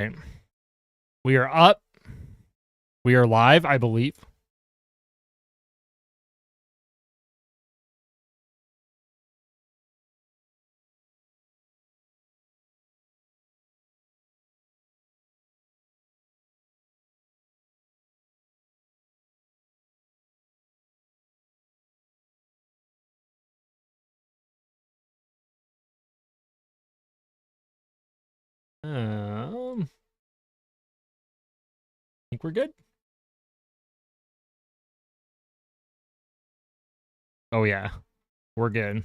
Okay. We are up. We are live, I believe. I think we're good. Oh, yeah. We're good.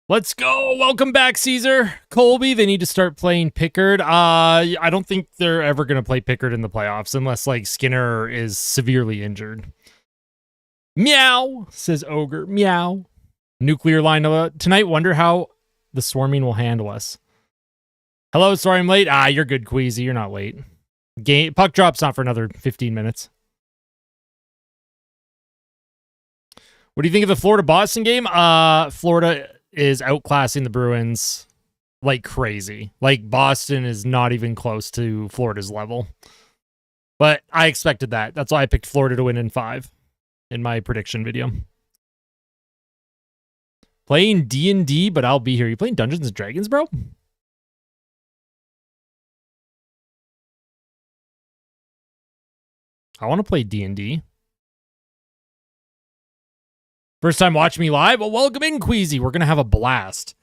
Let's go. Welcome back, Caesar. Colby, they need to start playing Pickard. I don't think they're ever going to play Pickard in the playoffs unless, like, Skinner is severely injured. Meow, says Ogre. Meow. Nuclear line tonight. Wonder how the swarming will handle us. Hello, sorry I'm late. You're good, Queasy. You're not late. Puck drop's not for another 15 minutes. What do you think of the Florida-Boston game? Florida is outclassing the Bruins like crazy. Like, Boston is not even close to Florida's level. But I expected that. That's why I picked Florida to win in 5 in my prediction video. Playing D&D, but I'll be here. You playing Dungeons & Dragons, bro? I want to play D&D. First time watching me live? Well, welcome in, Queasy. We're going to have a blast.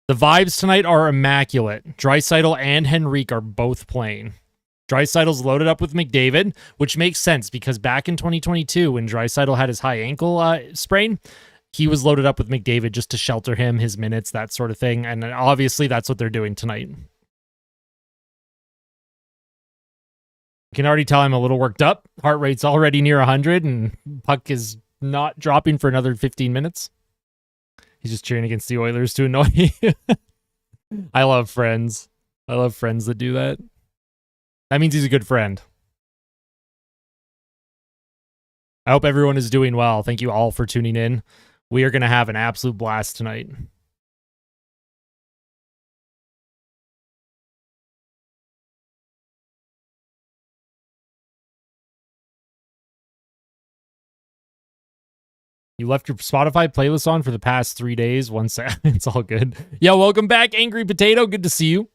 The vibes tonight are immaculate. Draisaitl and Henrique are both playing. Draisaitl's loaded up with McDavid, which makes sense because back in 2022, when Draisaitl had his high ankle sprain, he was loaded up with McDavid just to shelter him, his minutes, that sort of thing. And obviously, that's what they're doing tonight. You can already tell I'm a little worked up. Heart rate's already near 100, and puck is not dropping for another 15 minutes. He's just cheering against the Oilers to annoy you. I love friends. I love friends that do that. That means he's a good friend. I hope everyone is doing well. Thank you all for tuning in. We are going to have an absolute blast tonight. You left your Spotify playlist on for the past 3 days. It's all good. Yeah, welcome back, Angry Potato. Good to see you.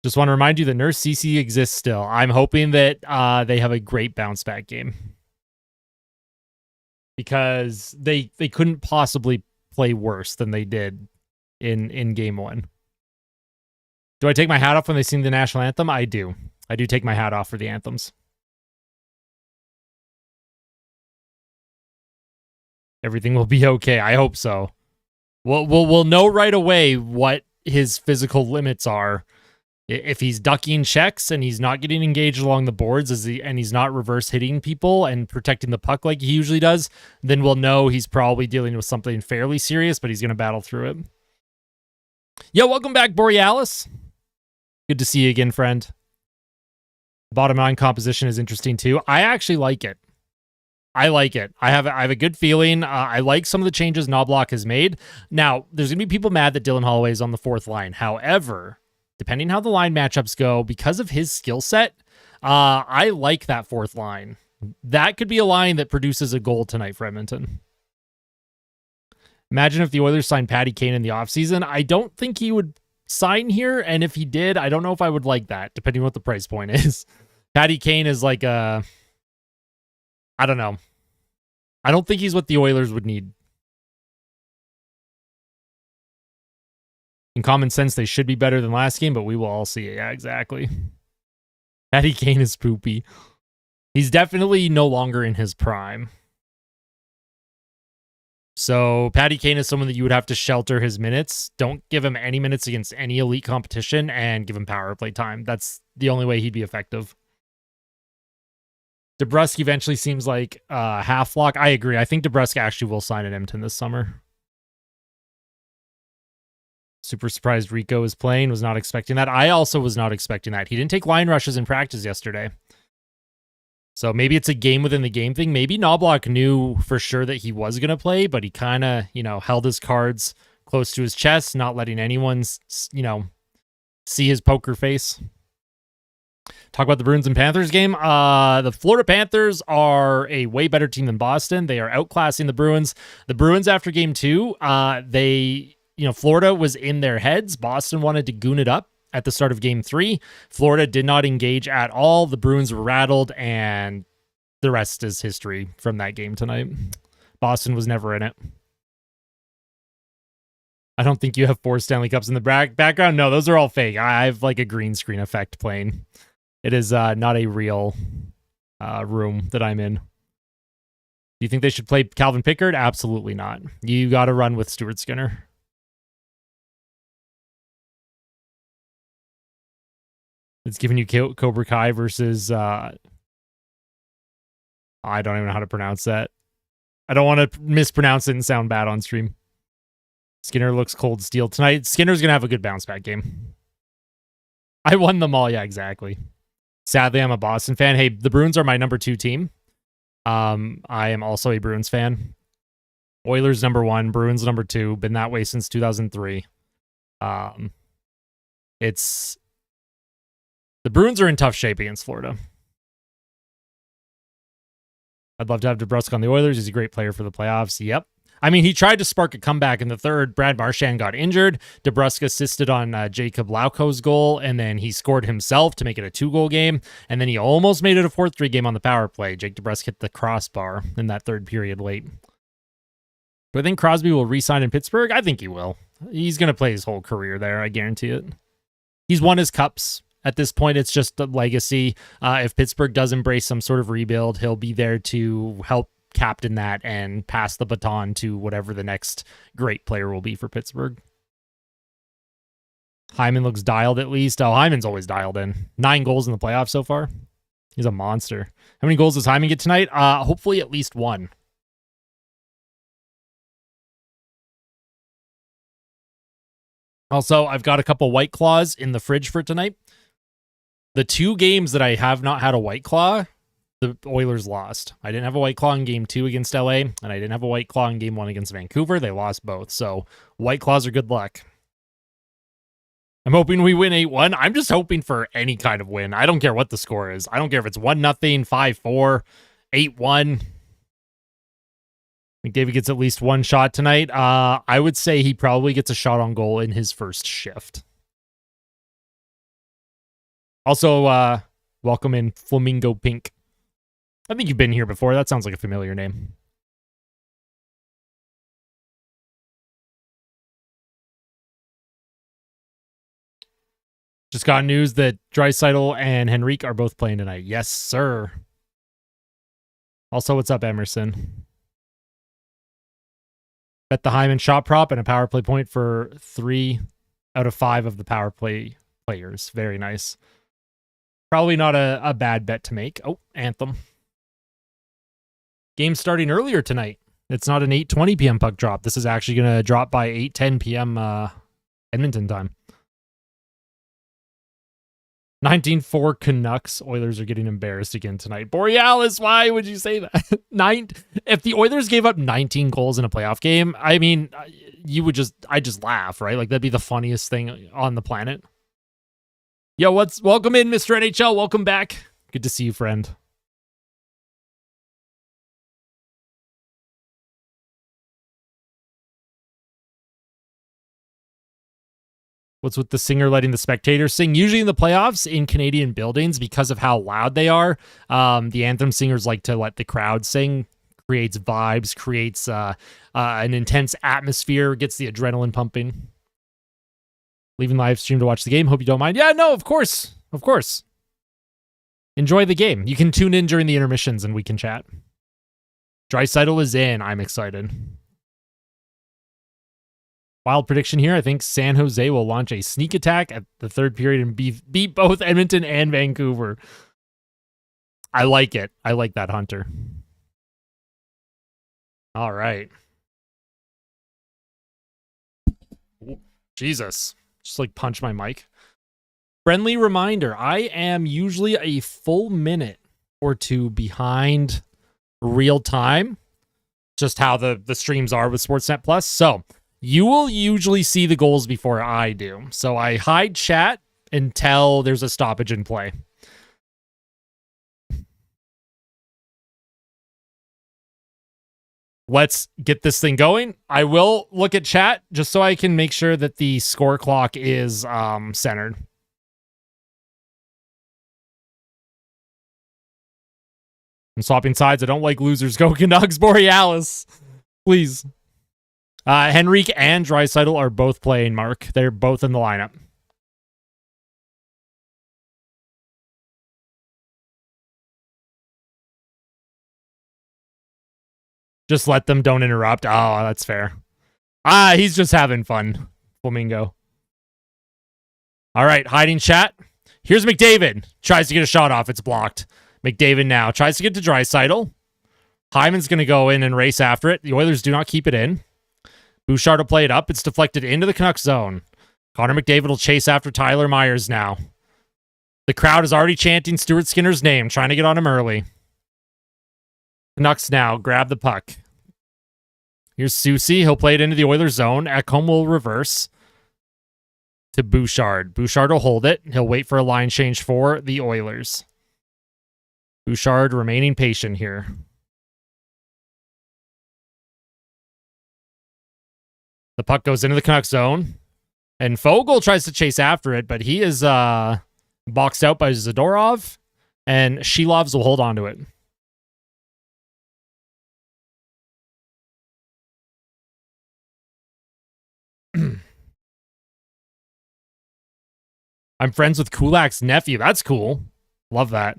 Just want to remind you that Nurse CC exists still. I'm hoping that they have a great bounce back game. Because they couldn't possibly play worse than they did in game 1. Do I take my hat off when they sing the national anthem? I do. I do take my hat off for the anthems. Everything will be okay. I hope so. We'll know right away what his physical limits are. If he's ducking checks and he's not getting engaged along the boards and he's not reverse hitting people and protecting the puck like he usually does, then we'll know he's probably dealing with something fairly serious, but he's going to battle through it. Yeah, welcome back, Borealis. Good to see you again, friend. Bottom line composition is interesting too. I actually like it. I like it. I have a good feeling. I like some of the changes Knobloch has made. Now, there's going to be people mad that Dylan Holloway is on the 4th line. However, depending how the line matchups go, because of his skill set, I like that 4th line. That could be a line that produces a goal tonight for Edmonton. Imagine if the Oilers signed Patty Kane in the offseason. I don't think he would sign here, and if he did, I don't know if I would like that, depending on what the price point is. Patty Kane is like a... I don't know. I don't think he's what the Oilers would need. In common sense, they should be better than last game, but we will all see it. Yeah, exactly. Patty Kane is poopy. He's definitely no longer in his prime. So Patty Kane is someone that you would have to shelter his minutes. Don't give him any minutes against any elite competition and give him power play time. That's the only way he'd be effective. DeBrusk eventually seems like half lock. I agree. I think DeBrusk actually will sign at Edmonton this summer. Super surprised Rico is playing. Was not expecting that. I also was not expecting that. He didn't take line rushes in practice yesterday. So maybe it's a game within the game thing. Maybe Knobloch knew for sure that he was going to play, but he kind of, held his cards close to his chest, not letting anyone, see his poker face. Talk about the Bruins and Panthers game. The Florida Panthers are a way better team than Boston. They are outclassing the Bruins. The Bruins after game 2, Florida was in their heads. Boston wanted to goon it up at the start of game 3. Florida did not engage at all. The Bruins were rattled, and the rest is history from that game tonight. Boston was never in it. I don't think you have 4 Stanley Cups in the background. No, those are all fake. I have like a green screen effect playing. It is not a real room that I'm in. Do you think they should play Calvin Pickard? Absolutely not. You got to run with Stuart Skinner. It's giving you Cobra Kai versus... I don't even know how to pronounce that. I don't want to mispronounce it and sound bad on stream. Skinner looks cold steel tonight. Skinner's going to have a good bounce back game. I won them all. Yeah, exactly. Sadly, I'm a Boston fan. Hey, the Bruins are my number 2 team. I am also a Bruins fan. Oilers number 1, Bruins number 2. Been that way since 2003. The Bruins are in tough shape against Florida. I'd love to have DeBrusk on the Oilers. He's a great player for the playoffs. Yep. I mean, he tried to spark a comeback in the third. Brad Marchand got injured. DeBrusk assisted on Jacob Lauko's goal, and then he scored himself to make it a 2-goal game, and then he almost made it a 4-3 game on the power play. Jake DeBrusk hit the crossbar in that third period late. Do I think Crosby will re-sign in Pittsburgh? I think he will. He's going to play his whole career there. I guarantee it. He's won his cups. At this point, it's just a legacy. If Pittsburgh does embrace some sort of rebuild, he'll be there to help captain that and pass the baton to whatever the next great player will be for Pittsburgh. Hyman looks dialed at least. Oh, Hyman's always dialed in. 9 goals in the playoffs so far. He's a monster. How many goals does Hyman get tonight? Hopefully at least 1. Also, I've got a couple White Claws in the fridge for tonight. The 2 games that I have not had a White Claw, the Oilers lost. I didn't have a White Claw in game 2 against LA, and I didn't have a White Claw in game 1 against Vancouver. They lost both. So White Claws are good luck. I'm hoping we win 8-1. I'm just hoping for any kind of win. I don't care what the score is. I don't care if it's 1-0, 5-4, 8-1. McDavid gets at least 1 shot tonight. I would say he probably gets a shot on goal in his first shift. Also, welcome in Flamingo Pink. I think you've been here before. That sounds like a familiar name. Just got news that Draisaitl and Henrique are both playing tonight. Yes, sir. Also, what's up, Emerson? Bet the Hyman shot prop and a power play point for 3 out of 5 of the power play players. Very nice. Probably not a bad bet to make. Oh, Anthem. Game starting earlier tonight. It's not an 8:20 p.m. puck drop. This is actually going to drop by 8:10 p.m. Edmonton time. 19-4 Canucks. Oilers are getting embarrassed again tonight. Borealis, why would you say that? If the Oilers gave up 19 goals in a playoff game, I mean, I'd just laugh, right? Like, that'd be the funniest thing on the planet. Yo, welcome in, Mr. NHL. Welcome back. Good to see you, friend. What's with the singer letting the spectators sing? Usually in the playoffs in Canadian buildings, because of how loud they are, the anthem singers like to let the crowd sing. Creates vibes, creates an intense atmosphere, gets the adrenaline pumping. Leaving live stream to watch the game. Hope you don't mind. Yeah, no, of course. Of course. Enjoy the game. You can tune in during the intermissions and we can chat. Draisaitl is in. I'm excited. Wild prediction here. I think San Jose will launch a sneak attack at the third period and beat both Edmonton and Vancouver. I like it. I like that, Hunter. All right. Jesus. Just like punch my mic. Friendly reminder. I am usually a full minute or two behind real time, just how the streams are with Sportsnet Plus. So you will usually see the goals before I do. So I hide chat until there's a stoppage in play. Let's get this thing going. I will look at chat just so I can make sure that the score clock is centered. I'm swapping sides. I don't like losers. Go Canucks. Borealis. Please. Henrique and Draisaitl are both playing, Mark. They're both in the lineup. Just let them. Don't interrupt. Oh, that's fair. He's just having fun. Flamingo. All right, hiding chat. Here's McDavid. Tries to get a shot off. It's blocked. McDavid now tries to get to Draisaitl. Hyman's going to go in and race after it. The Oilers do not keep it in. Bouchard will play it up. It's deflected into the Canucks zone. Connor McDavid will chase after Tyler Myers now. The crowd is already chanting Stuart Skinner's name, trying to get on him early. Canucks now grab the puck. Here's Soucy. He'll play it into the Oilers zone. Ekholm will reverse to Bouchard. Bouchard will hold it. He'll wait for a line change for the Oilers. Bouchard remaining patient here. The puck goes into the Canucks zone. And Fogle tries to chase after it, but he is boxed out by Zadorov. And Shilovs will hold on to it. I'm friends with Kulak's nephew. That's cool. Love that.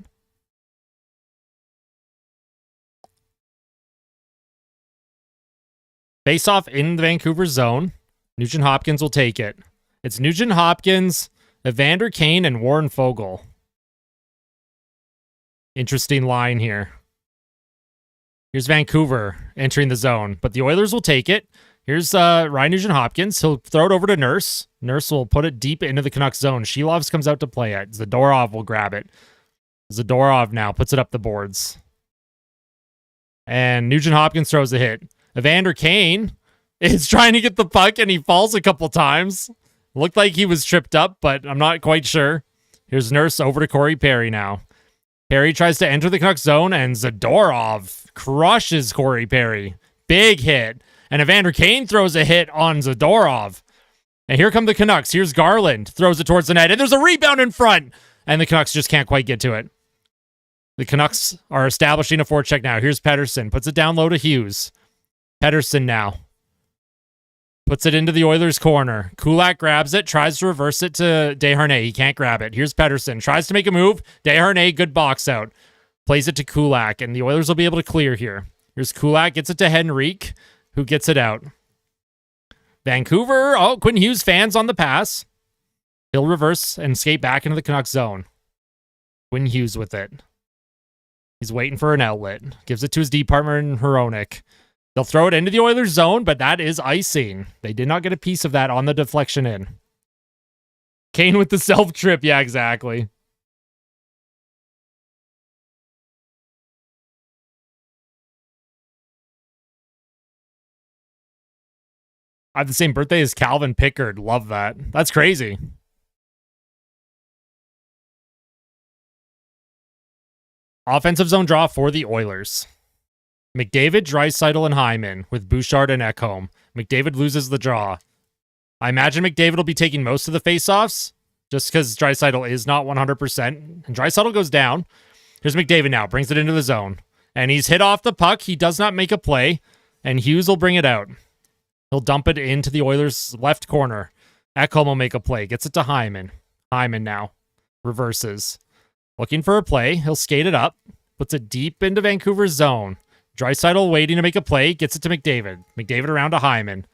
Face off in the Vancouver zone. Nugent Hopkins will take it. It's Nugent Hopkins, Evander Kane, and Warren Fogle. Interesting line here. Here's Vancouver entering the zone, but the Oilers will take it. Here's Ryan Nugent Hopkins. He'll throw it over to Nurse. Nurse will put it deep into the Canucks zone. Shilovs comes out to play it. Zadorov will grab it. Zadorov now puts it up the boards. And Nugent Hopkins throws a hit. Evander Kane is trying to get the puck, and he falls a couple times. Looked like he was tripped up, but I'm not quite sure. Here's Nurse over to Corey Perry now. Perry tries to enter the Canucks zone, and Zadorov crushes Corey Perry. Big hit. And Evander Kane throws a hit on Zadorov. And here come the Canucks. Here's Garland. Throws it towards the net. And there's a rebound in front. And the Canucks just can't quite get to it. The Canucks are establishing a forecheck now. Here's Pettersson. Puts it down low to Hughes. Pettersson now. Puts it into the Oilers' corner. Kulak grabs it. Tries to reverse it to Desharnais. He can't grab it. Here's Pettersson. Tries to make a move. Desharnais, good box out. Plays it to Kulak. And the Oilers will be able to clear here. Here's Kulak. Gets it to Henrique, who gets it out. Vancouver. Oh, Quinn Hughes fans on the pass. He'll reverse and skate back into the Canucks zone. Quinn Hughes with it. He's waiting for an outlet. Gives it to his D partner in Hronek. They'll throw it into the Oilers zone, but that is icing. They did not get a piece of that on the deflection in. Kane with the self-trip. Yeah, exactly. I have the same birthday as Calvin Pickard. Love that. That's crazy. Offensive zone draw for the Oilers. McDavid, Draisaitl, and Hyman with Bouchard and Ekholm. McDavid loses the draw. I imagine McDavid will be taking most of the faceoffs just because Draisaitl is not 100%. And Draisaitl goes down. Here's McDavid now. Brings it into the zone. And he's hit off the puck. He does not make a play. And Hughes will bring it out. He'll dump it into the Oilers' left corner. Ekholm will make a play. Gets it to Hyman. Hyman now. Reverses. Looking for a play. He'll skate it up. Puts it deep into Vancouver's zone. Draisaitl waiting to make a play. Gets it to McDavid. McDavid around to Hyman.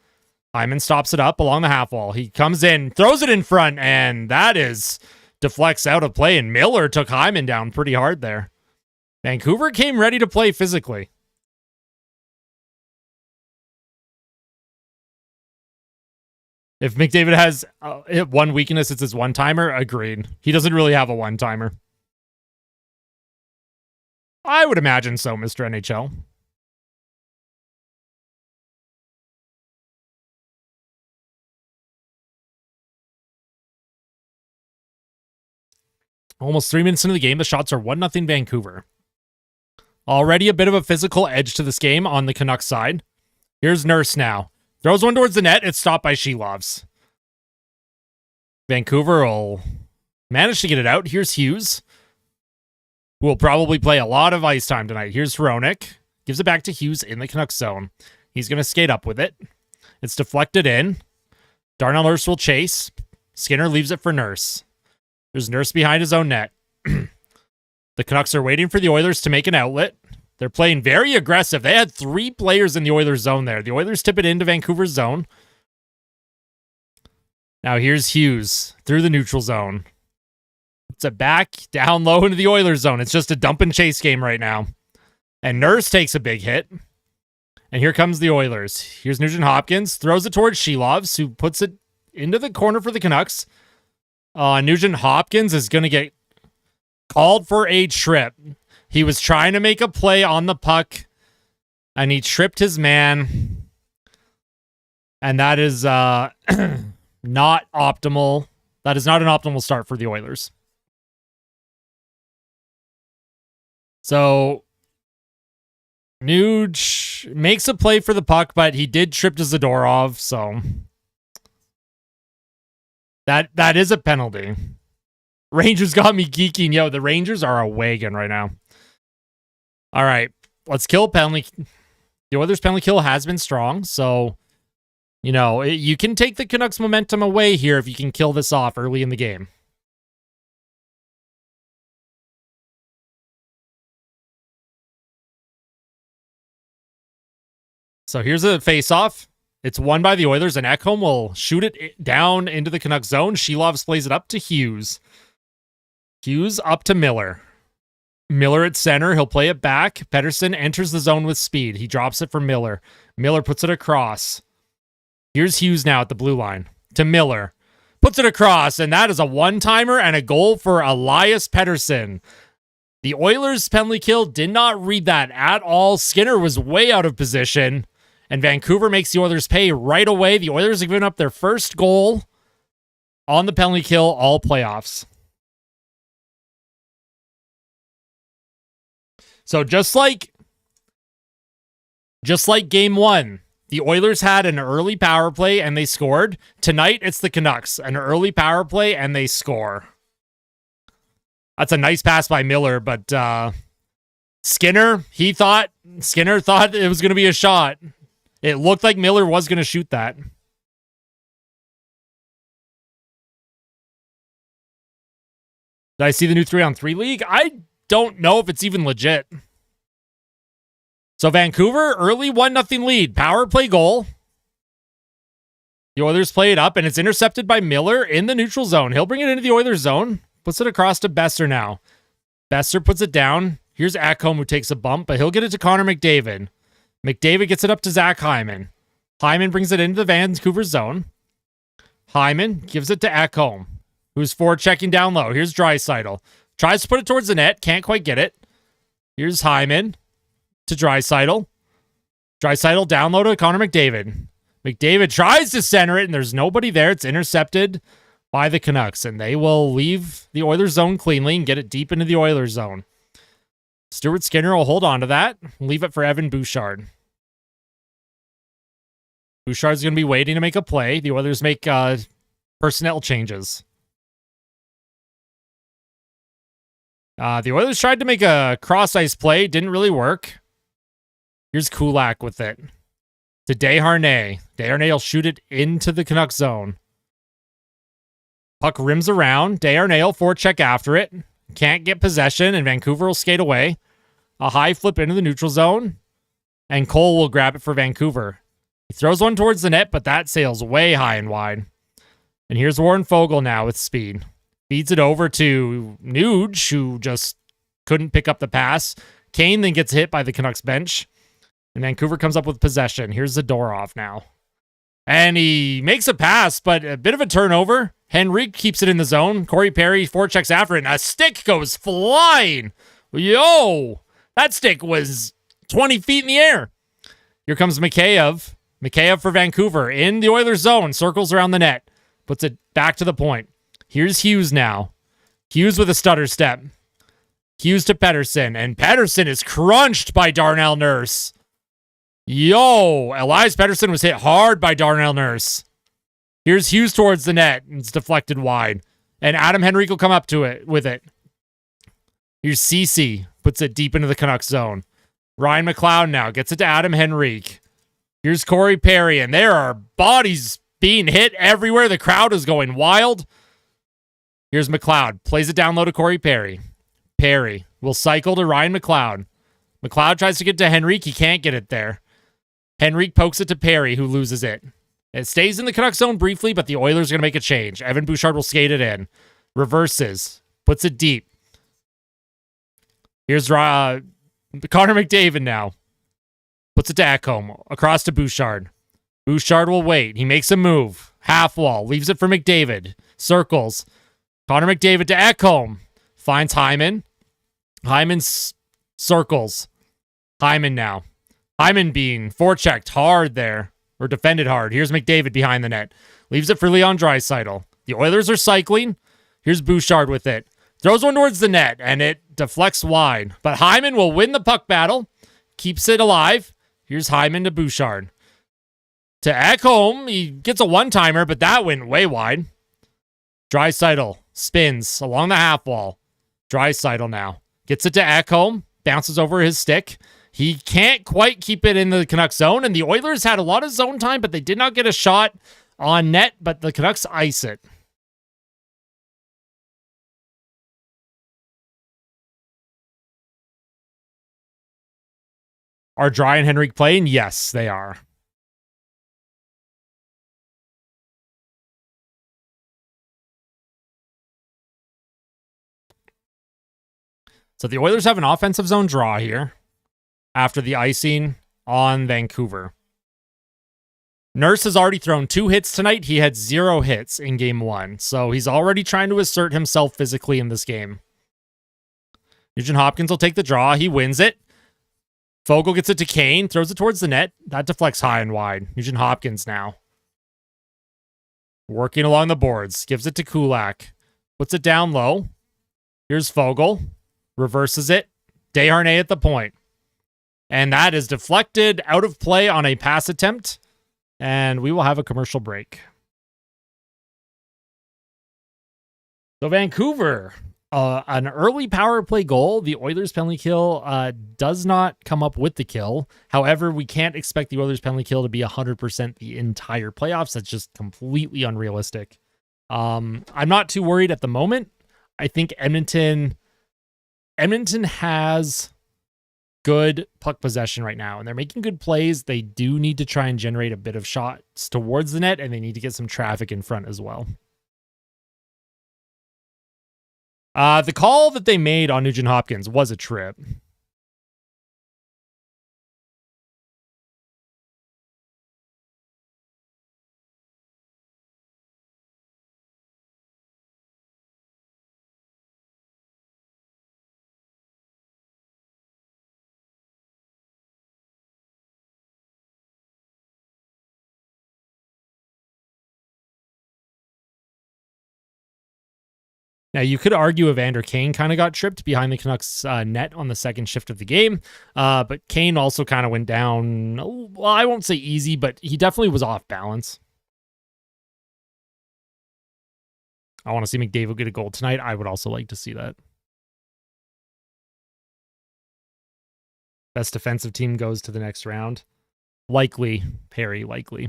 Hyman stops it up along the half wall. He comes in, throws it in front, and that is deflects out of play. And Miller took Hyman down pretty hard there. Vancouver came ready to play physically. If McDavid has one weakness, it's his one-timer. Agreed. He doesn't really have a one-timer. I would imagine so, Mr. NHL. Almost 3 minutes into the game, the shots are 1-0 Vancouver. Already a bit of a physical edge to this game on the Canucks side. Here's Nurse now. Throws one towards the net. It's stopped by Shelovs. Vancouver will manage to get it out. Here's Hughes, who will probably play a lot of ice time tonight. Here's Hronek. Gives it back to Hughes in the Canucks zone. He's going to skate up with it. It's deflected in. Darnell Nurse will chase. Skinner leaves it for Nurse. There's Nurse behind his own net. The Canucks are waiting for the Oilers to make an outlet. They're playing very aggressive. They had 3 players in the Oilers zone there. The Oilers tip it into Vancouver's zone. Now here's Hughes through the neutral zone. Puts it back down low into the Oilers zone. It's just a dump and chase game right now. And Nurse takes a big hit. And here comes the Oilers. Here's Nugent Hopkins. Throws it towards Shelovs, who puts it into the corner for the Canucks. Nugent Hopkins is going to get called for a trip. He was trying to make a play on the puck, and he tripped his man. And that is not optimal. That is not an optimal start for the Oilers. So, Nuge makes a play for the puck, but he did trip to Zadorov, so that is a penalty. Rangers got me geeking. Yo, the Rangers are a wagon right now. All right, let's kill penalty. The Oilers' penalty kill has been strong, so, you know, you can take the Canucks' momentum away here if you can kill this off early in the game. So here's a face-off. It's won by the Oilers, and Ekholm will shoot it down into the Canucks zone. Shelovs plays it up to Hughes. Hughes up to Miller. Miller at center. He'll play it back. Pettersson enters the zone with speed. He drops it for Miller. Miller puts it across. Here's Hughes now at the blue line. To Miller. Puts it across, and that is a one-timer and a goal for Elias Pettersson. The Oilers' penalty kill did not read that at all. Skinner was way out of position, and Vancouver makes the Oilers pay right away. The Oilers have given up their first goal on the penalty kill all playoffs. So just like game 1, the Oilers had an early power play and they scored. Tonight, it's the Canucks. An early power play and they score. That's a nice pass by Miller, but Skinner thought it was going to be a shot. It looked like Miller was going to shoot that. Did I see the new 3-on-3 league? I don't know if it's even legit. So Vancouver, early 1-0 lead. Power play goal. The Oilers play it up, and it's intercepted by Miller in the neutral zone. He'll bring it into the Oilers zone. Puts it across to Besser now. Besser puts it down. Here's Ekholm, who takes a bump, but he'll get it to Connor McDavid. McDavid gets it up to Zach Hyman. Hyman brings it into the Vancouver zone. Hyman gives it to Ekholm, who's forechecking down low. Here's Draisaitl. Tries to put it towards the net. Can't quite get it. Here's Hyman to Draisaitl. Draisaitl down low to Connor McDavid. McDavid tries to center it, and there's nobody there. It's intercepted by the Canucks, and they will leave the Oilers zone cleanly and get it deep into the Oilers zone. Stuart Skinner will hold on to that. Leave it for Evan Bouchard. Bouchard's going to be waiting to make a play. The Oilers make personnel changes. The Oilers tried to make a cross-ice play. Didn't really work. Here's Kulak with it. To Desharnais. Desharnais will shoot it into the Canucks zone. Puck rims around. Desharnais will forecheck after it. Can't get possession, and Vancouver will skate away. A high flip into the neutral zone, and Cole will grab it for Vancouver. He throws one towards the net, but that sails way high and wide. And here's Warren Fogle now with speed. Feeds it over to Nuge, who just couldn't pick up the pass. Kane then gets hit by the Canucks bench, and Vancouver comes up with possession. Here's Zadorov now. And he makes a pass, but a bit of a turnover. Henrique keeps it in the zone. Corey Perry forechecks after it, and a stick goes flying. Yo! That stick was 20 feet in the air. Here comes Mikheyev. Mikheyev for Vancouver in the Oilers zone. Circles around the net. Puts it back to the point. Here's Hughes now. Hughes with a stutter step. Hughes to Pettersson. And Pettersson is crunched by Darnell Nurse. Yo, Elias Pettersson was hit hard by Darnell Nurse. Here's Hughes towards the net. It's deflected wide. And Adam Henrique will come up to it with it. Here's Ceci. Puts it deep into the Canucks zone. Ryan McLeod now gets it to Adam Henrique. Here's Corey Perry. And there are bodies being hit everywhere. The crowd is going wild. Here's McLeod. Plays it down low to Corey Perry. Perry will cycle to Ryan McLeod. McLeod tries to get to Henrique. He can't get it there. Henrique pokes it to Perry, who loses it. It stays in the Canucks zone briefly, but the Oilers are going to make a change. Evan Bouchard will skate it in. Reverses. Puts it deep. Here's Connor McDavid now. Puts it to Ekholm. Across to Bouchard. Bouchard will wait. He makes a move. Half wall. Leaves it for McDavid. Circles. Connor McDavid to Ekholm. Finds Hyman. Hyman circles. Hyman now. Hyman being forechecked hard there. Or defended hard. Here's McDavid behind the net. Leaves it for Leon Draisaitl. The Oilers are cycling. Here's Bouchard with it. Throws one towards the net, and it deflects wide. But Hyman will win the puck battle. Keeps it alive. Here's Hyman to Bouchard. To Ekholm. He gets a one-timer, but that went way wide. Draisaitl spins along the half wall. Draisaitl now. Gets it to Ekholm. Bounces over his stick. He can't quite keep it in the Canucks zone, and the Oilers had a lot of zone time, but they did not get a shot on net, but the Canucks ice it. Are Dry and Henrique playing? Yes, they are. So the Oilers have an offensive zone draw here after the icing on Vancouver. Nurse has already thrown 2 hits tonight. He had 0 hits in game 1. So he's already trying to assert himself physically in this game. Nugent Hopkins will take the draw. He wins it. Fogle gets it to Kane. Throws it towards the net. That deflects high and wide. Nugent Hopkins now. Working along the boards. Gives it to Kulak. Puts it down low. Here's Fogle. Reverses it. Desharnais at the point. And that is deflected out of play on a pass attempt. And we will have a commercial break. So Vancouver, an early power play goal. The Oilers penalty kill does not come up with the kill. However, we can't expect the Oilers penalty kill to be 100% the entire playoffs. That's just completely unrealistic. I'm not too worried at the moment. I think Edmonton has good puck possession right now, and they're making good plays. They do need to try and generate a bit of shots towards the net, and they need to get some traffic in front as well. The call that they made on Nugent Hopkins was a trip. Now, you could argue Evander Kane kind of got tripped behind the Canucks net on the second shift of the game, but Kane also kind of went down, well, I won't say easy, but he definitely was off balance. I want to see McDavid get a goal tonight. I would also like to see that. Best defensive team goes to the next round. Likely, Perry, likely.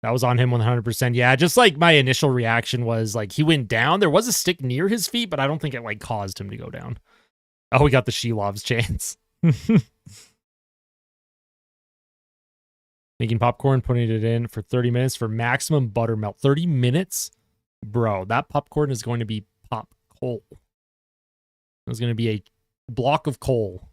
That was on him 100%. Yeah, just like my initial reaction was like he went down. There was a stick near his feet, but I don't think it like caused him to go down. Oh, we got the Shelov's chance. Making popcorn, putting it in for 30 minutes for maximum buttermelt. 30 minutes? Bro, that popcorn is going to be pop coal. It's going to be a block of coal.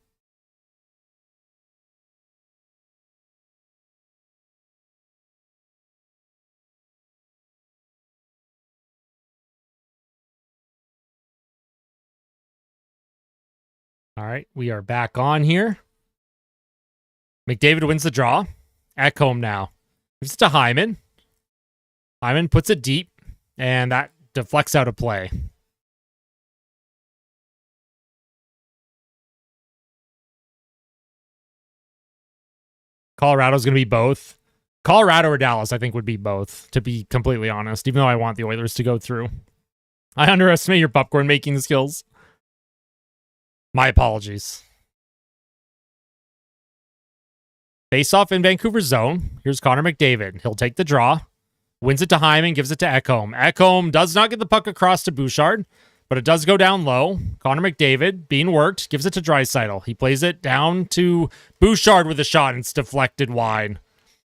All right, we are back on here. McDavid wins the draw. Ekholm now. Gives it to Hyman. Hyman puts it deep, and that deflects out of play. Colorado's going to be both. Colorado or Dallas, I think, would be both, to be completely honest, even though I want the Oilers to go through. I underestimate your popcorn making skills. My apologies. Face off in Vancouver zone. Here's Connor McDavid. He'll take the draw. Wins it to Hyman, gives it to Ekholm. Ekholm does not get the puck across to Bouchard, but it does go down low. Connor McDavid, being worked, gives it to Draisaitl. He plays it down to Bouchard with a shot, and it's deflected wide.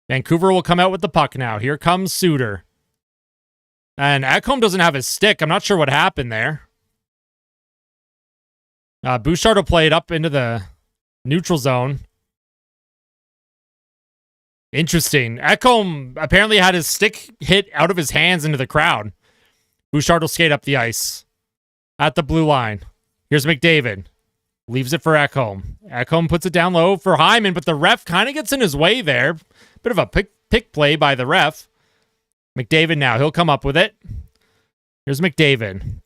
Vancouver will come out with the puck now. Here comes Suter. And Ekholm doesn't have his stick. I'm not sure what happened there. Bouchard will play it up into the neutral zone. Interesting. Ekholm apparently had his stick hit out of his hands into the crowd. Bouchard will skate up the ice at the blue line. Here's McDavid. Leaves it for Ekholm. Ekholm puts it down low for Hyman, but the ref kind of gets in his way there. Bit of a pick play by the ref. McDavid now. He'll come up with it. Here's McDavid.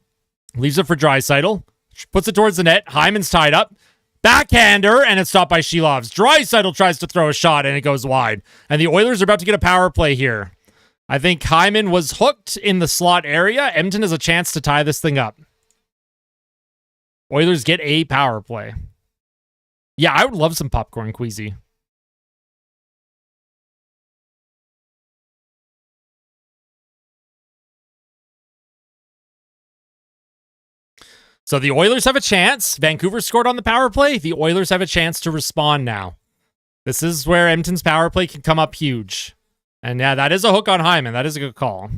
Leaves it for Draisaitl. Puts it towards the net. Hyman's tied up. Backhander, and it's stopped by Shilovs. Draisaitl tries to throw a shot, and it goes wide. And the Oilers are about to get a power play here. I think Hyman was hooked in the slot area. Edmonton has a chance to tie this thing up. Oilers get a power play. Yeah, I would love some popcorn, Queasy. So the Oilers have a chance. Vancouver scored on the power play. The Oilers have a chance to respond now. This is where Edmonton's power play can come up huge. And yeah, that is a hook on Hyman. That is a good call.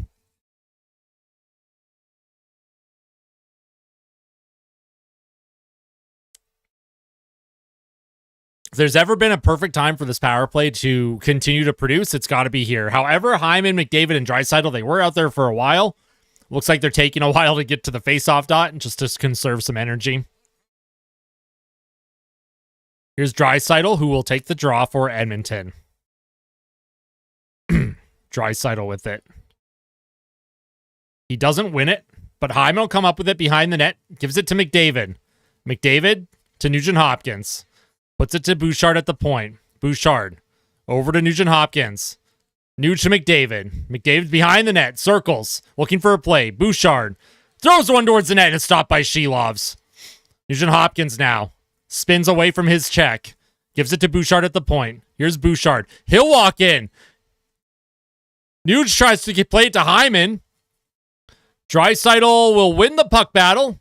If there's ever been a perfect time for this power play to continue to produce, it's got to be here. However, Hyman, McDavid, and Draisaitl, they were out there for a while. Looks like they're taking a while to get to the face-off dot and just to conserve some energy. Here's Draisaitl, who will take the draw for Edmonton. Draisaitl with it. He doesn't win it, but Hyman will come up with it behind the net. Gives it to McDavid. McDavid to Nugent-Hopkins. Puts it to Bouchard at the point. Bouchard. Over to Nugent-Hopkins. Nuge to McDavid. McDavid behind the net. Circles. Looking for a play. Bouchard. Throws one towards the net and it's stopped by Shilovs. Nugent-Hopkins now. Spins away from his check. Gives it to Bouchard at the point. Here's Bouchard. He'll walk in. Nuge tries to play it to Hyman. Draisaitl will win the puck battle.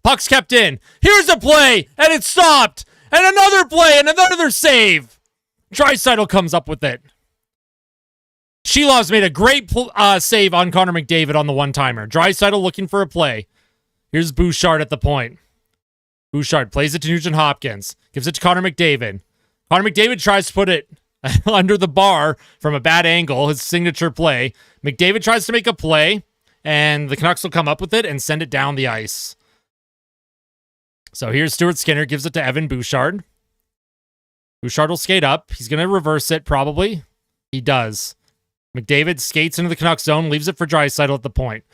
Puck's kept in. Here's a play, and it's stopped. And another play, and another save. Draisaitl comes up with it. Shilovs made a great save on Connor McDavid on the one-timer. Draisaitl looking for a play. Here's Bouchard at the point. Bouchard plays it to Nugent-Hopkins. Gives it to Connor McDavid. Connor McDavid tries to put it under the bar from a bad angle, his signature play. McDavid tries to make a play, and the Canucks will come up with it and send it down the ice. So here's Stuart Skinner, gives it to Evan Bouchard. Bouchard will skate up. He's going to reverse it, probably. He does. McDavid skates into the Canucks zone, leaves it for Draisaitl at the point.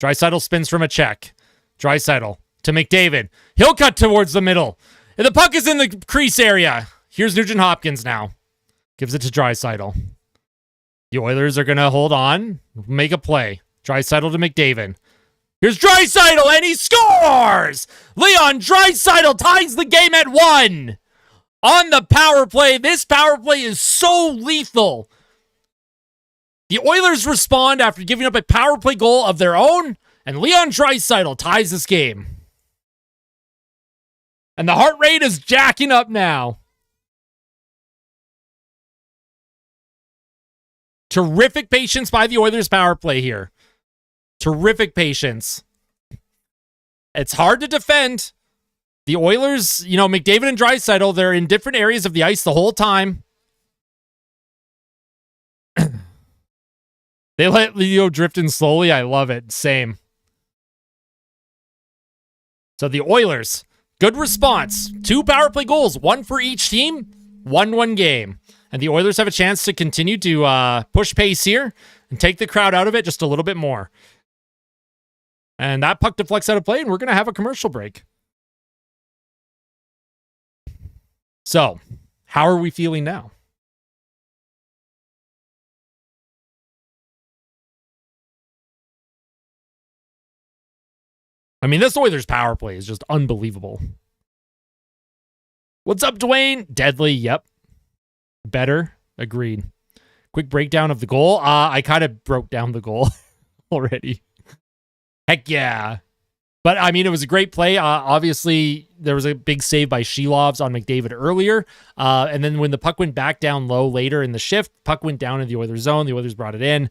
Draisaitl spins from a check. Draisaitl to McDavid. He'll cut towards the middle. And the puck is in the crease area. Here's Nugent-Hopkins now. Gives it to Draisaitl. The Oilers are going to hold on, make a play. Draisaitl to McDavid. Here's Draisaitl, and he scores! Leon Draisaitl ties the game at 1. On the power play, this power play is so lethal. The Oilers respond after giving up a power play goal of their own, and Leon Draisaitl ties this game. And the heart rate is jacking up now. Terrific patience by the Oilers power play here. Terrific patience. It's hard to defend. The Oilers, McDavid and Draisaitl, they're in different areas of the ice the whole time. They let Leo drift in slowly. I love it. Same. So the Oilers Good response. 2 power play goals, 1 for each team, 1-1 game. And the Oilers have a chance to continue to push pace here and take the crowd out of it just a little bit more. And that puck deflects out of play, and we're going to have a commercial break. So, how are we feeling now? I mean, this Oilers power play is just unbelievable. What's up, Dwayne? Deadly, yep. Better, agreed. Quick breakdown of the goal. I kind of broke down the goal already. Heck yeah. But, I mean, it was a great play. Obviously, there was a big save by Shelovs on McDavid earlier. And then when the puck went back down low later in the shift, puck went down in the Oilers zone. The Oilers brought it in.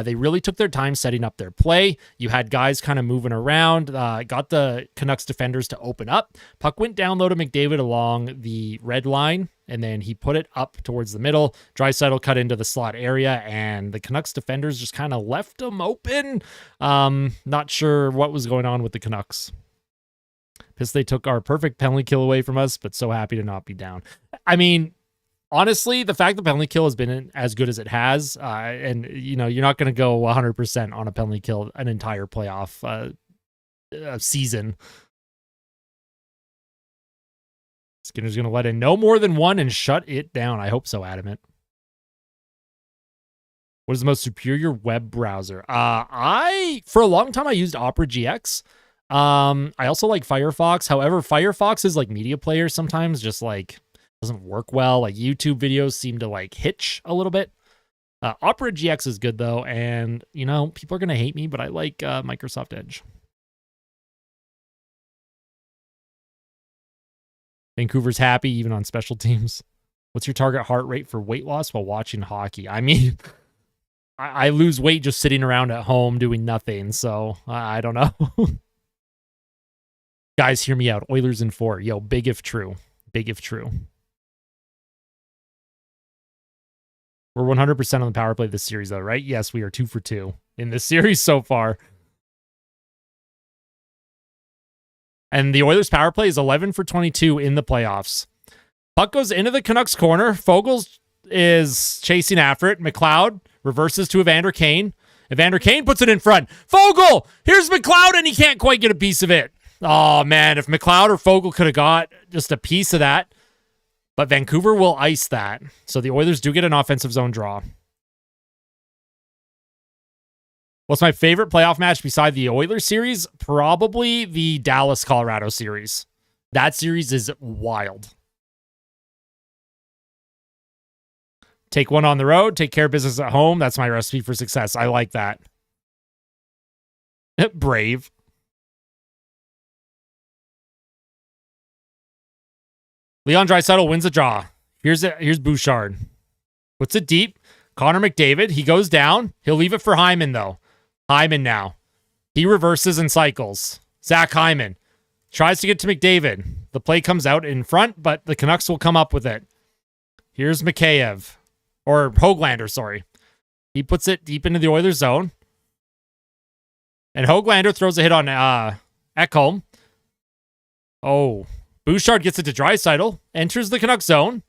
They really took their time setting up their play. You had guys kind of moving around. Got the Canucks defenders to open up. Puck went down low to McDavid along the red line. And then he put it up towards the middle. Draisaitl cut into the slot area, and the Canucks defenders just kind of left him open. Not sure what was going on with the Canucks. Pissed they took our perfect penalty kill away from us, but so happy to not be down. I mean, honestly, the fact the penalty kill has been as good as it has, and you know, you're not going to go 100% on a penalty kill an entire playoff season. Skinner's going to let in no more than 1 and shut it down. I hope so, Adamant. What is the most superior web browser? For a long time, I used Opera GX. I also like Firefox. However, Firefox is like media player sometimes just like doesn't work well. Like YouTube videos seem to like hitch a little bit. Opera GX is good though. And you know, people are going to hate me, but I like Microsoft Edge. Vancouver's happy even on special teams. What's your target heart rate for weight loss while watching hockey? I mean, I lose weight just sitting around at home doing nothing. So I don't know. Guys, hear me out. Oilers in 4. Yo, big if true. Big if true. We're 100% on the power play this series, though, right? Yes, we are 2 for 2 in this series so far. And the Oilers power play is 11 for 22 in the playoffs. Puck goes into the Canucks corner. Fogel is chasing after it. McLeod reverses to Evander Kane. Evander Kane puts it in front. Fogel! Here's McLeod, and he can't quite get a piece of it. Oh, man, if McLeod or Fogel could have got just a piece of that. But Vancouver will ice that. So the Oilers do get an offensive zone draw. What's my favorite playoff match beside the Oilers series? Probably the Dallas-Colorado series. That series is wild. Take one on the road, take care of business at home. That's my recipe for success. I like that. Brave. Leon Draisaitl wins a draw. Here's Bouchard. Puts it deep. Connor McDavid. He goes down. He'll leave it for Hyman, though. Hyman now. He reverses and cycles. Zach Hyman tries to get to McDavid. The play comes out in front, but the Canucks will come up with it. Here's Mikheyev. Or Höglander, sorry. He puts it deep into the Oilers zone. And Höglander throws a hit on Ekholm. Oh. Bouchard gets it to Draisaitl. Enters the Canucks zone.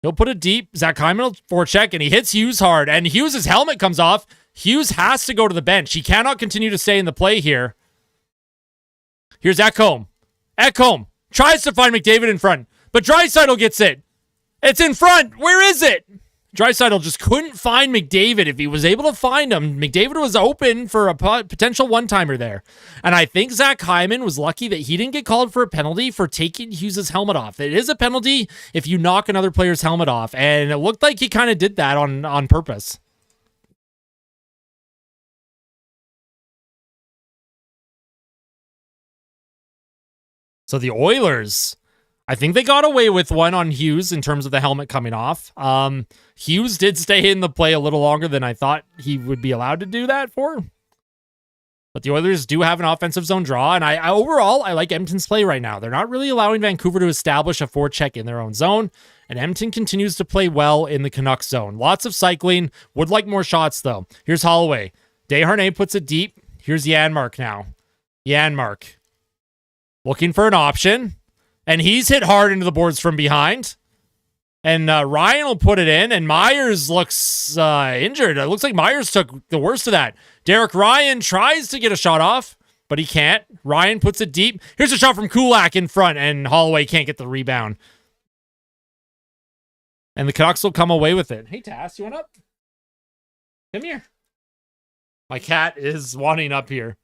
He'll put it deep. Zach Hyman will forecheck, and he hits Hughes hard. And Hughes' helmet comes off. Hughes has to go to the bench. He cannot continue to stay in the play here. Here's Ekholm. Ekholm tries to find McDavid in front, but Draisaitl gets it. It's in front. Where is it? Draisaitl just couldn't find McDavid. If he was able to find him, McDavid was open for a potential one-timer there. And I think Zach Hyman was lucky that he didn't get called for a penalty for taking Hughes' helmet off. It is a penalty if you knock another player's helmet off, and it looked like he kind of did that on purpose. So the Oilers, I think they got away with one on Hughes in terms of the helmet coming off. Hughes did stay in the play a little longer than I thought he would be allowed to do that for. But the Oilers do have an offensive zone draw, and I overall, I like Edmonton's play right now. They're not really allowing Vancouver to establish a forecheck in their own zone, and Edmonton continues to play well in the Canucks zone. Lots of cycling. Would like more shots, though. Here's Holloway. Desharnais puts it deep. Here's Janmark now. Janmark. Looking for an option. And he's hit hard into the boards from behind. And Ryan will put it in, and Myers looks injured. It looks like Myers took the worst of that. Derek Ryan tries to get a shot off, but he can't. Ryan puts it deep. Here's a shot from Kulak in front, and Holloway can't get the rebound. And the Canucks will come away with it. Hey, Tass, you want up? Come here. My cat is wanting up here.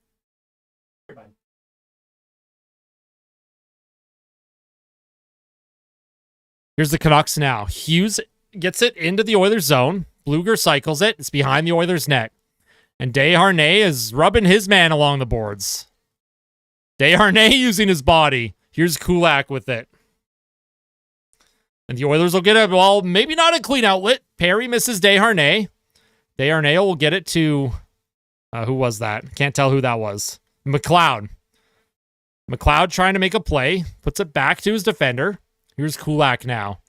Here's the Canucks now. Hughes gets it into the Oilers zone. Bluger cycles it. It's behind the Oilers' net. And Desharnais is rubbing his man along the boards. Desharnais using his body. Here's Kulak with it. And the Oilers will get it. Well, maybe not a clean outlet. Perry misses Desharnais. Desharnais will get it to... who was that? Can't tell who that was. McLeod. McLeod trying to make a play. Puts it back to his defender. Here's Kulak now.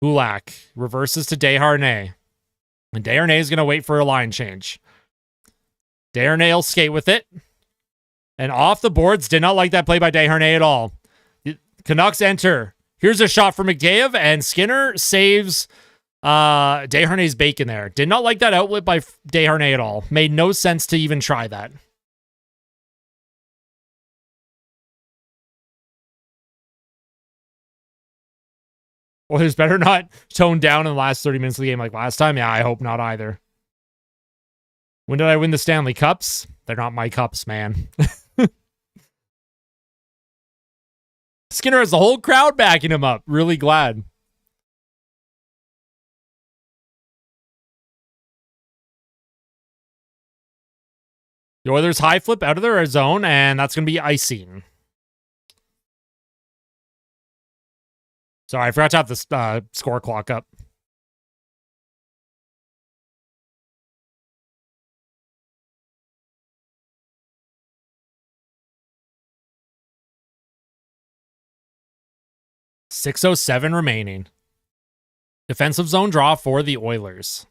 Kulak reverses to Desharnais. And Desharnais is going to wait for a line change. Desharnais will skate with it. And off the boards. Did not like that play by Desharnais at all. The Canucks enter. Here's a shot from McDavid. And Skinner saves Desharnais' bacon there. Did not like that outlet by Desharnais at all. Made no sense to even try that. Oilers better not tone down in the last 30 minutes of the game like last time. Yeah, I hope not either. When did I win the Stanley Cups? They're not my cups, man. Skinner has the whole crowd backing him up. Really glad. The Oilers high flip out of their zone, and that's going to be icing. Sorry, I forgot to have the score clock up. .607 remaining. Defensive zone draw for the Oilers.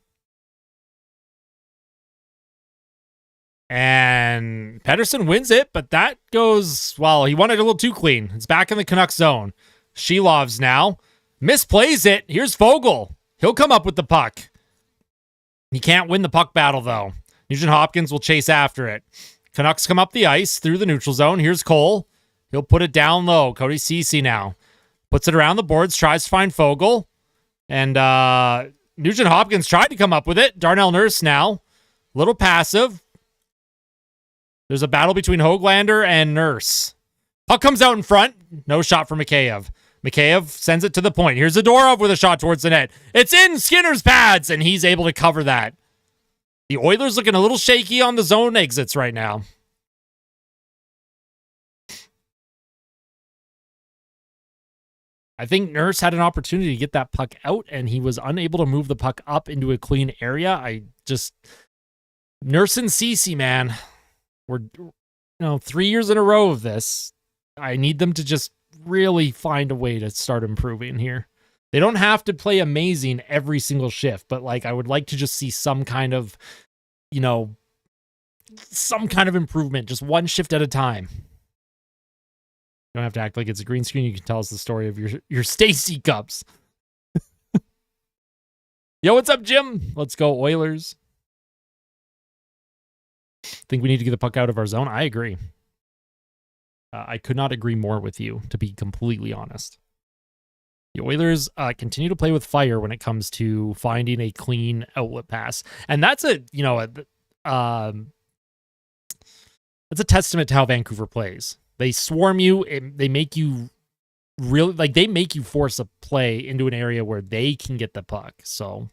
And Pettersson wins it, but that goes, well, he won it a little too clean. It's back in the Canucks zone. Shilov's now. Misplays it. Here's Fogle. He'll come up with the puck. He can't win the puck battle, though. Nugent Hopkins will chase after it. Canucks come up the ice through the neutral zone. Here's Cole. He'll put it down low. Cody Ceci now. Puts it around the boards. Tries to find Fogle. And Nugent Hopkins tried to come up with it. Darnell Nurse now. Little passive. There's a battle between Höglander and Nurse. Puck comes out in front. No shot for Mikheyev. Mikheyev sends it to the point. Here's Zadorov with a shot towards the net. It's in Skinner's pads, and he's able to cover that. The Oilers looking a little shaky on the zone exits right now. I think Nurse had an opportunity to get that puck out, and he was unable to move the puck up into a clean area. Nurse and Ceci, man. We're 3 years in a row of this. I need them to just really find a way to start improving here. They don't have to play amazing every single shift, but I would like to just see some kind of improvement, just one shift at a time. You don't have to act like it's a green screen. You can tell us the story of your Stacy Cups. Yo, what's up, Jim? Let's go, Oilers. Think we need to get the puck out of our zone? I agree. I could not agree more with you, to be completely honest. The Oilers continue to play with fire when it comes to finding a clean outlet pass. And that's a testament to how Vancouver plays. They swarm you. They make you really, they make you force a play into an area where they can get the puck. So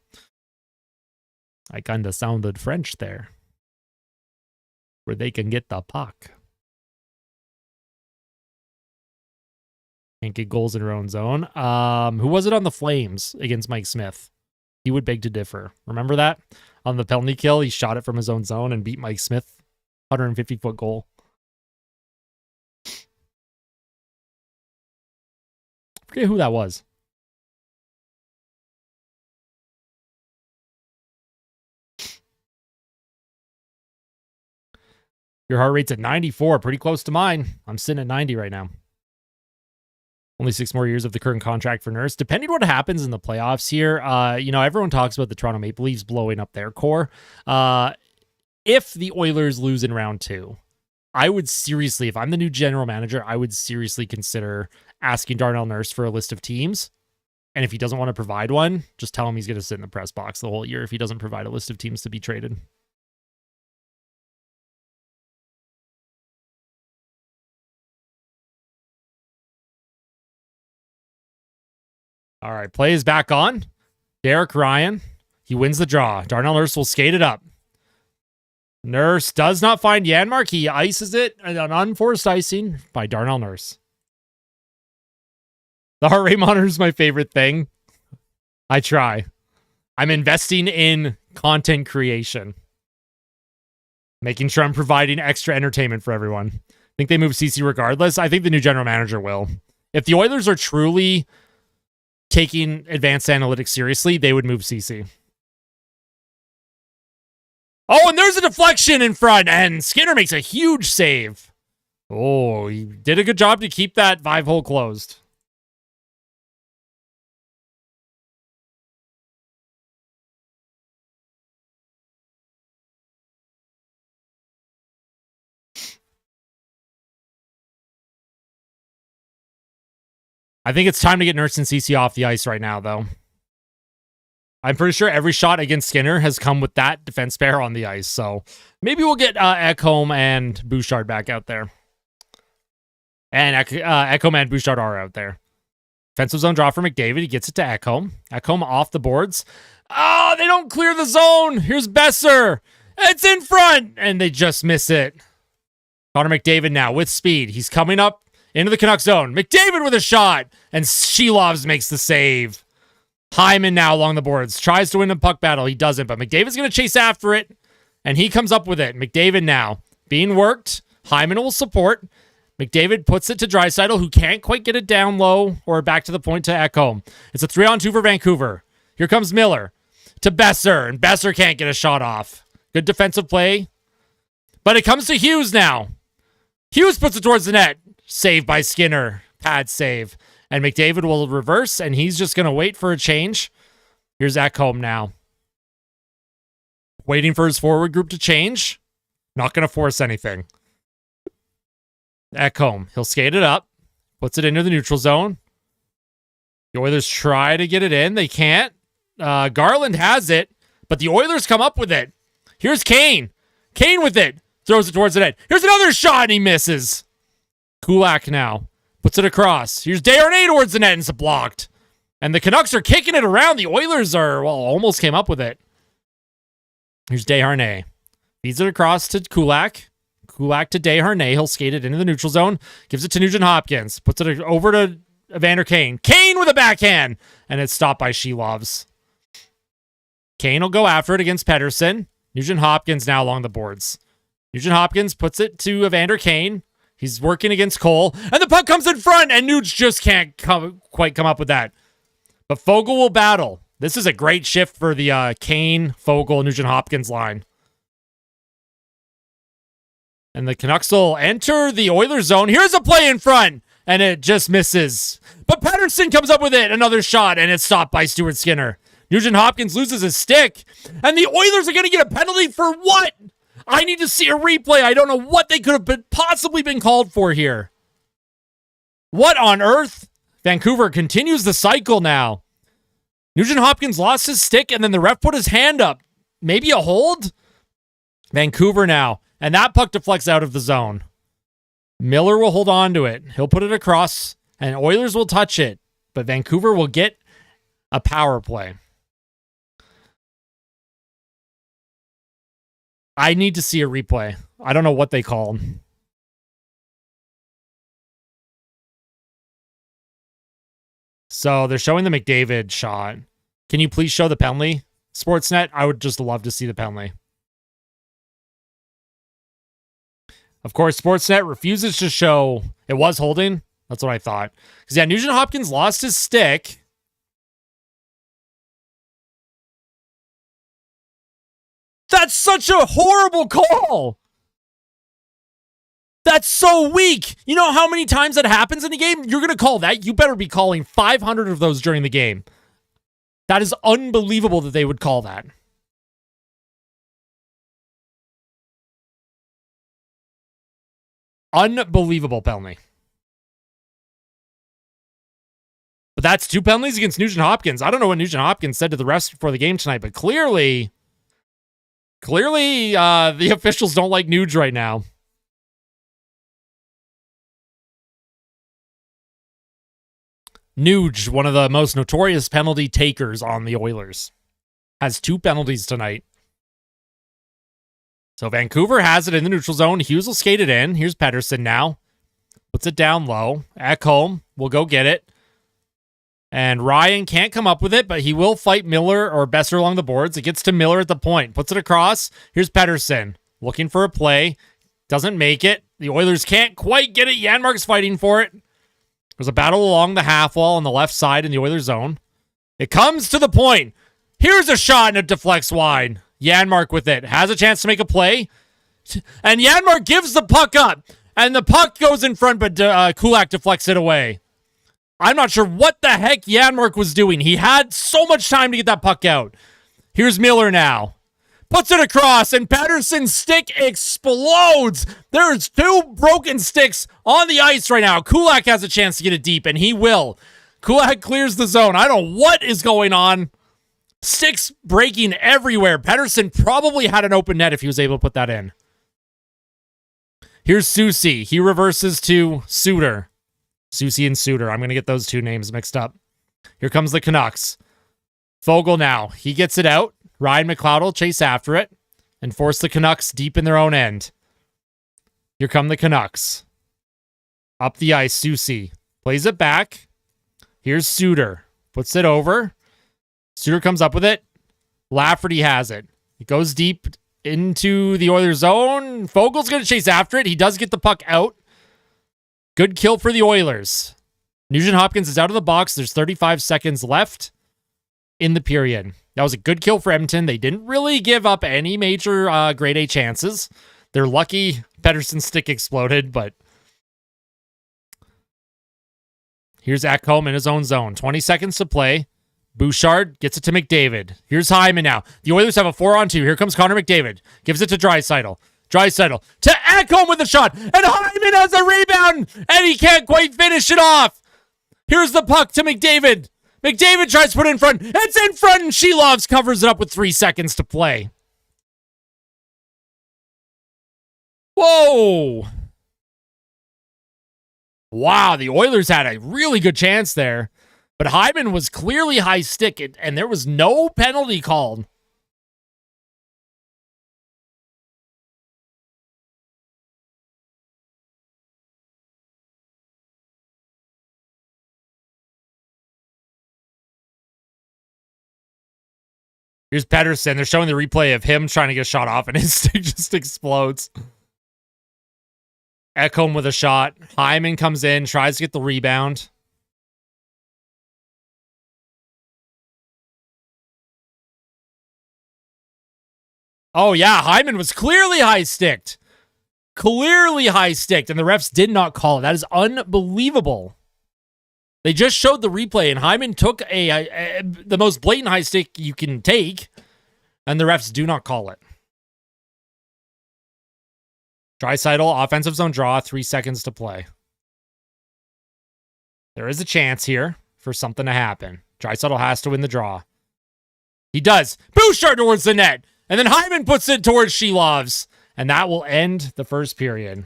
I kind of sounded French there. Where they can get the puck. Can't get goals in their own zone. Who was it on the Flames against Mike Smith? He would beg to differ. Remember that? On the penalty kill, he shot it from his own zone and beat Mike Smith. 150-foot goal. I forget who that was. Your heart rate's at 94, pretty close to mine. I'm sitting at 90 right now. Only 6 more years of the current contract for Nurse. Depending on what happens in the playoffs here, everyone talks about the Toronto Maple Leafs blowing up their core. If the Oilers lose in round 2, I would seriously, if I'm the new general manager, I would seriously consider asking Darnell Nurse for a list of teams. And if he doesn't want to provide one, just tell him he's going to sit in the press box the whole year if he doesn't provide a list of teams to be traded. All right, play is back on. Derek Ryan, he wins the draw. Darnell Nurse will skate it up. Nurse does not find Janmark. He ices it, an unforced icing by Darnell Nurse. The heart rate monitor is my favorite thing. I try. I'm investing in content creation. Making sure I'm providing extra entertainment for everyone. Think they move CC regardless? I think the new general manager will. If the Oilers are truly taking advanced analytics seriously, they would move CC. Oh, and there's a deflection in front, and Skinner makes a huge save. Oh, he did a good job to keep that 5-hole closed. I think it's time to get Nurse and CC off the ice right now, though. I'm pretty sure every shot against Skinner has come with that defense pair on the ice, so maybe we'll get Ekholm and Bouchard back out there. And Ekholm and Bouchard are out there. Defensive zone draw for McDavid. He gets it to Ekholm. Ekholm off the boards. Oh, they don't clear the zone. Here's Besser. It's in front, and they just miss it. Connor McDavid now with speed. He's coming up into the Canucks zone. McDavid with a shot, and Shelovs makes the save. Hyman now along the boards. Tries to win the puck battle. He doesn't, but McDavid's going to chase after it, and he comes up with it. McDavid now being worked. Hyman will support. McDavid puts it to Draisaitl, who can't quite get it down low or back to the point to Ekholm. It's a 3-on-2 for Vancouver. Here comes Miller to Besser, and Besser can't get a shot off. Good defensive play, but it comes to Hughes now. Hughes puts it towards the net. Saved by Skinner. Pad save. And McDavid will reverse, and he's just going to wait for a change. Here's Ekholm now. Waiting for his forward group to change. Not going to force anything. Ekholm. He'll skate it up. Puts it into the neutral zone. The Oilers try to get it in. They can't. Garland has it, but the Oilers come up with it. Here's Kane. Kane with it. Throws it towards the net. Here's another shot, and he misses. Kulak now. Puts it across. Here's Desharnais towards the net, and it's blocked. And the Canucks are kicking it around. The Oilers are, almost came up with it. Here's Desharnais. Feeds it across to Kulak. Kulak to Desharnais. He'll skate it into the neutral zone. Gives it to Nugent Hopkins. Puts it over to Evander Kane. Kane with a backhand. And it's stopped by Shelovs. Kane will go after it against Pettersson. Nugent Hopkins now along the boards. Nugent Hopkins puts it to Evander Kane. He's working against Cole, and the puck comes in front, and Nuge just can't quite come up with that. But Fogle will battle. This is a great shift for the Kane, Fogle, Nugent Hopkins line. And the Canucks will enter the Oilers zone. Here's a play in front, and it just misses. But Pettersson comes up with it, another shot, and it's stopped by Stuart Skinner. Nugent Hopkins loses his stick, and the Oilers are going to get a penalty for what? I need to see a replay. I don't know what they could have possibly been called for here. What on earth? Vancouver continues the cycle now. Nugent Hopkins lost his stick, and then the ref put his hand up. Maybe a hold? Vancouver now. And that puck deflects out of the zone. Miller will hold on to it. He'll put it across, and Oilers will touch it. But Vancouver will get a power play. I need to see a replay. I don't know what they called. So they're showing the McDavid shot. Can you please show the penalty? Sportsnet, I would just love to see the penalty. Of course, Sportsnet refuses to show it was holding. That's what I thought. Because, yeah, Nugent Hopkins lost his stick. That's such a horrible call. That's so weak. You know how many times that happens in a game? You're going to call that. You better be calling 500 of those during the game. That is unbelievable that they would call that. Unbelievable penalty. But that's 2 penalties against Nugent Hopkins. I don't know what Nugent Hopkins said to the refs before the game tonight, but clearly, the officials don't like Nuge right now. Nuge, one of the most notorious penalty takers on the Oilers, has 2 penalties tonight. So Vancouver has it in the neutral zone. Hughes will skate it in. Here's Pettersson now. Puts it down low. Ekholm will go get it. And Ryan can't come up with it, but he will fight Miller or Besser along the boards. It gets to Miller at the point. Puts it across. Here's Pettersson looking for a play. Doesn't make it. The Oilers can't quite get it. Janmark's fighting for it. There's a battle along the half wall on the left side in the Oilers zone. It comes to the point. Here's a shot and it deflects wide. Janmark with it. Has a chance to make a play. And Janmark gives the puck up. And the puck goes in front, but Kulak deflects it away. I'm not sure what the heck Janmark was doing. He had so much time to get that puck out. Here's Miller now. Puts it across, and Pettersson's stick explodes. There's 2 broken sticks on the ice right now. Kulak has a chance to get it deep, and he will. Kulak clears the zone. I don't know what is going on. Sticks breaking everywhere. Pettersson probably had an open net if he was able to put that in. Here's Susie. He reverses to Suter. Susie and Suter. I'm going to get those 2 names mixed up. Here comes the Canucks. Fogle now. He gets it out. Ryan McLeod will chase after it and force the Canucks deep in their own end. Here come the Canucks. Up the ice, Susie plays it back. Here's Suter. Puts it over. Suter comes up with it. Lafferty has it. It goes deep into the Oilers zone. Fogel's going to chase after it. He does get the puck out. Good kill for the Oilers. Nugent Hopkins is out of the box. There's 35 seconds left in the period. That was a good kill for Edmonton. They didn't really give up any major grade A chances. They're lucky Pettersson's stick exploded, but here's Ekholm in his own zone. 20 seconds to play. Bouchard gets it to McDavid. Here's Hyman now. The Oilers have a 4-on-2. Here comes Connor McDavid. Gives it to Draisaitl. Draisaitl to Ekholm with a shot. And Hyman has a rebound. And he can't quite finish it off. Here's the puck to McDavid. McDavid tries to put it in front. It's in front, and Shilovs covers it up with 3 seconds to play. Whoa. Wow, the Oilers had a really good chance there. But Hyman was clearly high stick, and there was no penalty called. Here's Pettersson. They're showing the replay of him trying to get a shot off, and his stick just explodes. Ekholm with a shot. Hyman comes in, tries to get the rebound. Oh, yeah. Hyman was clearly high-sticked. Clearly high-sticked, and the refs did not call it. That is unbelievable. They just showed the replay, and Hyman took the most blatant high stick you can take, and the refs do not call it. Draisaitl, offensive zone draw, 3 seconds to play. There is a chance here for something to happen. Draisaitl has to win the draw. He does. Bouchard towards the net, and then Hyman puts it towards Shilovs, and that will end the first period.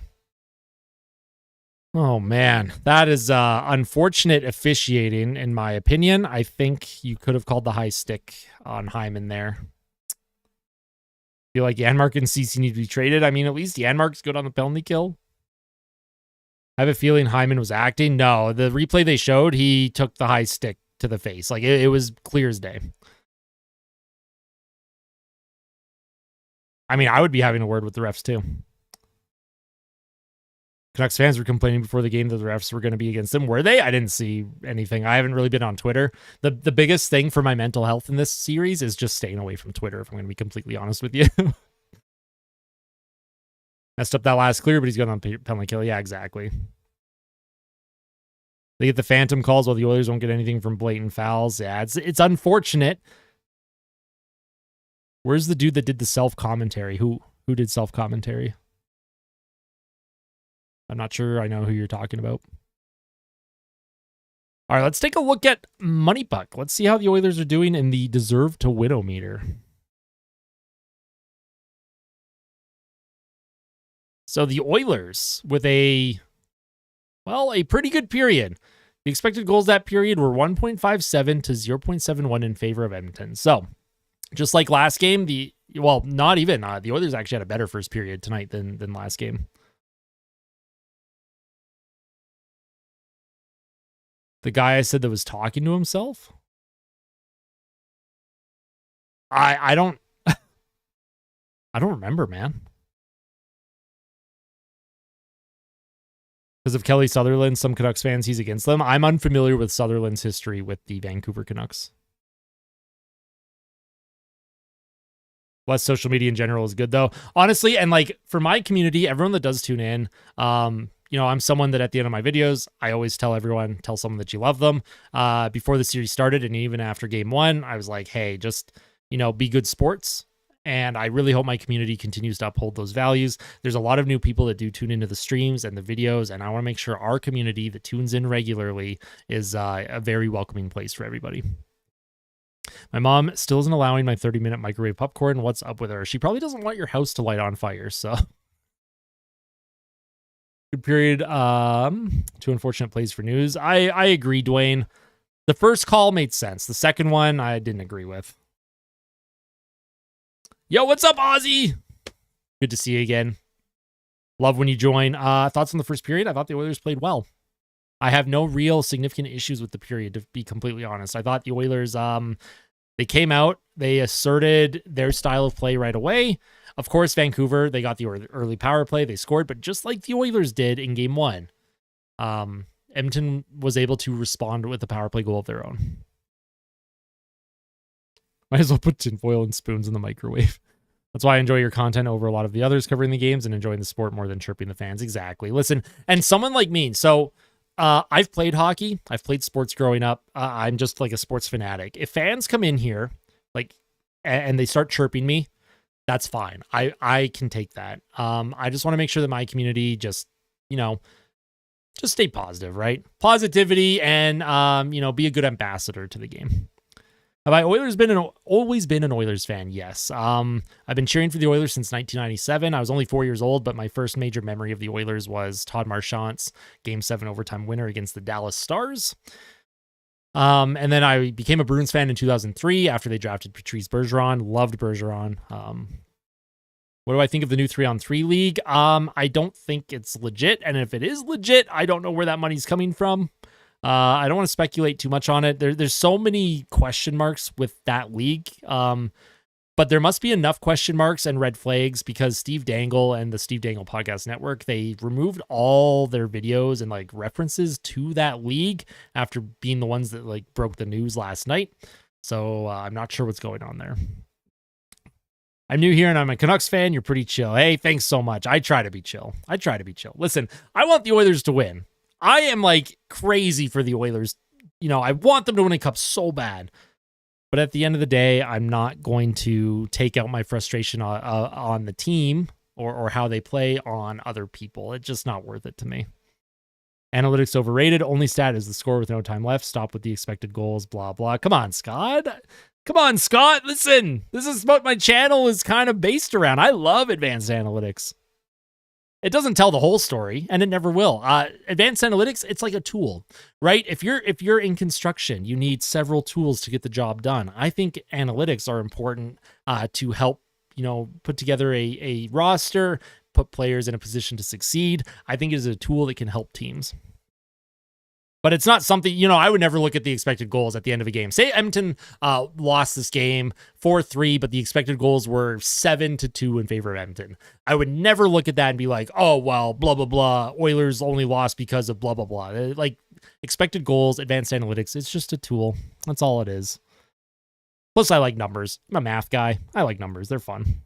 Oh, man. That is unfortunate officiating, in my opinion. I think you could have called the high stick on Hyman there. I feel like Janmark and CC need to be traded. I mean, at least Janmark's good on the penalty kill. I have a feeling Hyman was acting. No, the replay they showed, he took the high stick to the face. Like, it was clear as day. I mean, I would be having a word with the refs, too. Canucks fans were complaining before the game that the refs were going to be against them. Were they? I didn't see anything. I haven't really been on Twitter. The biggest thing for my mental health in this series is just staying away from Twitter, if I'm going to be completely honest with you. Messed up that last clear, but he's going on penalty kill. Yeah, exactly. They get the phantom calls while the Oilers won't get anything from blatant fouls. Yeah, it's unfortunate. Where's the dude that did the self-commentary? Who did self-commentary? I'm not sure I know who you're talking about. All right, let's take a look at Money Puck. Let's see how the Oilers are doing in the deserve to win-o-meter. So the Oilers with a pretty good period. The expected goals that period were 1.57 to 0.71 in favor of Edmonton. So just like last game, the Oilers actually had a better first period tonight than last game. The guy I said that was talking to himself? I don't I don't remember, man. Because of Kelly Sutherland, some Canucks fans, he's against them. I'm unfamiliar with Sutherland's history with the Vancouver Canucks. Less social media in general is good, though. Honestly, and like for my community, everyone that does tune in, I'm someone that at the end of my videos, I always tell someone that you love them. Before the series started and even after game one, I was like, hey, just, be good sports. And I really hope my community continues to uphold those values. There's a lot of new people that do tune into the streams and the videos, and I want to make sure our community that tunes in regularly is a very welcoming place for everybody. My mom still isn't allowing my 30-minute microwave popcorn. What's up with her? She probably doesn't want your house to light on fire, so. Good period. 2 unfortunate plays for news. I agree, Dwayne. The first call made sense. The second one, I didn't agree with. Yo, what's up, Ozzy? Good to see you again. Love when you join. Thoughts on the first period? I thought the Oilers played well. I have no real significant issues with the period, to be completely honest. I thought the Oilers, they came out, they asserted their style of play right away. Of course, Vancouver, they got the early power play, they scored, but just like the Oilers did in game one, Edmonton was able to respond with a power play goal of their own. Might as well put tinfoil and spoons in the microwave. That's why I enjoy your content over a lot of the others covering the games and enjoying the sport more than chirping the fans. Exactly. Listen, and someone like me, so I've played hockey. I've played sports growing up. I'm just like a sports fanatic. If fans come in here and they start chirping me, that's fine. I can take that. I just want to make sure that my community just stay positive, right? Positivity and, be a good ambassador to the game. Have I always been an Oilers fan? Yes. I've been cheering for the Oilers since 1997. I was only 4 years old, but my first major memory of the Oilers was Todd Marchand's Game 7 overtime winner against the Dallas Stars. And then I became a Bruins fan in 2003 after they drafted Patrice Bergeron. Loved Bergeron. What do I think of the new 3-on-3 league? I don't think it's legit. And if it is legit, I don't know where that money's coming from. I don't want to speculate too much on it. There's so many question marks with that league. But there must be enough question marks and red flags because Steve Dangle and the Steve Dangle Podcast Network, they removed all their videos and references to that league after being the ones that broke the news last night. So I'm not sure what's going on there. I'm new here and I'm a Canucks fan. You're pretty chill. Hey, thanks so much. I try to be chill. Listen, I want the Oilers to win. I am crazy for the Oilers. I want them to win a cup so bad. But at the end of the day, I'm not going to take out my frustration on the team or how they play on other people. It's just not worth it to me. Analytics overrated. Only stat is the score with no time left. Stop with the expected goals, blah, blah. Come on, Scott. Listen, this is what my channel is kind of based around. I love advanced analytics. It doesn't tell the whole story, and it never will. Advanced analytics, it's like a tool, right? If you're in construction, you need several tools to get the job done. I think analytics are important to help, put together a roster, put players in a position to succeed. I think it is a tool that can help teams. But it's not something, I would never look at the expected goals at the end of a game. Say Edmonton lost this game 4-3, but the expected goals were 7-2 in favor of Edmonton. I would never look at that and be like, oh, well, blah, blah, blah. Oilers only lost because of blah, blah, blah. Expected goals, advanced analytics, it's just a tool. That's all it is. Plus, I like numbers. I'm a math guy. I like numbers. They're fun.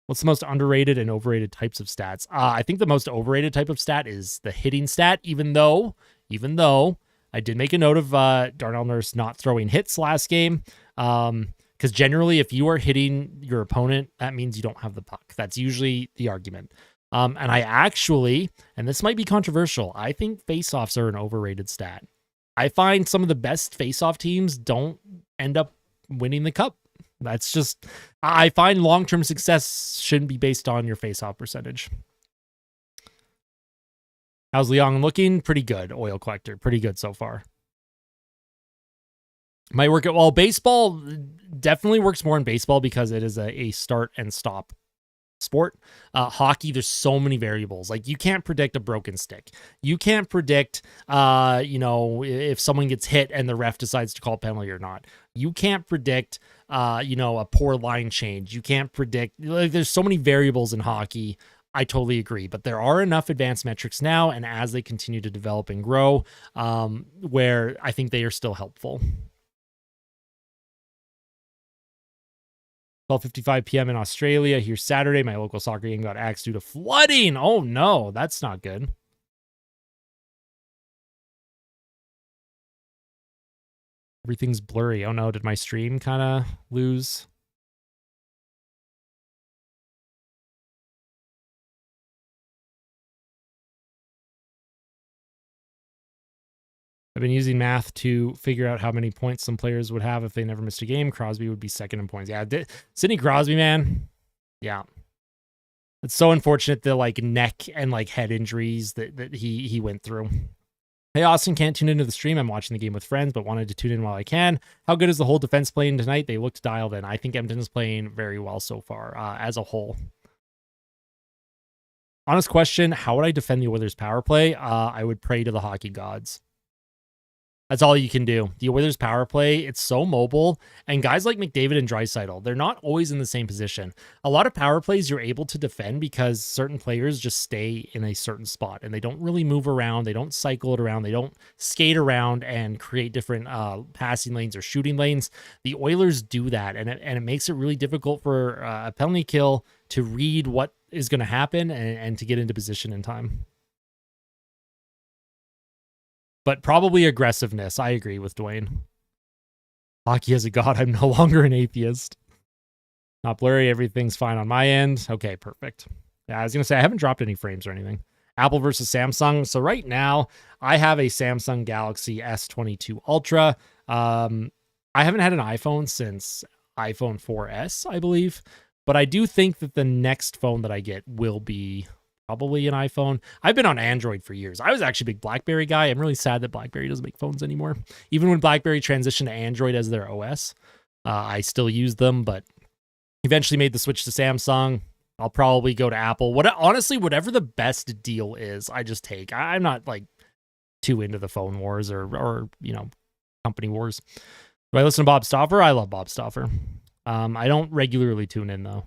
What's the most underrated and overrated types of stats? I think the most overrated type of stat is the hitting stat, even though I did make a note of Darnell Nurse not throwing hits last game. Because generally, if you are hitting your opponent, that means you don't have the puck. That's usually the argument. And I actually, and this might be controversial, I think faceoffs are an overrated stat. I find some of the best faceoff teams don't end up winning the cup. That's just, I find long-term success shouldn't be based on your face-off percentage. How's Leon looking? Pretty good, Oil Collector. Pretty good so far. Might work at, well, baseball definitely works more in baseball because it is a start and stop sport. Hockey, there's so many variables. Like, you can't predict a broken stick. You can't predict, if someone gets hit and the ref decides to call penalty or not. You can't predict, a poor line change. You can't predict, like, there's so many variables in hockey. I totally agree, but there are enough advanced metrics now, and as they continue to develop and grow, where I think they are still helpful. 12:55 p.m. in Australia. Here Saturday, my local soccer game got axed due to flooding. Oh no, that's not good. Everything's blurry. Oh no, did my stream kind of lose? I've been using math to figure out how many points some players would have if they never missed a game. Crosby would be second in points. Yeah, Sidney Crosby, man. Yeah. It's so unfortunate, the like neck and like head injuries that he went through. Hey, Austin, can't tune into the stream. I'm watching the game with friends, but wanted to tune in while I can. How good is the whole defense playing tonight? They looked dialed in. I think Edmonton's playing very well so far as a whole. Honest question, how would I defend the Oilers' power play? I would pray to the hockey gods. That's all you can do. The Oilers' power play, it's so mobile, and guys like McDavid and Draisaitl, they're not always in the same position. A lot of power plays you're able to defend because certain players just stay in a certain spot, and they don't really move around, they don't cycle it around, they don't skate around and create different passing lanes or shooting lanes. The Oilers do that, and it makes it really difficult for a penalty kill to read what is going to happen and to get into position in time. But probably aggressiveness. I agree with Dwayne. Hockey as a god. I'm no longer an atheist. Not blurry. Everything's fine on my end. Okay, perfect. Yeah, I was going to say, I haven't dropped any frames or anything. Apple versus Samsung. So right now, I have a Samsung Galaxy S22 Ultra. I haven't had an iPhone since iPhone 4S, I believe. But I do think that the next phone that I get will be probably an iPhone. I've been on Android for years. I was actually a big BlackBerry guy. I'm really sad that BlackBerry doesn't make phones anymore. Even when BlackBerry transitioned to Android as their OS, I still use them, but eventually made the switch to Samsung. I'll probably go to Apple. Honestly, whatever the best deal is, I just take. I'm not like too into the phone wars or company wars. Do I listen to Bob Stauffer? I love Bob Stauffer. I don't regularly tune in though.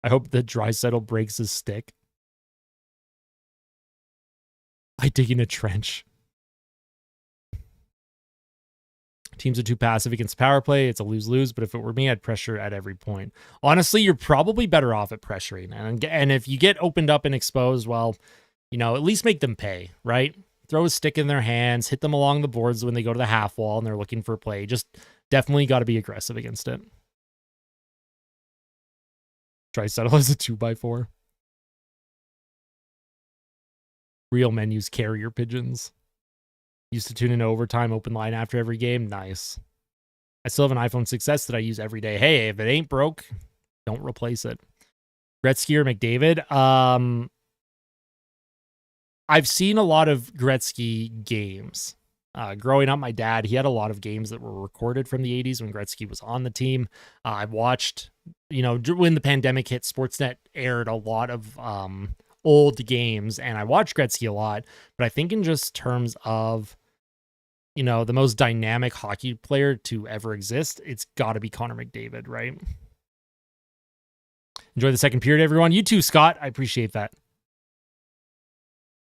I hope that Draisaitl breaks his stick by digging a trench. Teams are too passive against power play. It's a lose-lose, but if it were me, I'd pressure at every point. Honestly, you're probably better off at pressuring. And if you get opened up and exposed, well, at least make them pay, right? Throw a stick in their hands, hit them along the boards when they go to the half wall and they're looking for a play. Just definitely got to be aggressive against it. Draisaitl is a 2x4. Real menus, carrier pigeons. Used to tune into overtime, open line after every game. Nice. I still have an iPhone 6S that I use every day. Hey, if it ain't broke, don't replace it. Gretzky or McDavid? I've seen a lot of Gretzky games. Growing up, my dad, he had a lot of games that were recorded from the 80s when Gretzky was on the team. I've watched, when the pandemic hit, Sportsnet aired a lot of old games, and I watched Gretzky a lot. But I think in just terms of, the most dynamic hockey player to ever exist, it's got to be Connor McDavid, right? Enjoy the second period, everyone. You too, Scott. I appreciate that.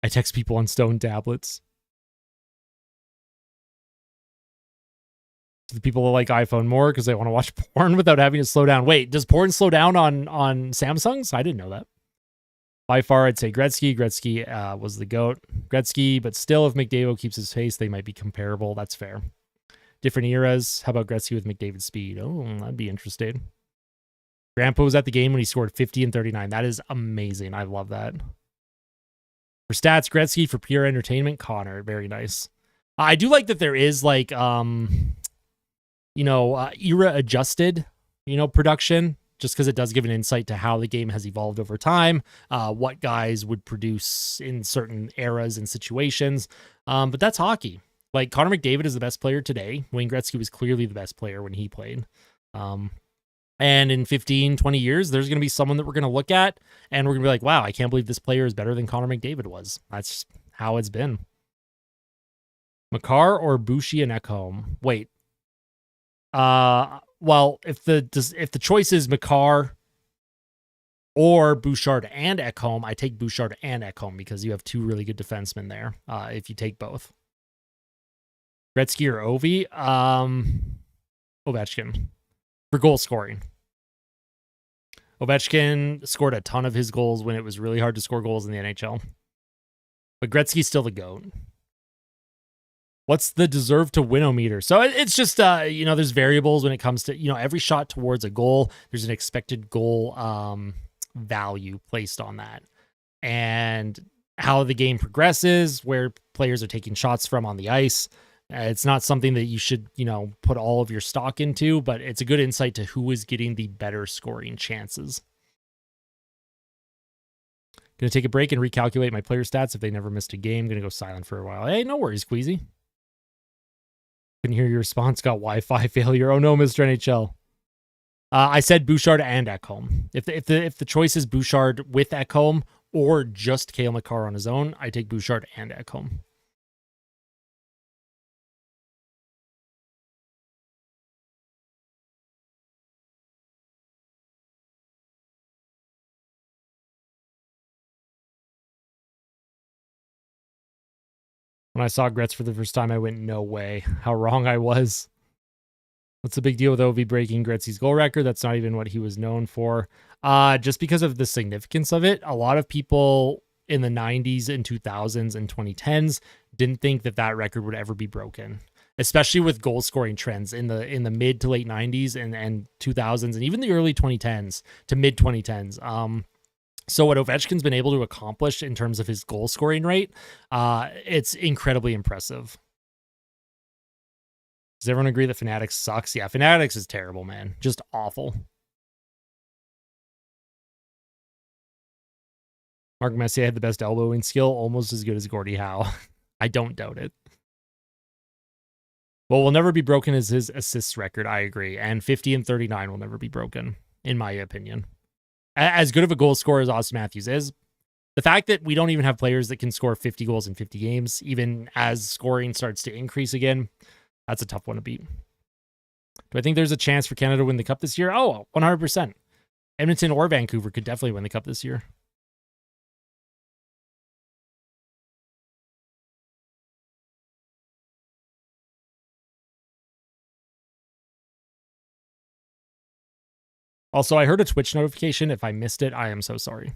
I text people on stone tablets. To the people that like iPhone more because they want to watch porn without having to slow down. Wait, does porn slow down on Samsungs? I didn't know that. By far, I'd say Gretzky. Gretzky was the GOAT. Gretzky, but still, if McDavid keeps his pace, they might be comparable. That's fair. Different eras. How about Gretzky with McDavid's speed? Oh, I'd be interested. Grandpa was at the game when he scored 50 and 39. That is amazing. I love that. For stats, Gretzky. For pure entertainment, Connor. Very nice. I do like that there is like, era adjusted, production, just because it does give an insight to how the game has evolved over time, what guys would produce in certain eras and situations. But that's hockey. Like Connor McDavid is the best player today. Wayne Gretzky was clearly the best player when he played. And in 15, 20 years, there's going to be someone that we're going to look at and we're going to be like, wow, I can't believe this player is better than Connor McDavid was. That's how it's been. Makar or Boucher and Ekholm? Wait. Well, if the choice is Makar or Bouchard and Ekholm, I take Bouchard and Ekholm because you have two really good defensemen there. If you take both. Gretzky or Ovi? Ovechkin. For goal scoring. Ovechkin scored a ton of his goals when it was really hard to score goals in the NHL. But Gretzky's still the GOAT. What's the deserve to win-o-meter? So it's just, there's variables when it comes to, every shot towards a goal, there's an expected goal value placed on that. And how the game progresses, where players are taking shots from on the ice. It's not something that you should, put all of your stock into, but it's a good insight to who is getting the better scoring chances. Going to take a break and recalculate my player stats if they never missed a game. Going to go silent for a while. Hey, no worries, Queasy. Couldn't hear your response. Got Wi-Fi failure. Oh no, Mr. NHL. I said Bouchard and Ekholm. If the choice is Bouchard with Ekholm or just Cale Makar on his own, I take Bouchard and Ekholm. When I saw Gretz for the first time, I went, no way. How wrong I was. What's the big deal with Ovi breaking Gretzky's goal record? That's not even what he was known for. Just because of the significance of it, a lot of people in the 90s and 2000s and 2010s didn't think that record would ever be broken, especially with goal scoring trends in the mid to late 90s and 2000s and even the early 2010s to mid 2010s. So what Ovechkin's been able to accomplish in terms of his goal scoring rate, it's incredibly impressive. Does everyone agree that Fanatics sucks? Yeah, Fanatics is terrible, man. Just awful. Mark Messier had the best elbowing skill, almost as good as Gordie Howe. I don't doubt it. What will never be broken is his assists record. I agree. And 50 and 39 will never be broken, in my opinion. As good of a goal scorer as Austin Matthews is, the fact that we don't even have players that can score 50 goals in 50 games, even as scoring starts to increase again, that's a tough one to beat. Do I think there's a chance for Canada to win the Cup this year? Oh, 100%. Edmonton or Vancouver could definitely win the Cup this year. Also, I heard a Twitch notification. If I missed it, I am so sorry.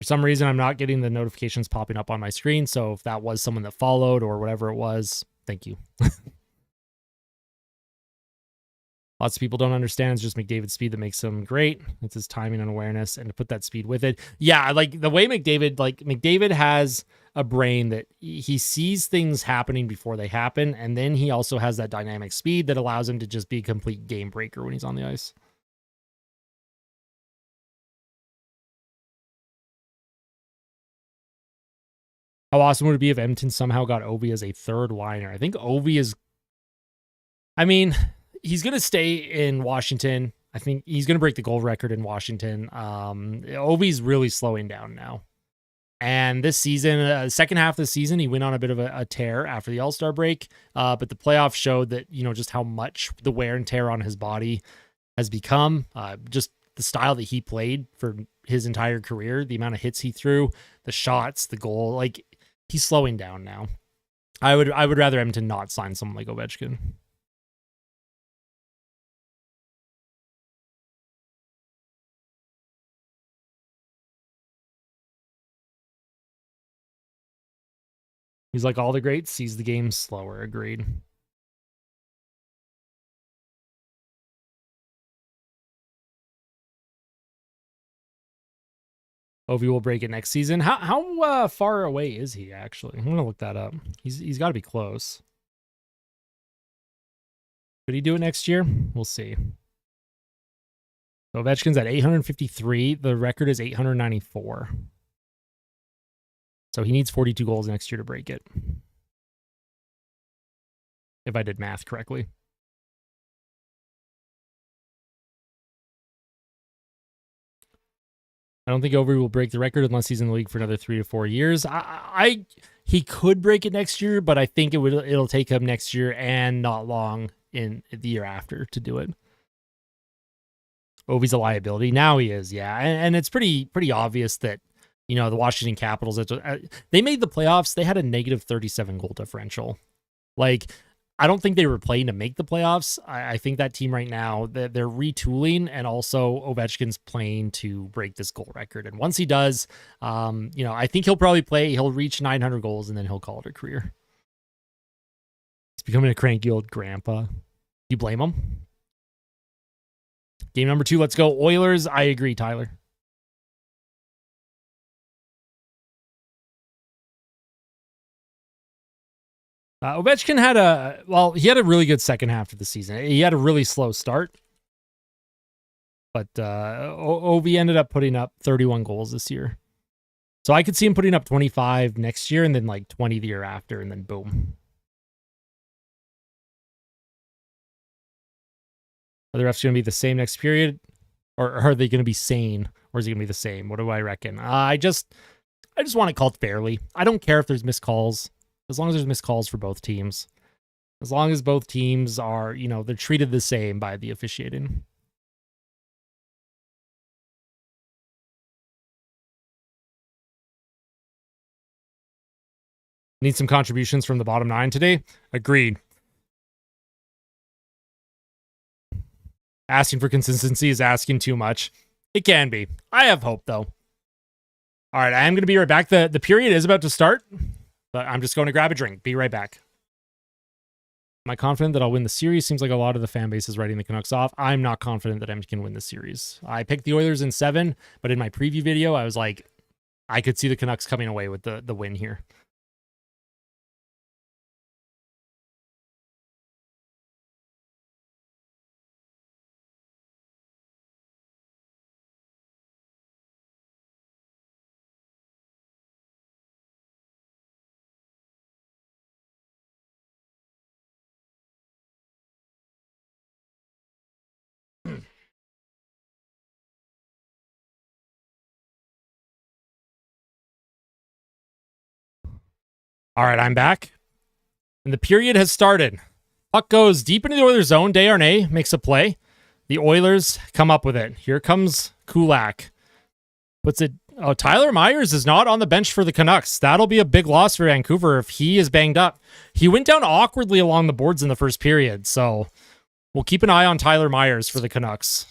For some reason, I'm not getting the notifications popping up on my screen. So if that was someone that followed or whatever it was, thank you. Lots of people don't understand. It's just McDavid's speed that makes him great. It's his timing and awareness, and to put that speed with it. Yeah, like the way McDavid has a brain that he sees things happening before they happen, and then he also has that dynamic speed that allows him to just be a complete game breaker when he's on the ice. How awesome would it be if Edmonton somehow got Ovi as a third liner? I think Ovi is... I mean... he's going to stay in Washington. I think he's going to break the goal record in Washington. Ovi's really slowing down now. And this season, second half of the season, he went on a bit of a tear after the All-Star break. But the playoffs showed that, just how much the wear and tear on his body has become. Just the style that he played for his entire career, the amount of hits he threw, the shots, the goal, like he's slowing down now. I would rather Edmonton not sign someone like Ovechkin. He's like all the greats, sees the game slower. Agreed. Ovi will break it next season. How far away is he actually? I'm gonna look that up. He's got to be close. Could he do it next year? We'll see. So Ovechkin's at 853. The record is 894. So he needs 42 goals next year to break it. If I did math correctly. I don't think Ovi will break the record unless he's in the league for another 3 to 4 years. He could break it next year, but I think it'll take him next year and not long in the year after to do it. Ovi's a liability. Now he is, yeah. And it's pretty obvious that, you know, the Washington Capitals, they made the playoffs. They had a negative 37 goal differential. Like, I don't think they were playing to make the playoffs. I think that team right now, they're retooling, and also Ovechkin's playing to break this goal record. And once he does, you know, I think he'll probably play. He'll reach 900 goals, and then he'll call it a career. He's becoming a cranky old grandpa. Do you blame him? Game number 2, let's go. Oilers. I agree, Tyler. Ovechkin had he had a really good second half of the season. He had a really slow start, but Ovi ended up putting up 31 goals this year. So I could see him putting up 25 next year and then like 20 the year after, and then boom. Are the refs going to be the same next period, or are they going to be sane, or is it going to be the same? What do I reckon? I just want it called fairly. I don't care if there's missed calls. As long as there's missed calls for both teams. As long as both teams are, you know, they're treated the same by the officiating. Need some contributions from the bottom 9 today? Agreed. Asking for consistency is asking too much. It can be. I have hope, though. All right, I am going to be right back. The period is about to start. But I'm just going to grab a drink. Be right back. Am I confident that I'll win the series? Seems like a lot of the fan base is writing the Canucks off. I'm not confident that Edmonton can win the series. I picked the Oilers in 7, but in my preview video, I was like, I could see the Canucks coming away with the win here. All right, I'm back. And the period has started. Puck goes deep into the Oilers zone. Desharnais makes a play. The Oilers come up with it. Here comes Kulak. Puts it. Oh, Tyler Myers is not on the bench for the Canucks. That'll be a big loss for Vancouver if he is banged up. He went down awkwardly along the boards in the first period, so we'll keep an eye on Tyler Myers for the Canucks.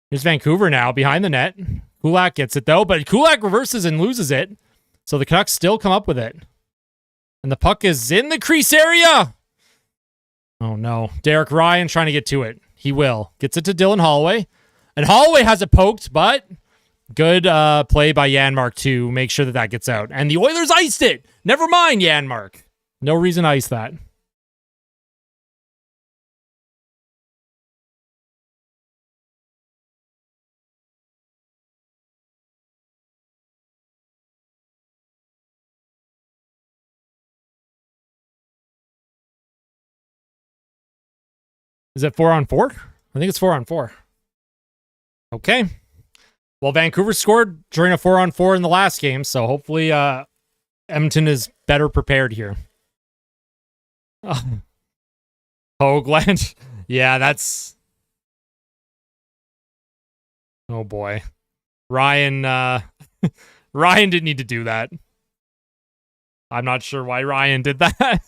Here's Vancouver now behind the net. Kulak gets it, though, but Kulak reverses and loses it. So the Canucks still come up with it. And the puck is in the crease area. Oh, no. Derek Ryan trying to get to it. He will. Gets it to Dylan Holloway. And Holloway has it poked, but good play by Janmark to make sure that gets out. And the Oilers iced it. Never mind, Janmark. No reason to ice that. Is it 4-on-4? I think it's 4-on-4. Okay. Well, Vancouver scored during a 4-on-4 in the last game, so hopefully Edmonton is better prepared here. Hoagland. Yeah, that's... Oh, boy. Ryan didn't need to do that. I'm not sure why Ryan did that.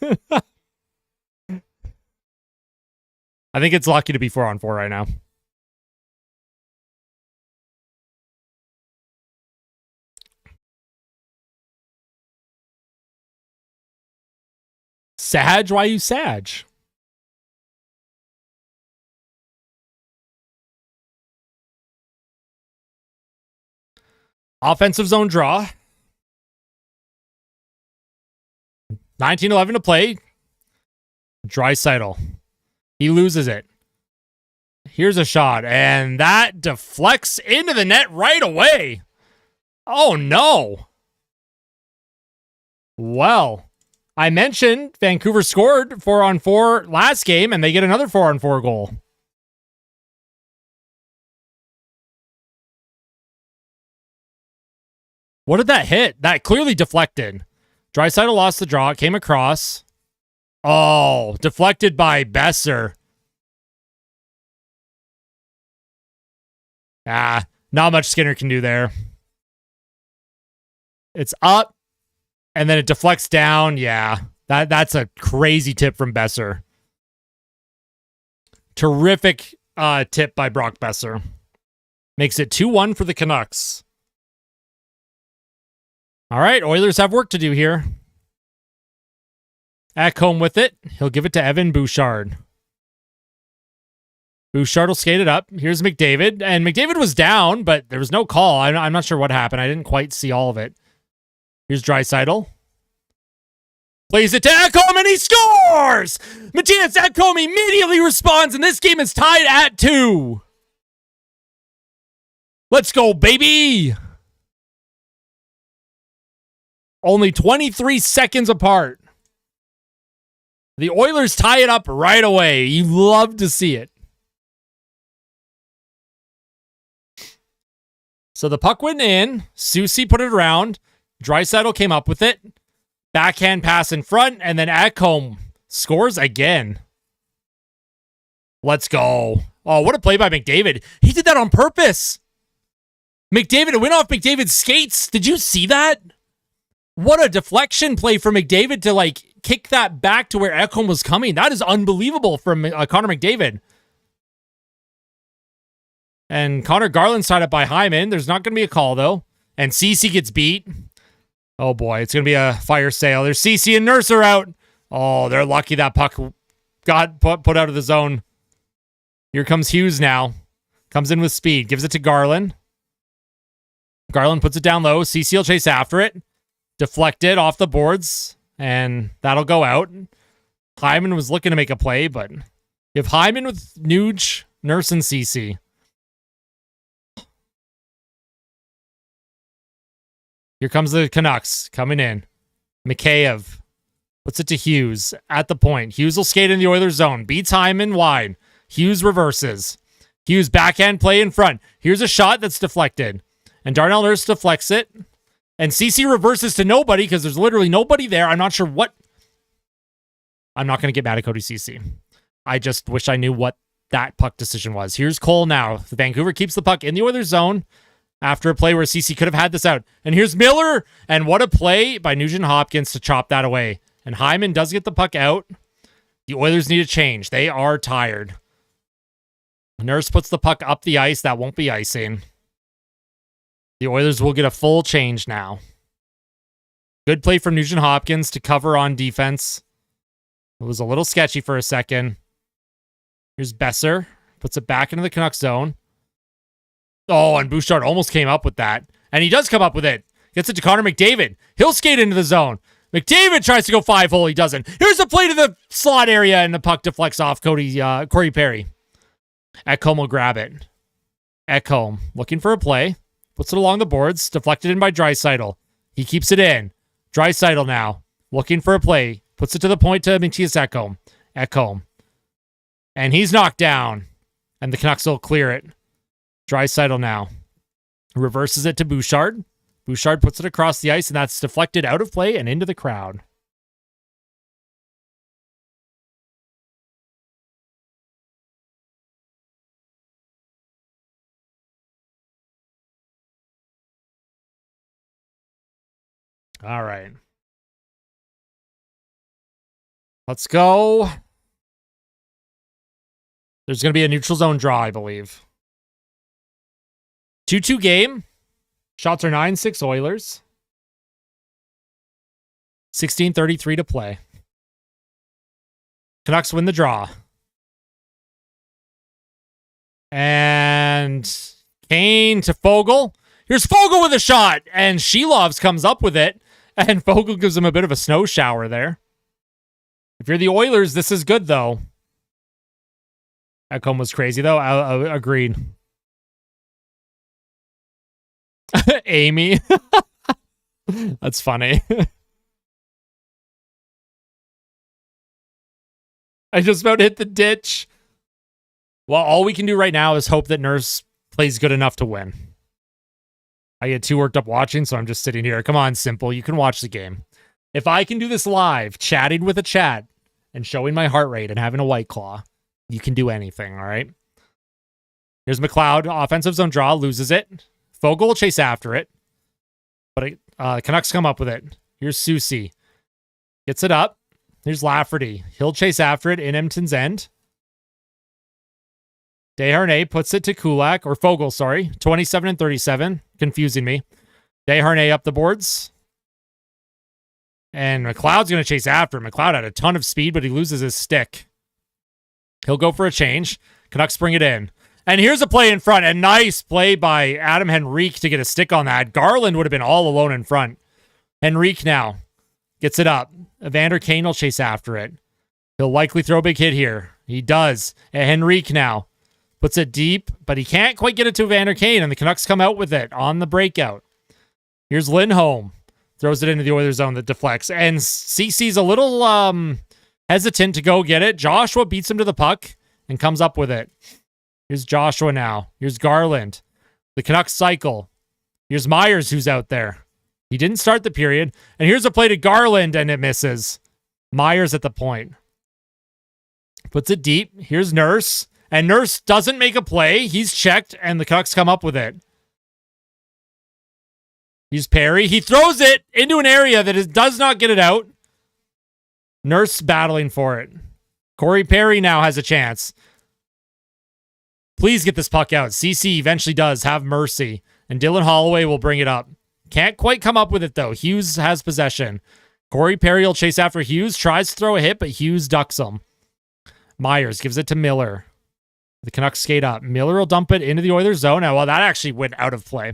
I think it's lucky to be 4-on-4 right now. Sag? Why you Sag? Offensive zone draw. 19:11 to play. Draisaitl. He loses it. Here's a shot, and that deflects into the net right away. Oh, no. Well, I mentioned Vancouver scored 4-on-4 last game, and they get another 4-on-4 goal. What did that hit? That clearly deflected. Draisaitl lost the draw. It came across. Oh, deflected by Besser. Not much Skinner can do there. It's up, and then it deflects down. Yeah, that's a crazy tip from Besser. Terrific tip by Brock Besser. Makes it 2-1 for the Canucks. All right, Oilers have work to do here. Ekholm with it. He'll give it to Evan Bouchard. Bouchard will skate it up. Here's McDavid. And McDavid was down, but there was no call. I'm not sure what happened. I didn't quite see all of it. Here's Draisaitl. Plays it to Ekholm, and he scores! Mattias Ekholm immediately responds, and this game is tied at 2. Let's go, baby! Only 23 seconds apart. The Oilers tie it up right away. You love to see it. So the puck went in. Susie put it around. Draisaitl came up with it. Backhand pass in front, and then Ekholm scores again. Let's go. Oh, what a play by McDavid. He did that on purpose. McDavid, it went off McDavid's skates. Did you see that? What a deflection play for McDavid to, kick that back to where Ekholm was coming. That is unbelievable from Connor McDavid. And Connor Garland's tied up by Hyman. There's not going to be a call, though. And Cece gets beat. Oh, boy. It's going to be a fire sale. There's Cece and Nurse are out. Oh, they're lucky that puck got put out of the zone. Here comes Hughes now. Comes in with speed. Gives it to Garland. Garland puts it down low. Cece will chase after it. Deflected off the boards. And that'll go out. Hyman was looking to make a play, but you have Hyman with Nuge, Nurse, and Cece. Here comes the Canucks coming in. Mikheyev puts it to Hughes at the point. Hughes will skate in the Oilers zone. Beats Hyman wide. Hughes reverses. Hughes backhand play in front. Here's a shot that's deflected. And Darnell Nurse deflects it. And CC reverses to nobody because there's literally nobody there. I'm not sure what. I'm not going to get mad at Cody CC. I just wish I knew what that puck decision was. Here's Cole now. Vancouver keeps the puck in the Oilers zone after a play where CC could have had this out. And here's Miller. And what a play by Nugent Hopkins to chop that away. And Hyman does get the puck out. The Oilers need a change. They are tired. Nurse puts the puck up the ice. That won't be icing. The Oilers will get a full change now. Good play from Nugent Hopkins to cover on defense. It was a little sketchy for a second. Here's Besser. Puts it back into the Canucks zone. Oh, and Bouchard almost came up with that. And he does come up with it. Gets it to Connor McDavid. He'll skate into the zone. McDavid tries to go 5-hole. He doesn't. Here's a play to the slot area, and the puck deflects off Corey Perry. Ekholm will grab it. Ekholm looking for a play. Puts it along the boards. Deflected in by Draisaitl. He keeps it in. Draisaitl now. Looking for a play. Puts it to the point to Mattias Ekholm. Ekholm. And he's knocked down. And the Canucks will clear it. Draisaitl now. Reverses it to Bouchard. Bouchard puts it across the ice, and that's deflected out of play and into the crowd. All right. Let's go. There's going to be a neutral zone draw, I believe. 2-2 game. Shots are 9-6 Oilers. 16:33 to play. Canucks win the draw. And Kane to Fogle. Here's Fogle with a shot. And Shelovs comes up with it. And Fogle gives him a bit of a snow shower there. If you're the Oilers, this is good, though. Ekholm was crazy, though. I agreed. Amy. That's funny. I just about hit the ditch. Well, all we can do right now is hope that Nurse plays good enough to win. I get too worked up watching, so I'm just sitting here. Come on, Simple. You can watch the game. If I can do this live, chatting with a chat, and showing my heart rate and having a White Claw, you can do anything, all right? Here's McLeod. Offensive zone draw. Loses it. Fogle will chase after it. But Canucks come up with it. Here's Soucy. Gets it up. Here's Lafferty. He'll chase after it in Edmonton's end. Desharnais puts it to Kulak, or Fogle, sorry. 27-37. Confusing me. Desharnais up the boards. And McLeod's going to chase after him. McLeod had a ton of speed, but he loses his stick. He'll go for a change. Canucks bring it in. And here's a play in front. A nice play by Adam Henrique to get a stick on that. Garland would have been all alone in front. Henrique now gets it up. Evander Kane will chase after it. He'll likely throw a big hit here. He does. And Henrique now puts it deep, but he can't quite get it to Evander Kane, and the Canucks come out with it on the breakout. Here's Lindholm. Throws it into the Oilers zone that deflects. And CC's a little hesitant to go get it. Joshua beats him to the puck and comes up with it. Here's Joshua now. Here's Garland. The Canucks cycle. Here's Myers who's out there. He didn't start the period. And here's a play to Garland and it misses. Myers at the point. Puts it deep. Here's Nurse. And Nurse doesn't make a play. He's checked and the Canucks come up with it. Here's Perry. He throws it into an area that does not get it out. Nurse battling for it. Corey Perry now has a chance. Please get this puck out. CC eventually does have mercy. And Dylan Holloway will bring it up. Can't quite come up with it, though. Hughes has possession. Corey Perry will chase after Hughes. Tries to throw a hit, but Hughes ducks him. Myers gives it to Miller. The Canucks skate up. Miller will dump it into the Oilers zone. Now, well, that actually went out of play.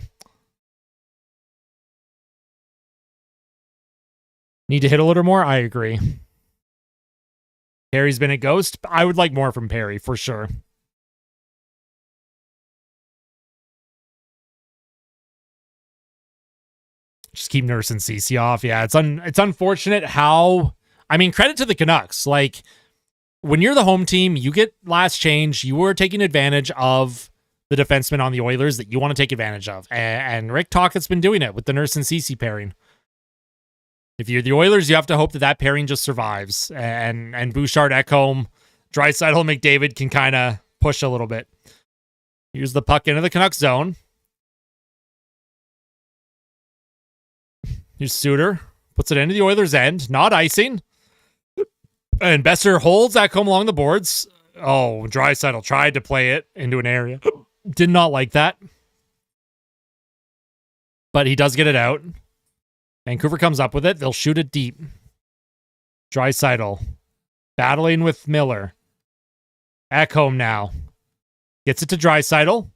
Need to hit a little more? I agree. Perry's been a ghost. I would like more from Perry, for sure. Just keep Nurse and CC off. Yeah, it's unfortunate how... I mean, credit to the Canucks. Like, when you're the home team, you get last change. You are taking advantage of the defenseman on the Oilers that you want to take advantage of. And Rick Tocchet's been doing it with the Nurse and CC pairing. If you're the Oilers, you have to hope that pairing just survives. And Bouchard, Ekholm, Draisaitl, McDavid can kind of push a little bit. Here's the puck into the Canucks zone. Here's Suter. Puts it into the Oilers' end. Not icing. And Besser holds Ekholm along the boards. Oh, Draisaitl tried to play it into an area. Did not like that. But he does get it out. Vancouver comes up with it. They'll shoot it deep. Draisaitl battling with Miller. Ekholm now. Gets it to Draisaitl.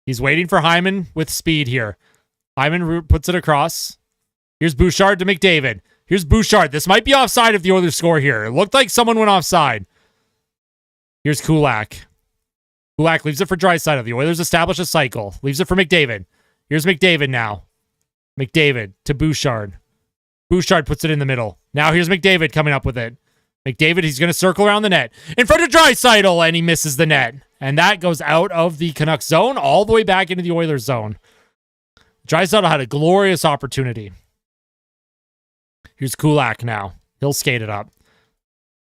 He's waiting for Hyman with speed here. Hyman puts it across. Here's Bouchard to McDavid. Here's Bouchard. This might be offside if the Oilers score here. It looked like someone went offside. Here's Kulak. Kulak leaves it for Draisaitl. The Oilers establish a cycle. Leaves it for McDavid. Here's McDavid now. McDavid to Bouchard. Bouchard puts it in the middle. Now here's McDavid coming up with it. McDavid, he's going to circle around the net. In front of Draisaitl, and he misses the net. And that goes out of the Canucks zone all the way back into the Oilers zone. Draisaitl had a glorious opportunity. Here's Kulak now. He'll skate it up.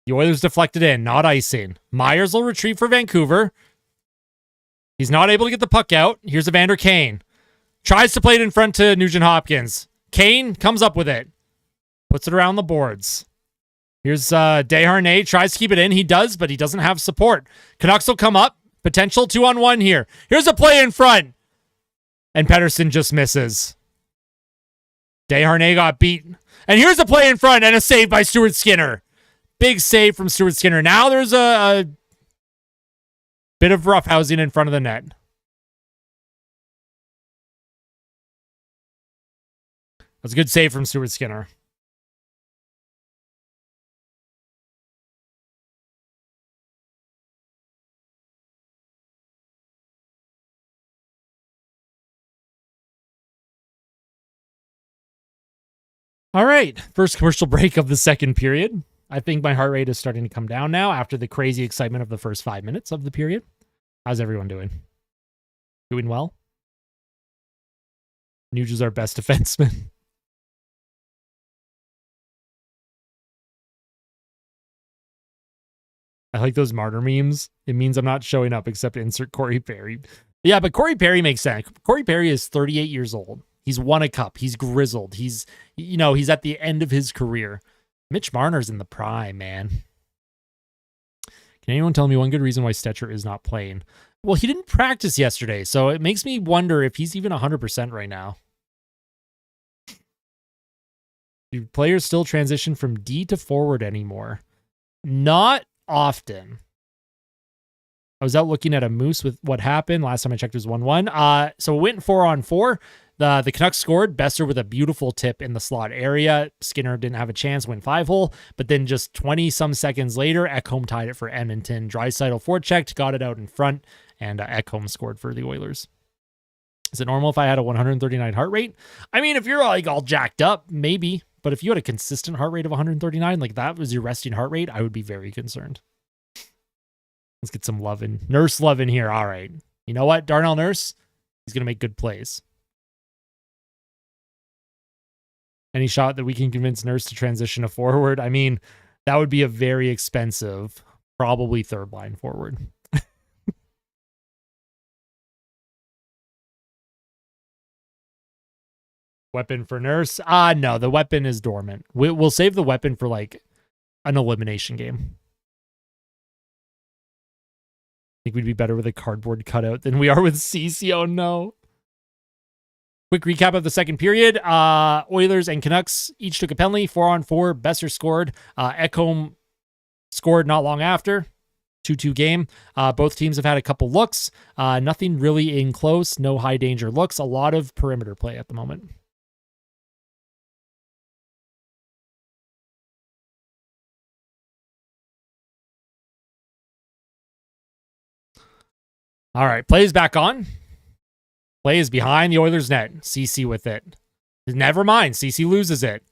The Oilers deflected in, not icing. Myers will retrieve for Vancouver. He's not able to get the puck out. Here's Evander Kane. Tries to play it in front to Nugent Hopkins. Kane comes up with it. Puts it around the boards. Here's Desharnais, tries to keep it in. He does, but he doesn't have support. Canucks will come up. Potential 2-on-1 here. Here's a play in front. And Pettersson just misses. Desharnais got beat. And here's a play in front and a save by Stuart Skinner. Big save from Stuart Skinner. Now there's a bit of roughhousing in front of the net. That's a good save from Stuart Skinner. All right, first commercial break of the second period. I think my heart rate is starting to come down now after the crazy excitement of the first 5 minutes of the period. How's everyone doing? Doing well? Nuge is our best defenseman. I like those martyr memes. It means I'm not showing up except insert Corey Perry. Yeah, but Corey Perry makes sense. Corey Perry is 38 years old. He's won a cup. He's grizzled. He's at the end of his career. Mitch Marner's in the prime, man. Can anyone tell me one good reason why Stetcher is not playing? Well, he didn't practice yesterday, so it makes me wonder if he's even 100% right now. Do players still transition from D to forward anymore? Not often. I was out looking at a moose with what happened. Last time I checked it was 1-1. So it went 4-on-4. The Canucks scored. Besser with a beautiful tip in the slot area. Skinner didn't have a chance, went 5-hole. But then just 20-some seconds later, Ekholm tied it for Edmonton. Draisaitl forechecked, got it out in front, and Ekholm scored for the Oilers. Is it normal if I had a 139 heart rate? I mean, if you're like all jacked up, maybe. But if you had a consistent heart rate of 139, like that was your resting heart rate, I would be very concerned. Let's get some love in. Nurse love in here. All right. You know what? Darnell Nurse, he's going to make good plays. Any shot that we can convince Nurse to transition to forward? I mean, that would be a very expensive, probably third line forward. Weapon for Nurse? No, the weapon is dormant. We'll save the weapon for like an elimination game. I think we'd be better with a cardboard cutout than we are with CC. Oh no. Quick recap of the second period. Oilers and Canucks each took a penalty. 4-on-4. Besser scored. Ekholm scored not long after. 2-2 game. Both teams have had a couple looks. Nothing really in close. No high danger looks. A lot of perimeter play at the moment. All right. Play is back on. Play is behind the Oilers net. CC with it. Never mind. CC loses it.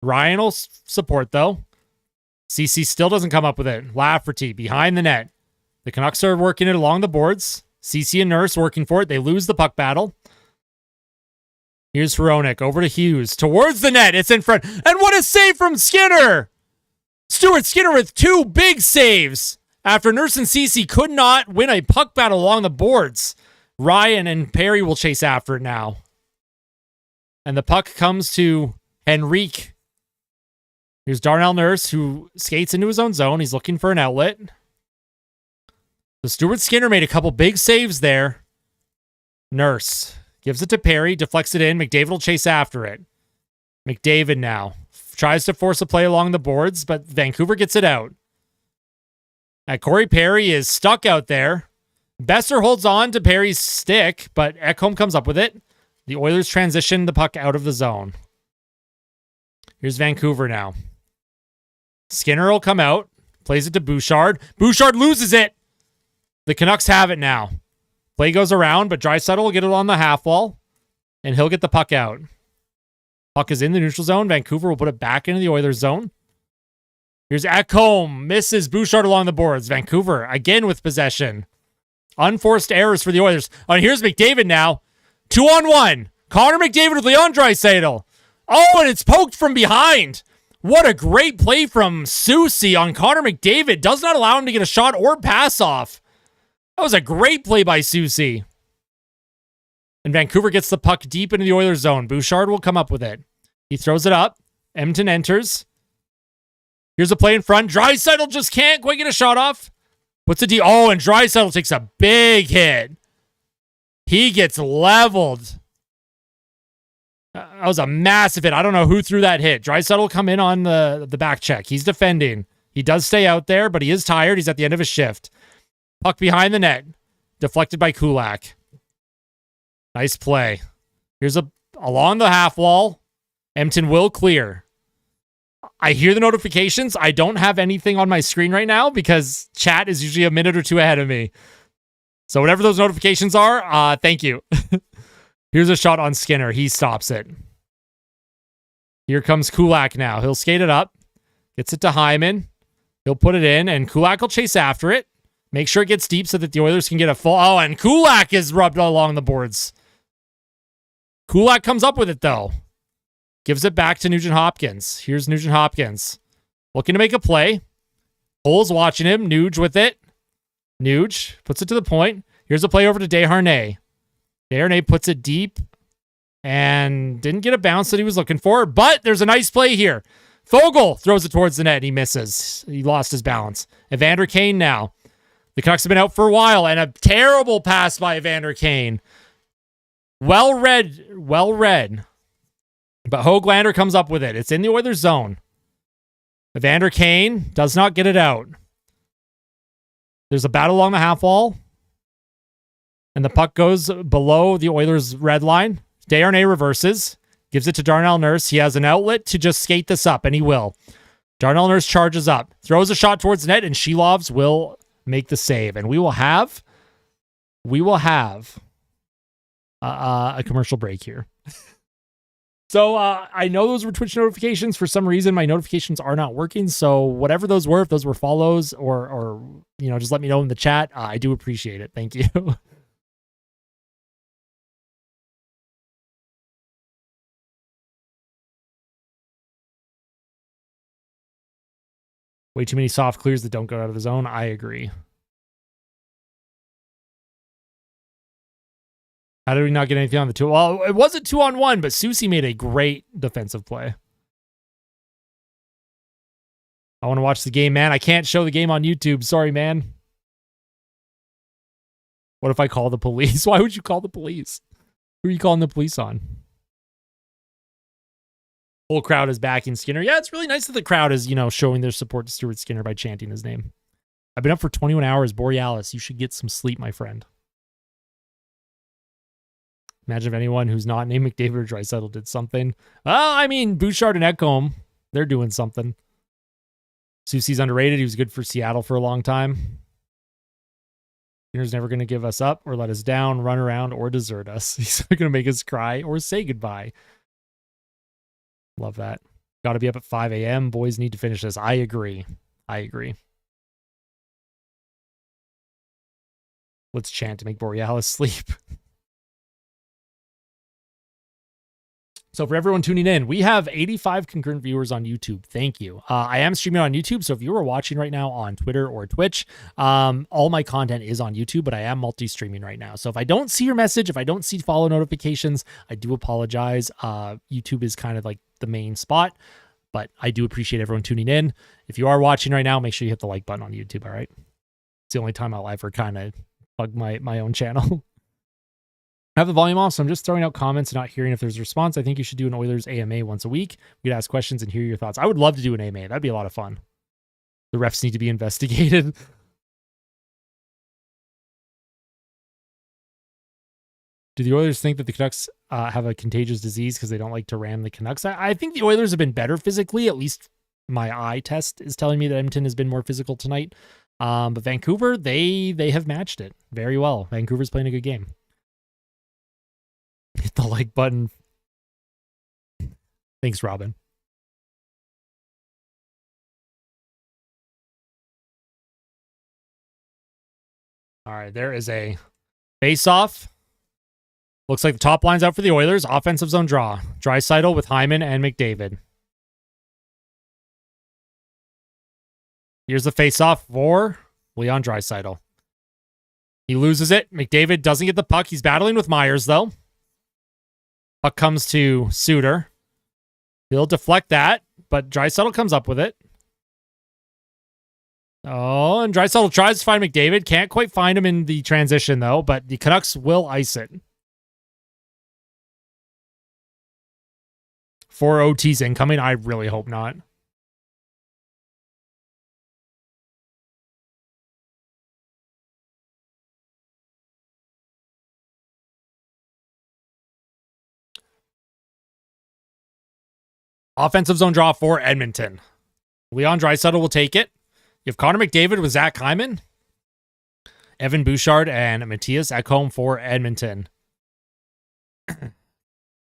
Ryan will support, though. CC still doesn't come up with it. Lafferty behind the net. The Canucks are working it along the boards. CC and Nurse working for it. They lose the puck battle. Here's Hronek over to Hughes. Towards the net. It's in front. And what a save from Skinner! Stuart Skinner with two big saves after Nurse and CC could not win a puck battle along the boards. Ryan and Perry will chase after it now. And the puck comes to Henrique. Here's Darnell Nurse, who skates into his own zone. He's looking for an outlet. So Stuart Skinner made a couple big saves there. Nurse gives it to Perry, deflects it in. McDavid will chase after it. McDavid now tries to force a play along the boards, but Vancouver gets it out. Corey Perry is stuck out there. Besser holds on to Perry's stick, but Ekholm comes up with it. The Oilers transition the puck out of the zone. Here's Vancouver now. Skinner will come out, plays it to Bouchard. Bouchard loses it. The Canucks have it now. Play goes around, but Draisaitl will get it on the half wall, and he'll get the puck out. Puck is in the neutral zone. Vancouver will put it back into the Oilers zone. Here's Ekholm. Misses Bouchard along the boards. Vancouver again with possession. Unforced errors for the Oilers. Oh, and here's McDavid now. 2-on-1. Connor McDavid with Leon Draisaitl. Oh, and it's poked from behind. What a great play from Susie on Connor McDavid. Does not allow him to get a shot or pass off. That was a great play by Susie. And Vancouver gets the puck deep into the Oilers zone. Bouchard will come up with it. He throws it up. Edmonton enters. Here's a play in front. Draisaitl just can't quite get a shot off. Puts a D. Oh, and Draisaitl takes a big hit. He gets leveled. That was a massive hit. I don't know who threw that hit. Draisaitl will come in on the back check. He's defending. He does stay out there, but he is tired. He's at the end of his shift. Puck behind the net. Deflected by Kulak. Nice play. Here's along the half wall. Edmonton will clear. I hear the notifications. I don't have anything on my screen right now because chat is usually a minute or two ahead of me. So whatever those notifications are, thank you. Here's a shot on Skinner. He stops it. Here comes Kulak now. He'll skate it up. Gets it to Hyman. He'll put it in, and Kulak will chase after it. Make sure it gets deep so that the Oilers can get a full... Oh, and Kulak is rubbed along the boards. Kulak comes up with it, though. Gives it back to Nugent-Hopkins. Here's Nugent-Hopkins. Looking to make a play. Cole's watching him. Nuge with it. Nuge puts it to the point. Here's a play over to Desharnais. Desharnais puts it deep and didn't get a bounce that he was looking for, but there's a nice play here. Fogle throws it towards the net. He misses. He lost his balance. Evander Kane now. The Canucks have been out for a while, and a terrible pass by Evander Kane. Well read. But Höglander comes up with it. It's in the Oilers zone. Evander Kane does not get it out. There's a battle along the half wall. And the puck goes below the Oilers' red line. Desharnais reverses. Gives it to Darnell Nurse. He has an outlet to just skate this up, and he will. Darnell Nurse charges up. Throws a shot towards the net, and Shelovs will make the save. And we will have a commercial break here. So I know those were Twitch notifications. For some reason, my notifications are not working. So whatever those were, if those were follows or just let me know in the chat. I do appreciate it. Thank you. Way too many soft clears that don't go out of the zone. I agree. How did we not get anything on the 2? Well, it was a 2-on-1, but Susie made a great defensive play. I want to watch the game, man. I can't show the game on YouTube. Sorry, man. What if I call the police? Why would you call the police? Who are you calling the police on? Whole crowd is backing Skinner. Yeah, it's really nice that the crowd is, showing their support to Stuart Skinner by chanting his name. I've been up for 21 hours. Borealis, you should get some sleep, my friend. Imagine if anyone who's not named McDavid or Draisaitl did something. Bouchard and Ekholm, they're doing something. Susie's underrated. He was good for Seattle for a long time. Skinner's never going to give us up or let us down, run around, or desert us. He's not going to make us cry or say goodbye. Love that. Got to be up at 5 a.m. Boys need to finish this. I agree. Let's chant to make Borealis sleep. So for everyone tuning in, we have 85 concurrent viewers on YouTube. Thank you. I am streaming on YouTube, so if you are watching right now on Twitter or Twitch, all my content is on YouTube, but I am multi-streaming right now. So if I don't see your message, if I don't see follow notifications, I do apologize. YouTube is kind of like the main spot, but I do appreciate everyone tuning in. If you are watching right now, make sure you hit the like button on YouTube, all right? It's the only time I'll ever kind of plug my own channel. I have the volume off, so I'm just throwing out comments and not hearing if there's a response. I think you should do an Oilers AMA once a week. We could ask questions and hear your thoughts. I would love to do an AMA. That'd be a lot of fun. The refs need to be investigated. Do the Oilers think that the Canucks have a contagious disease because they don't like to ram the Canucks? I think the Oilers have been better physically. At least my eye test is telling me that Edmonton has been more physical tonight. But Vancouver, they have matched it very well. Vancouver's playing a good game. Hit the like button. Thanks, Robin. All right, there is a face-off. Looks like the top line's out for the Oilers. Offensive zone draw. Draisaitl with Hyman and McDavid. Here's the face-off for Leon Draisaitl. He loses it. McDavid doesn't get the puck. He's battling with Myers, though. Puck comes to Suter. He'll deflect that, but Draisaitl comes up with it. Oh, and Draisaitl tries to find McDavid. Can't quite find him in the transition, though, but the Canucks will ice it. 4 OTs incoming. I really hope not. Offensive zone draw for Edmonton. Leon Draisaitl will take it. You have Connor McDavid with Zach Hyman, Evan Bouchard, and Matthias Ekholm for Edmonton.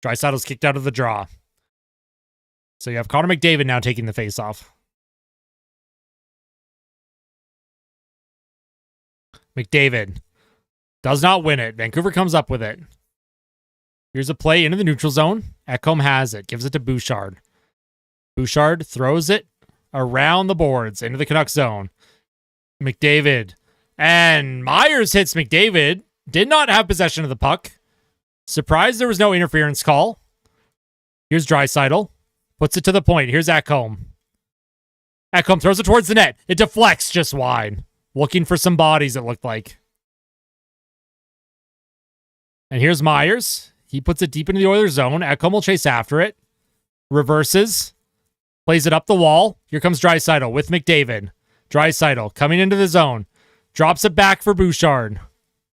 Draisaitl's kicked out of the draw. So you have Connor McDavid now taking the faceoff. McDavid does not win it. Vancouver comes up with it. Here's a play into the neutral zone. Ekholm has it. Gives it to Bouchard. Bouchard throws it around the boards into the Canucks zone. McDavid. And Myers hits McDavid. Did not have possession of the puck. Surprised there was no interference call. Here's Draisaitl. Puts it to the point. Here's Ekholm. Ekholm throws it towards the net. It deflects just wide. Looking for some bodies, it looked like. And here's Myers. He puts it deep into the Oilers zone. Ekholm will chase after it. Reverses. Plays it up the wall. Here comes Draisaitl with McDavid. Draisaitl coming into the zone. Drops it back for Bouchard.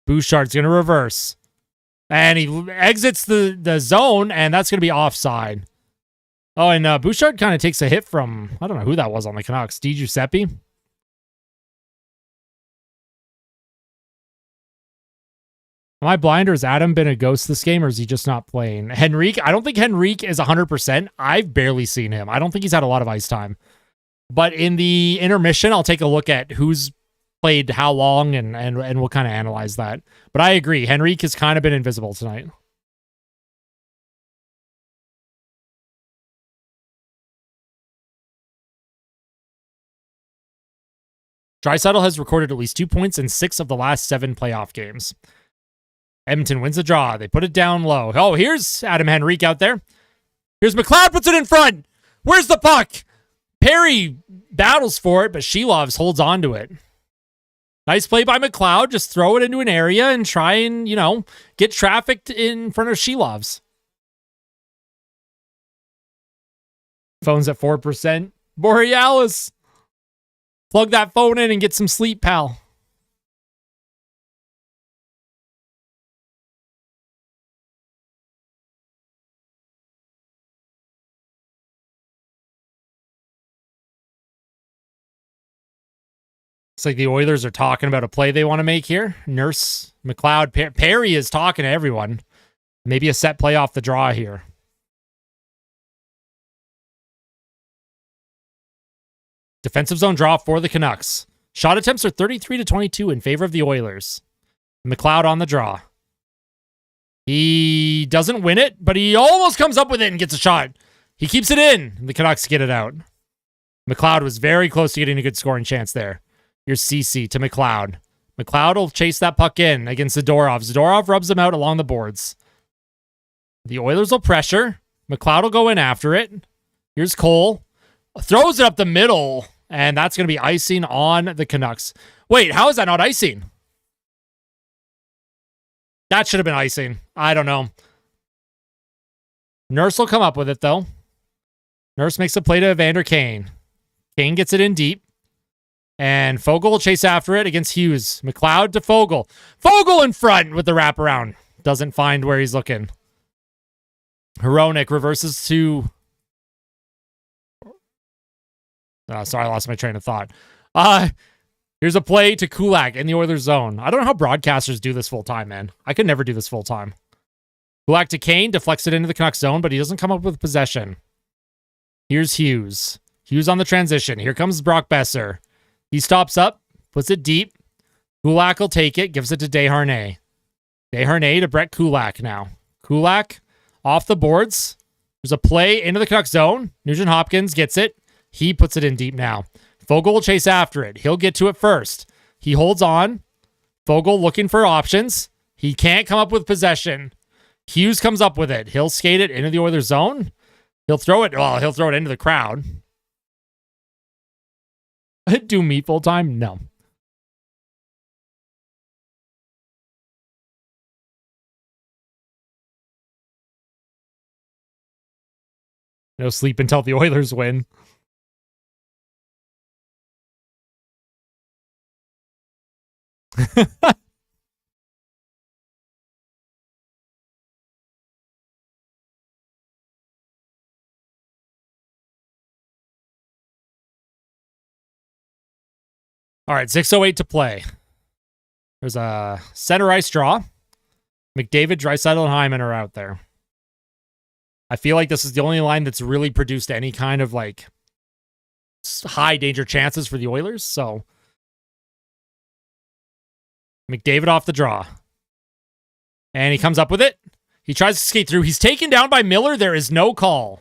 Bouchard's going to reverse. And he exits the zone, and that's going to be offside. Oh, and Bouchard kind of takes a hit from, I don't know who that was on the Canucks. Di Giuseppe? Am I blind, or has Adam been a ghost this game, or is he just not playing? Henrique? I don't think Henrique is 100%. I've barely seen him. I don't think he's had a lot of ice time. But in the intermission, I'll take a look at who's played how long, and we'll kind of analyze that. But I agree. Henrique has kind of been invisible tonight. Draisaitl has recorded at least 2 points in 6 of the last 7 playoff games. Edmonton wins the draw. They put it down low. Oh, here's Adam Henrique out there. Here's McLeod, puts it in front. Where's the puck? Perry battles for it, but Shelovs holds on to it. Nice play by McLeod. Just throw it into an area and try and, get trafficked in front of Shelovs. Phone's at 4%. Borealis. Plug that phone in and get some sleep, pal. Looks like the Oilers are talking about a play they want to make here. Nurse, McLeod, Perry is talking to everyone. Maybe a set play off the draw here. Defensive zone draw for the Canucks. Shot attempts are 33-22 in favor of the Oilers. McLeod on the draw. He doesn't win it, but he almost comes up with it and gets a shot. He keeps it in, and the Canucks get it out. McLeod was very close to getting a good scoring chance there. Here's CC to McLeod. McLeod will chase that puck in against Zadorov. Zadorov rubs him out along the boards. The Oilers will pressure. McLeod will go in after it. Here's Cole. Throws it up the middle, and that's going to be icing on the Canucks. Wait, how is that not icing? That should have been icing. I don't know. Nurse will come up with it, though. Nurse makes a play to Evander Kane. Kane gets it in deep. And Fogle will chase after it against Hughes. McLeod to Fogle. Fogle in front with the wraparound. Doesn't find where he's looking. Hronek reverses to... sorry, I lost my train of thought. Here's a play to Kulak in the Oilers zone. I don't know how broadcasters do this full time, man. I could never do this full time. Kulak to Kane, deflects it into the Canucks zone, but he doesn't come up with possession. Here's Hughes. Hughes on the transition. Here comes Brock Besser. He stops up, puts it deep. Kulak will take it, gives it to Desharnais. Desharnais to Brett Kulak now. Kulak off the boards. There's a play into the Canucks zone. Nugent Hopkins gets it. He puts it in deep now. Fogle will chase after it. He'll get to it first. He holds on. Fogle looking for options. He can't come up with possession. Hughes comes up with it. He'll skate it into the Oilers zone. He'll throw it. Well, he'll throw it into the crowd. Do meet full time? No. No sleep until the Oilers win. All right, 6:08 to play. There's a center ice draw. McDavid, Draisaitl, and Hyman are out there. I feel like this is the only line that's really produced any kind of like high danger chances for the Oilers. So McDavid off the draw. And he comes up with it. He tries to skate through. He's taken down by Miller. There is no call.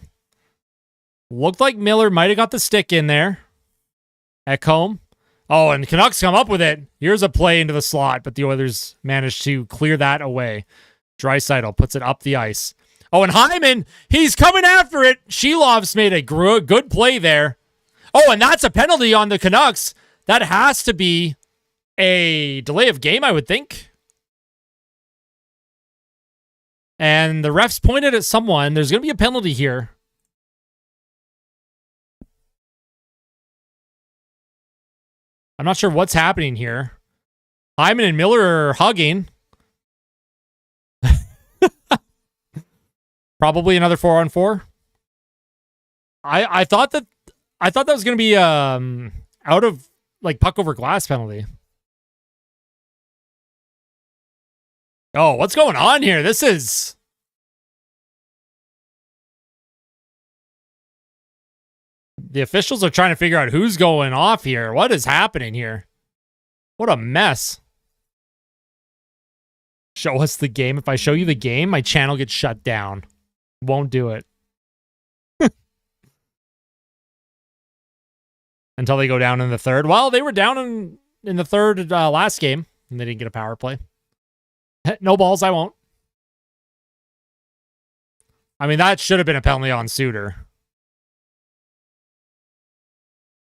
Looked like Miller might have got the stick in there. Ekholm. Oh, and the Canucks come up with it. Here's a play into the slot, but the Oilers managed to clear that away. Draisaitl puts it up the ice. Oh, and Hyman, he's coming after it. Shilov's made a good play there. Oh, and that's a penalty on the Canucks. That has to be a delay of game, I would think. And the refs pointed at someone. There's going to be a penalty here. I'm not sure what's happening here. Hyman and Miller are hugging. Probably another 4-on-4. I thought that was going to be out of like puck over glass penalty. Oh, what's going on here? This is the officials are trying to figure out who's going off here. What is happening here? What a mess. Show us the game. If I show you the game, my channel gets shut down. Won't do it. Until they go down in the third. Well, they were down in the third last game, and they didn't get a power play. No balls, I won't. I mean, that should have been a penalty on Suter.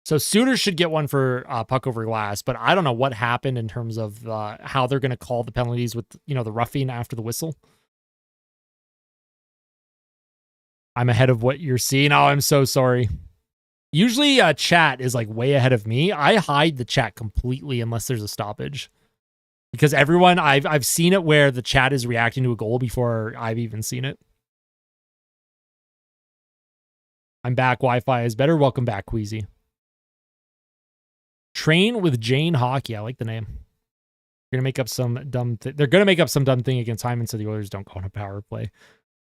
So Suter should get one for puck over glass, but I don't know what happened in terms of how they're going to call the penalties with, the roughing after the whistle. I'm ahead of what you're seeing. Oh, I'm so sorry. Usually chat is like way ahead of me. I hide the chat completely unless there's a stoppage. Because everyone, I've seen it where the chat is reacting to a goal before I've even seen it. I'm back. Wi-Fi is better. Welcome back, Queasy. Train with Jane Hockey. I like the name. They're gonna make up some dumb thing against Hyman so the Oilers don't go on a power play.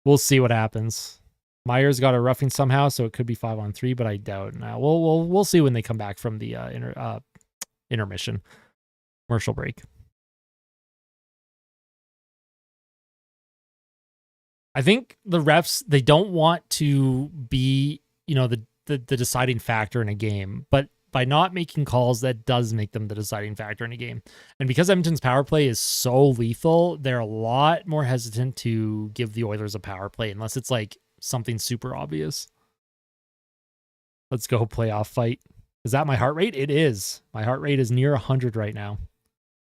We'll see what happens. Myers got a roughing somehow, so it could be 5-on-3, but I doubt. Now we'll see when they come back from the intermission commercial break. I think the refs, they don't want to be, the deciding factor in a game, but by not making calls, that does make them the deciding factor in a game. And because Edmonton's power play is so lethal, they're a lot more hesitant to give the Oilers a power play unless it's like something super obvious. Let's go playoff fight. Is that my heart rate? It is. My heart rate is near 100 right now.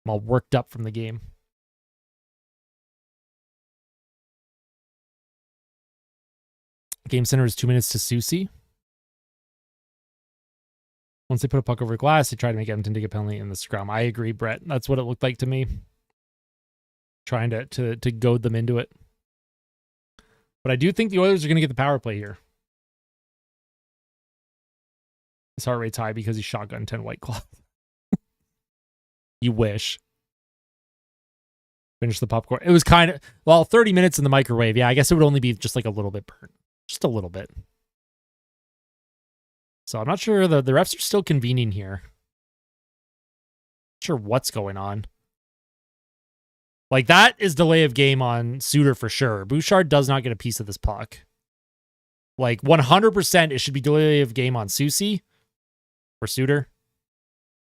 I'm all worked up from the game. Game center is 2 minutes to Susie. Once they put a puck over glass, they try to make Edmonton take a penalty in the scrum. I agree, Brett. That's what it looked like to me. Trying to goad them into it. But I do think the Oilers are going to get the power play here. His heart rate's high because he shotgun 10 White Claw. You wish. Finish the popcorn. It was 30 minutes in the microwave. Yeah, I guess it would only be just like a little bit burnt. Just a little bit. So I'm not sure the refs are still convening here. Not sure what's going on. Like, that is delay of game on Suter for sure. Bouchard does not get a piece of this puck. Like, 100% it should be delay of game on Susie or Suter.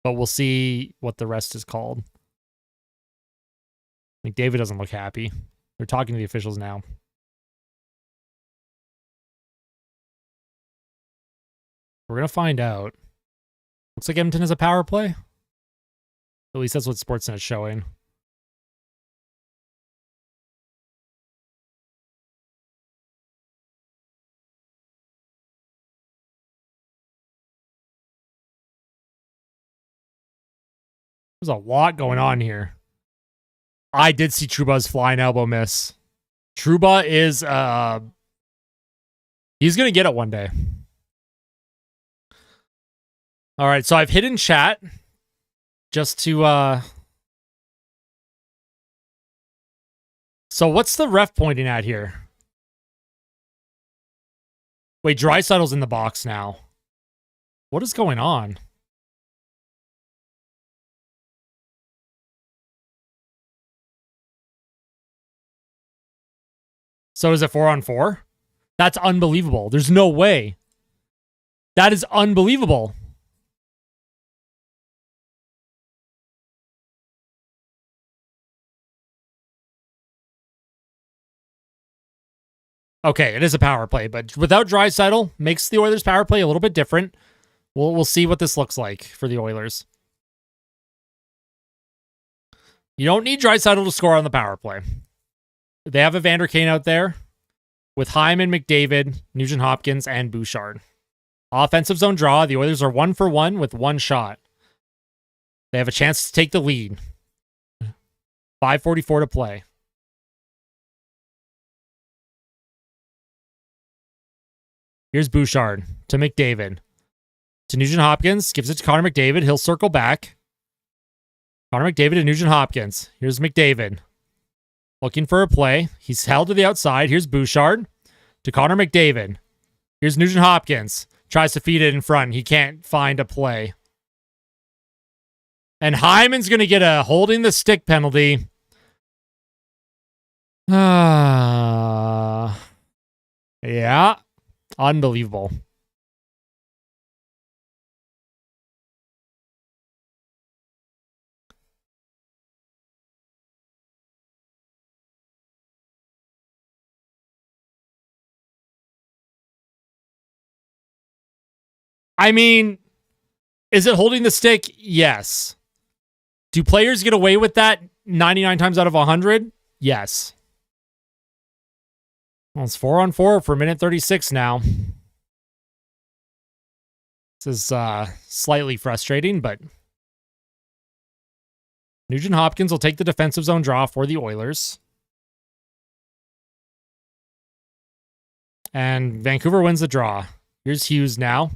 But we'll see what the rest is called. McDavid doesn't look happy. They're talking to the officials now. We're going to find out. Looks like Edmonton has a power play. At least that's what Sportsnet's showing. There's a lot going on here. I did see Trouba's flying elbow miss. Trouba is he's gonna get it one day. All right, so I've hidden chat just to so what's the ref pointing at here? Wait, Draisaitl's in the box now. What is going on? So is it 4-on-4? That's unbelievable. There's no way. That is unbelievable. Okay, it is a power play, but without Draisaitl, makes the Oilers' power play a little bit different. We'll see what this looks like for the Oilers. You don't need Draisaitl to score on the power play. They have Evander Kane out there with Hyman, McDavid, Nugent-Hopkins, and Bouchard. Offensive zone draw. The Oilers are 1 for 1 with one shot. They have a chance to take the lead. 5:44 to play. Here's Bouchard to McDavid. To Nugent-Hopkins. Gives it to Connor McDavid. He'll circle back. Connor McDavid and Nugent-Hopkins. Here's McDavid. Looking for a play. He's held to the outside. Here's Bouchard to Connor McDavid. Here's Nugent-Hopkins. Tries to feed it in front. He can't find a play. And Hyman's going to get a holding the stick penalty. Yeah. Unbelievable. I mean, is it holding the stick? Yes. Do players get away with that 99 times out of 100? Yes. Well, it's 4-on-4 for a minute 36 now. This is slightly frustrating, but Nugent-Hopkins will take the defensive zone draw for the Oilers. And Vancouver wins the draw. Here's Hughes now.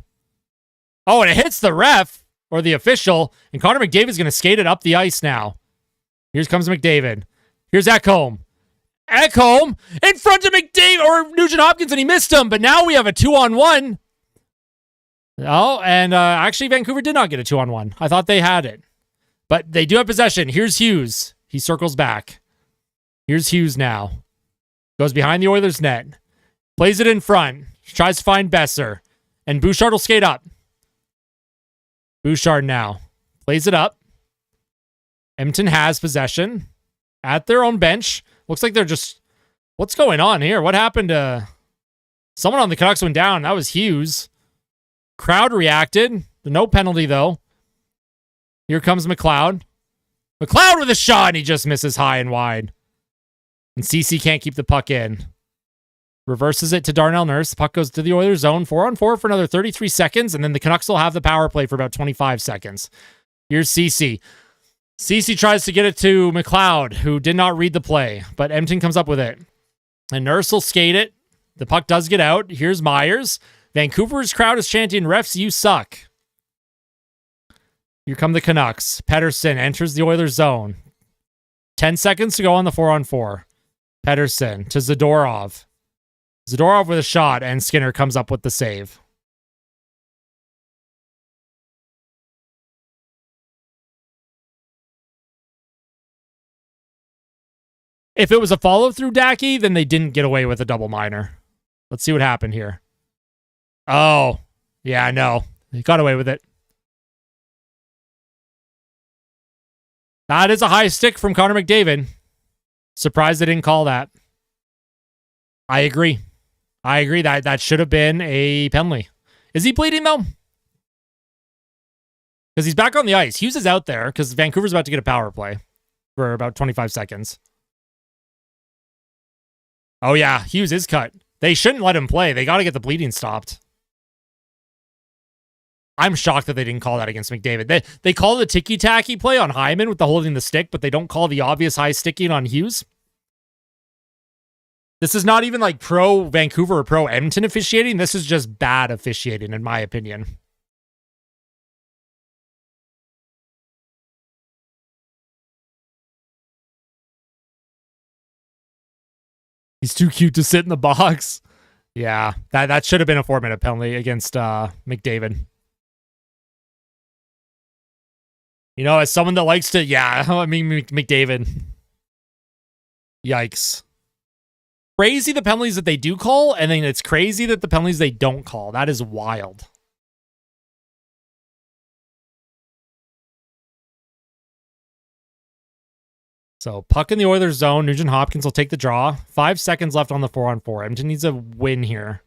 Oh, and it hits the ref or the official, and Connor McDavid's going to skate it up the ice now. Here comes McDavid. Here's Ekholm. Ekholm in front of McDavid or Nugent-Hopkins, and he missed him, but now we have a 2-on-1. Oh, and actually Vancouver did not get a 2-on-1. I thought they had it. But they do have possession. Here's Hughes. He circles back. Here's Hughes now. Goes behind the Oilers' net. Plays it in front. Tries to find Besser. And Bouchard will skate up. Bouchard now. Plays it up. Edmonton has possession. At their own bench. Looks like they're just... What's going on here? What happened to... Someone on the Canucks went down. That was Hughes. Crowd reacted. No penalty, though. Here comes McLeod. McLeod with a shot, and he just misses high and wide. And CC can't keep the puck in. Reverses it to Darnell Nurse. The puck goes to the Oilers zone. 4-on-4 for another 33 seconds, and then the Canucks will have the power play for about 25 seconds. Here's CC. CC tries to get it to McLeod, who did not read the play, but Edmonton comes up with it. And Nurse will skate it. The puck does get out. Here's Myers. Vancouver's crowd is chanting, "Refs, you suck." Here come the Canucks. Pettersson enters the Oilers zone. 10 seconds to go on the 4-on-4. Pettersson to Zadorov. Zadorov with a shot, and Skinner comes up with the save. If it was a follow-through Dacky, then they didn't get away with a double minor. Let's see what happened here. Oh, yeah, I know. They got away with it. That is a high stick from Connor McDavid. Surprised they didn't call that. I agree. That should have been a penalty. Is he bleeding, though? Because he's back on the ice. Hughes is out there because Vancouver's about to get a power play for about 25 seconds. Oh, yeah. Hughes is cut. They shouldn't let him play. They got to get the bleeding stopped. I'm shocked that they didn't call that against McDavid. They call the ticky-tacky play on Hyman with the holding the stick, but they don't call the obvious high sticking on Hughes. This is not even like pro Vancouver or pro Edmonton officiating. This is just bad officiating, in my opinion. He's too cute to sit in the box. Yeah, that should have been a 4-minute penalty against McDavid. You know, as someone that likes to, McDavid. Yikes. Crazy the penalties that they do call, and then it's crazy that the penalties they don't call. That is wild. So, puck in the Oilers zone. Nugent Hopkins will take the draw. 5 seconds left on the 4-on-4. Edmonton needs a win here.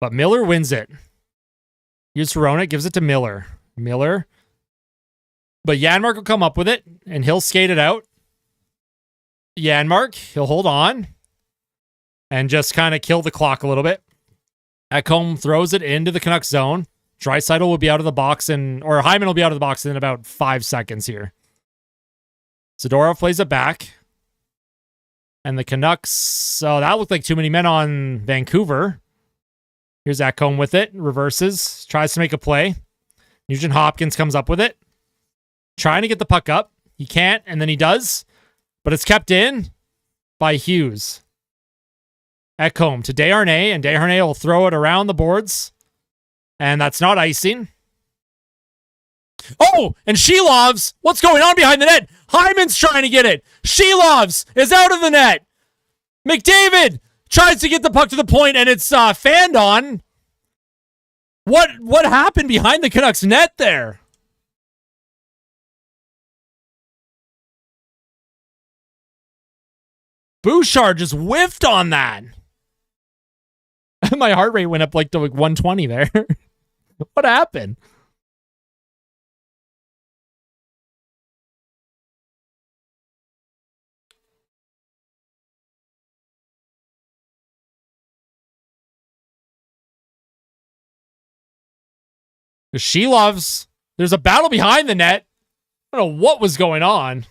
But Miller wins it. Here's Verona, gives it to Miller. But Janmark will come up with it, and he'll skate it out. Janmark, he'll hold on and just kind of kill the clock a little bit. Ekholm throws it into the Canucks zone. Draisaitl will be out of the box, or Hyman will be out of the box in about 5 seconds here. Zadorov plays it back. And the Canucks, so that looked like too many men on Vancouver. Here's Ekholm with it, reverses, tries to make a play. Nugent Hopkins comes up with it. Trying to get the puck up. He can't, and then he does. But it's kept in by Hughes. Ekholm to Desharnais, and Desharnais will throw it around the boards. And that's not icing. Oh, and Shelovs, what's going on behind the net? Hyman's trying to get it. Shelovs is out of the net. McDavid tries to get the puck to the point, and it's fanned on. What happened behind the Canucks net there? Bouchard just whiffed on that. My heart rate went up to 120 there. What happened? Shelovs, there's a battle behind the net. I don't know what was going on.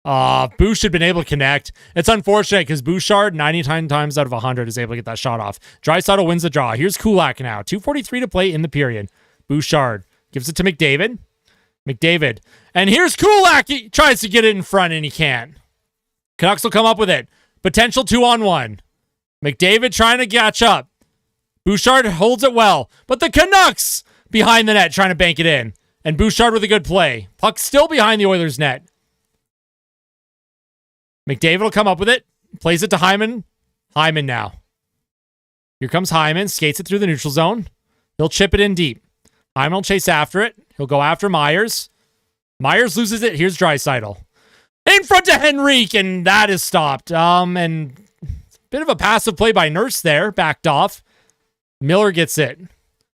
Bouch had been able to connect. It's unfortunate because Bouchard, 99 times out of 100, is able to get that shot off. Draisaitl wins the draw. Here's Kulak now. 2:43 to play in the period. Bouchard gives it to McDavid. And here's Kulak. He tries to get it in front, and he can't. Canucks will come up with it. Potential 2-on-1. McDavid trying to catch up. Bouchard holds it well. But the Canucks behind the net trying to bank it in. And Bouchard with a good play. Puck still behind the Oilers' net. McDavid will come up with it. Plays it to Hyman. Hyman now. Here comes Hyman. Skates it through the neutral zone. He'll chip it in deep. Hyman will chase after it. He'll go after Myers. Myers loses it. Here's Draisaitl. In front of Henrique, and that is stopped. And bit of a passive play by Nurse there. Backed off. Miller gets it.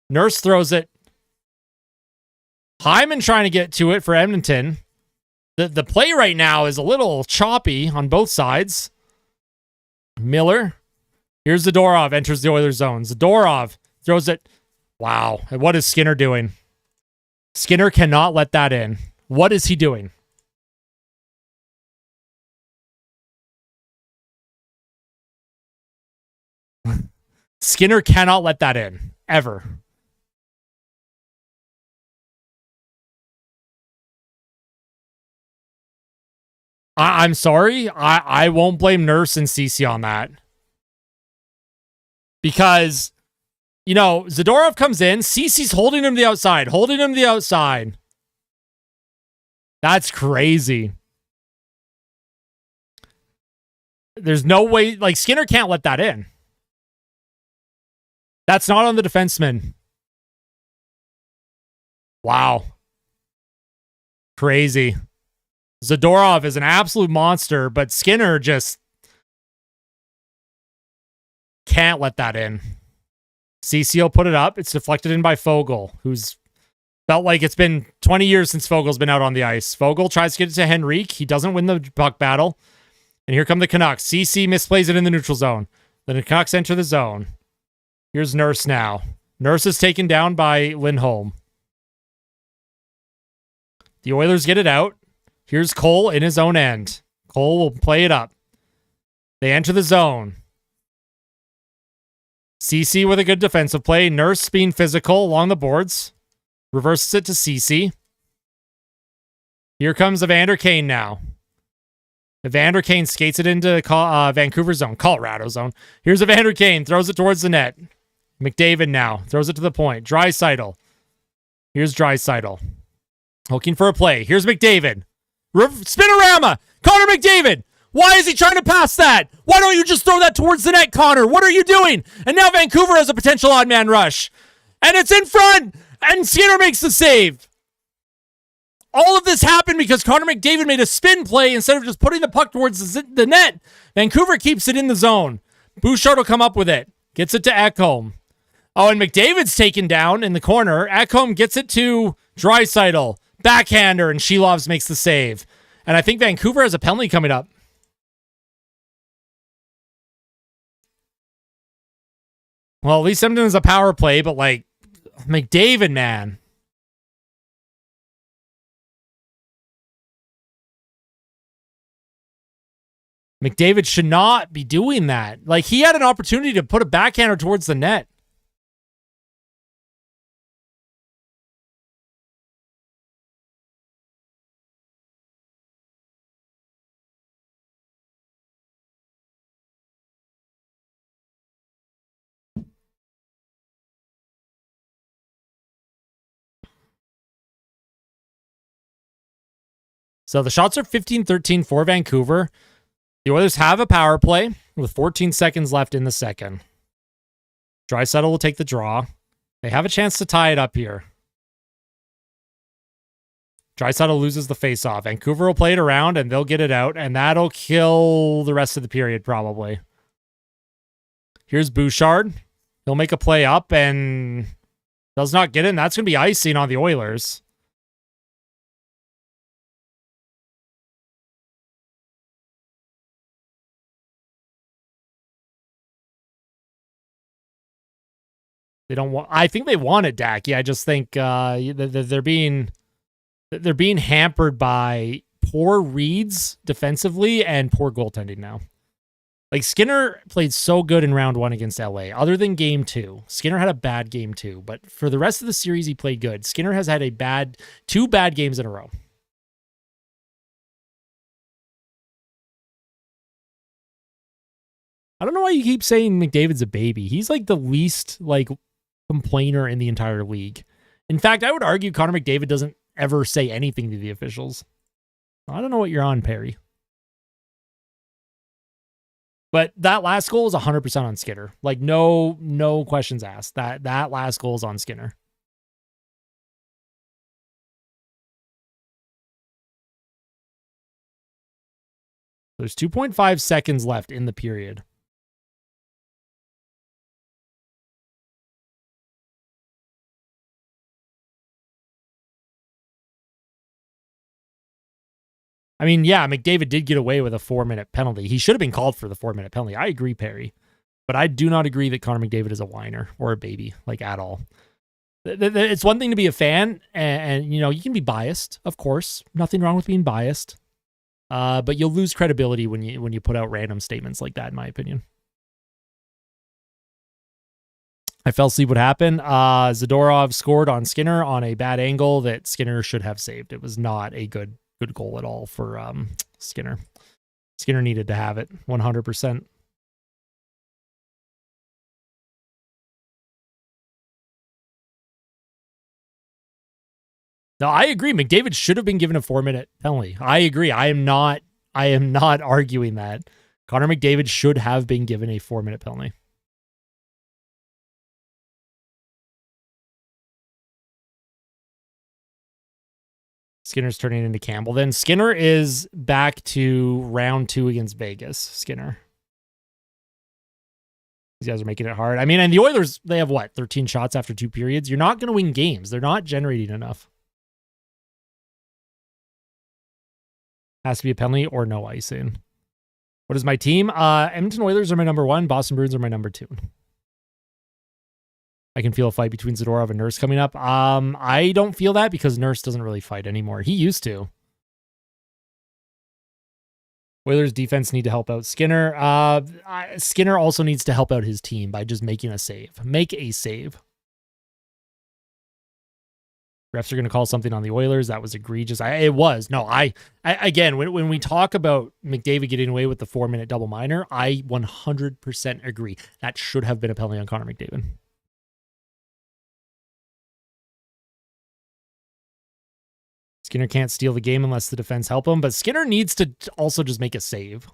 Nurse throws it. Hyman trying to get to it for Edmonton. The play right now is a little choppy on both sides. Miller. Here's Zadorov. Enters the Oilers zone. Zadorov throws it. Wow. What is Skinner doing? Skinner cannot let that in. What is he doing? Skinner cannot let that in. Ever. I'm sorry. I won't blame Nurse and Cece on that. Because, Zadorov comes in. Cece's holding him to the outside. That's crazy. There's no way, Skinner can't let that in. That's not on the defenseman. Wow. Crazy. Zadorov is an absolute monster, but Skinner just can't let that in. CC will put it up. It's deflected in by Fogle, who's felt like it's been 20 years since Fogel's been out on the ice. Fogle tries to get it to Henrique. He doesn't win the puck battle. And here come the Canucks. CC misplays it in the neutral zone. Then the Canucks enter the zone. Here's Nurse now. Nurse is taken down by Lindholm. The Oilers get it out. Here's Cole in his own end. Cole will play it up. They enter the zone. CC with a good defensive play. Nurse being physical along the boards. Reverses it to CC. Here comes Evander Kane now. Evander Kane skates it into Vancouver zone, Colorado zone. Here's Evander Kane, throws it towards the net. McDavid now, throws it to the point. Draisaitl. Here's Draisaitl. Looking for a play. Here's McDavid. Spinorama! Connor McDavid! Why is he trying to pass that? Why don't you just throw that towards the net, Connor? What are you doing? And now Vancouver has a potential odd man rush. And it's in front! And Skinner makes the save. All of this happened because Connor McDavid made a spin play instead of just putting the puck towards the net. Vancouver keeps it in the zone. Bouchard will come up with it. Gets it to Ekholm. Oh, and McDavid's taken down in the corner. Ekholm gets it to Draisaitl. Backhander, and Shilovs makes the save. And I think Vancouver has a penalty coming up. Well, at least Edmonton is a power play, but like, McDavid, man. McDavid should not be doing that. Like, he had an opportunity to put a backhander towards the net. So the shots are 15-13 for Vancouver. The Oilers have a power play with 14 seconds left in the second. Draisaitl will take the draw. They have a chance to tie it up here. Draisaitl loses the faceoff. Vancouver will play it around, and they'll get it out, and that'll kill the rest of the period, probably. Here's Bouchard. He'll make a play up, and does not get it, and that's going to be icing on the Oilers. They don't want. I think they wanted Dacky. I just think they're being hampered by poor reads defensively and poor goaltending now. Like, Skinner played so good in round 1 against LA. Other than game 2, Skinner had a bad game 2, but for the rest of the series, he played good. Skinner has had two bad games in a row. I don't know why you keep saying McDavid's a baby. He's like the least complainer in the entire league. In fact, I would argue Connor McDavid doesn't ever say anything to the officials. I don't know what you're on, Perry. But that last goal is 100% on Skinner. Like, no questions asked. That last goal is on Skinner. There's 2.5 seconds left in the period. I mean, yeah, McDavid did get away with a 4-minute penalty. He should have been called for the 4-minute penalty. I agree, Perry. But I do not agree that Connor McDavid is a whiner or a baby, at all. It's one thing to be a fan, and you can be biased, of course. Nothing wrong with being biased. But you'll lose credibility when you put out random statements like that, in my opinion. I fell asleep. What happened? Zadorov scored on Skinner on a bad angle that Skinner should have saved. It was not a good goal at all for Skinner. Skinner needed to have it 100%. No, I agree. McDavid should have been given a 4-minute penalty. I agree. I am not arguing that. Connor McDavid should have been given a 4-minute penalty. Skinner's turning into Campbell. Then Skinner is back to round 2 against Vegas. Skinner. These guys are making it hard. I mean, and the Oilers, they have what, 13 shots after 2 periods? You're not going to win games. They're not generating enough. Has to be a penalty or no icing. What is my team? Edmonton Oilers are my number 1. Boston Bruins are my number 2. I can feel a fight between Zadorov and Nurse coming up. I don't feel that because Nurse doesn't really fight anymore. He used to. Oilers defense need to help out Skinner. Skinner also needs to help out his team by just making a save. Make a save. Refs are going to call something on the Oilers. That was egregious. It was. No, again, when we talk about McDavid getting away with the 4-minute double minor, I 100% agree. That should have been a penalty on Connor McDavid. Skinner can't steal the game unless the defense help him, but Skinner needs to also just make a save.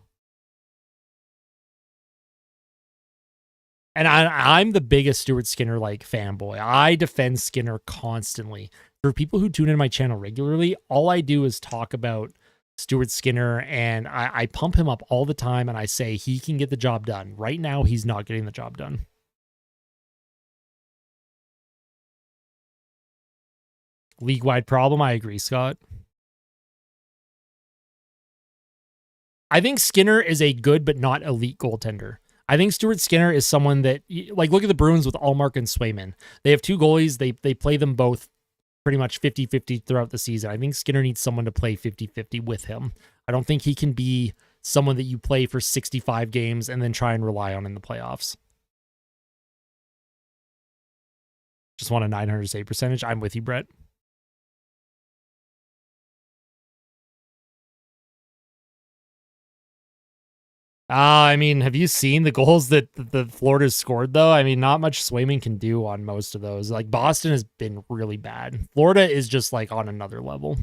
And I'm the biggest Stuart Skinner fanboy. I defend Skinner constantly. For people who tune in my channel regularly, all I do is talk about Stuart Skinner, and I pump him up all the time, and I say he can get the job done. Right now, he's not getting the job done. League-wide problem, I agree, Scott. I think Skinner is a good but not elite goaltender. I think Stuart Skinner is someone that, look at the Bruins with Allmark and Swayman. They have 2 goalies. They play them both pretty much 50-50 throughout the season. I think Skinner needs someone to play 50-50 with him. I don't think he can be someone that you play for 65 games and then try and rely on in the playoffs. Just want a 900 save percentage. I'm with you, Brett. I mean, have you seen the goals that the Florida's scored, though? I mean, not much Swayman can do on most of those. Boston has been really bad. Florida is just, on another level.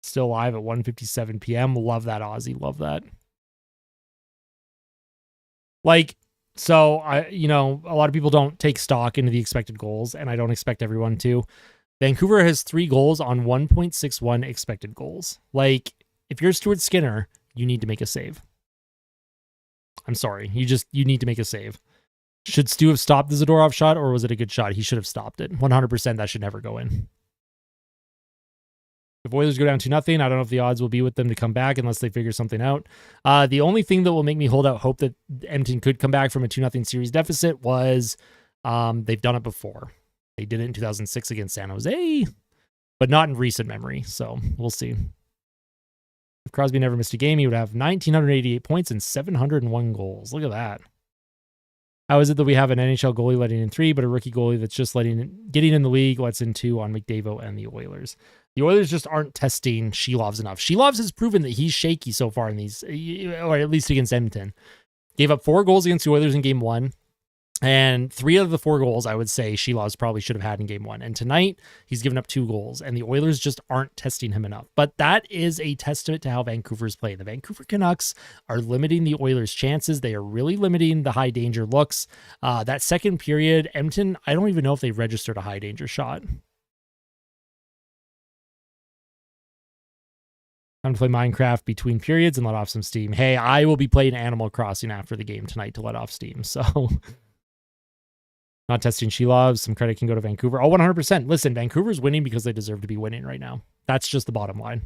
Still live at 1:57 p.m. Love that, Aussie. Love that. So, a lot of people don't take stock into the expected goals, and I don't expect everyone to. Vancouver has 3 goals on 1.61 expected goals. If you're Stuart Skinner, you need to make a save. I'm sorry. You need to make a save. Should Stu have stopped the Zadorov shot, or was it a good shot? He should have stopped it. 100% that should never go in. If Oilers go down 2-0, I don't know if the odds will be with them to come back unless they figure something out. The only thing that will make me hold out hope that Edmonton could come back from a 2-0 series deficit was they've done it before. They did it in 2006 against San Jose, but not in recent memory, so we'll see. If Crosby never missed a game, he would have 1,988 points and 701 goals. Look at that. How is it that we have an NHL goalie letting in 3, but a rookie goalie that's just getting in the league lets in 2 on McDavid and the Oilers? The Oilers just aren't testing Shelovs enough. Shelovs has proven that he's shaky so far in these, or at least against Edmonton. Gave up 4 goals against the Oilers in game 1. And 3 out of the 4 goals, I would say, Shelovs probably should have had in game 1. And tonight, he's given up 2 goals, and the Oilers just aren't testing him enough. But that is a testament to how Vancouver's playing. The Vancouver Canucks are limiting the Oilers' chances. They are really limiting the high-danger looks. That second period, Edmonton, I don't even know if they registered a high-danger shot. Time to play Minecraft between periods and let off some steam. Hey, I will be playing Animal Crossing after the game tonight to let off steam, so... Not testing Shelovs. Some credit can go to Vancouver. Oh, 100%. Listen, Vancouver's winning because they deserve to be winning right now. That's just the bottom line.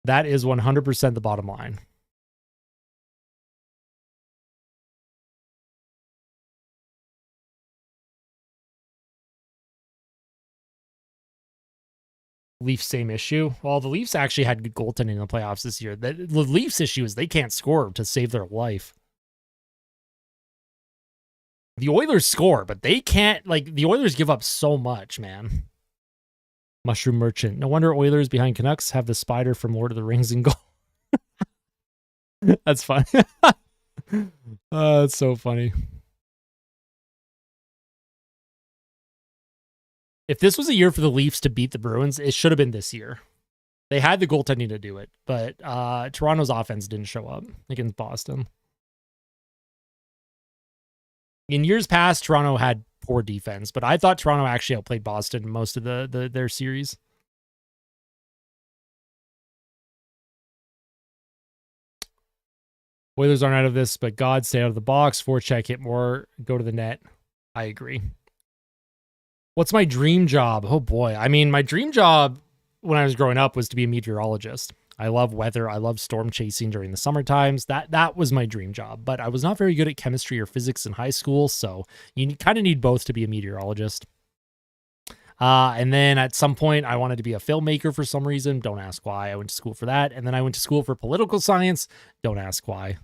That is 100% the bottom line. Leafs, same issue. Well, the Leafs actually had good goaltending in the playoffs this year. The Leafs issue is they can't score to save their life. The Oilers score, but they can't, the Oilers give up so much, man. Mushroom Merchant. No wonder Oilers behind Canucks have the spider from Lord of the Rings in goal. That's fun. That's so funny. If this was a year for the Leafs to beat the Bruins, it should have been this year. They had the goaltending to do it, but Toronto's offense didn't show up against Boston. In years past, Toronto had poor defense. But I thought Toronto actually outplayed Boston in most of their series. Oilers aren't out of this, but God, stay out of the box. Forecheck, hit more, go to the net. I agree. What's my dream job? Oh boy. I mean, my dream job when I was growing up was to be a meteorologist. I love weather. I love storm chasing during the summer times. That was my dream job, but I was not very good at chemistry or physics in high school. So you kind of need both to be a meteorologist. And then at some point I wanted to be a filmmaker for some reason. Don't ask why. I went to school for that. And then I went to school for political science. Don't ask why.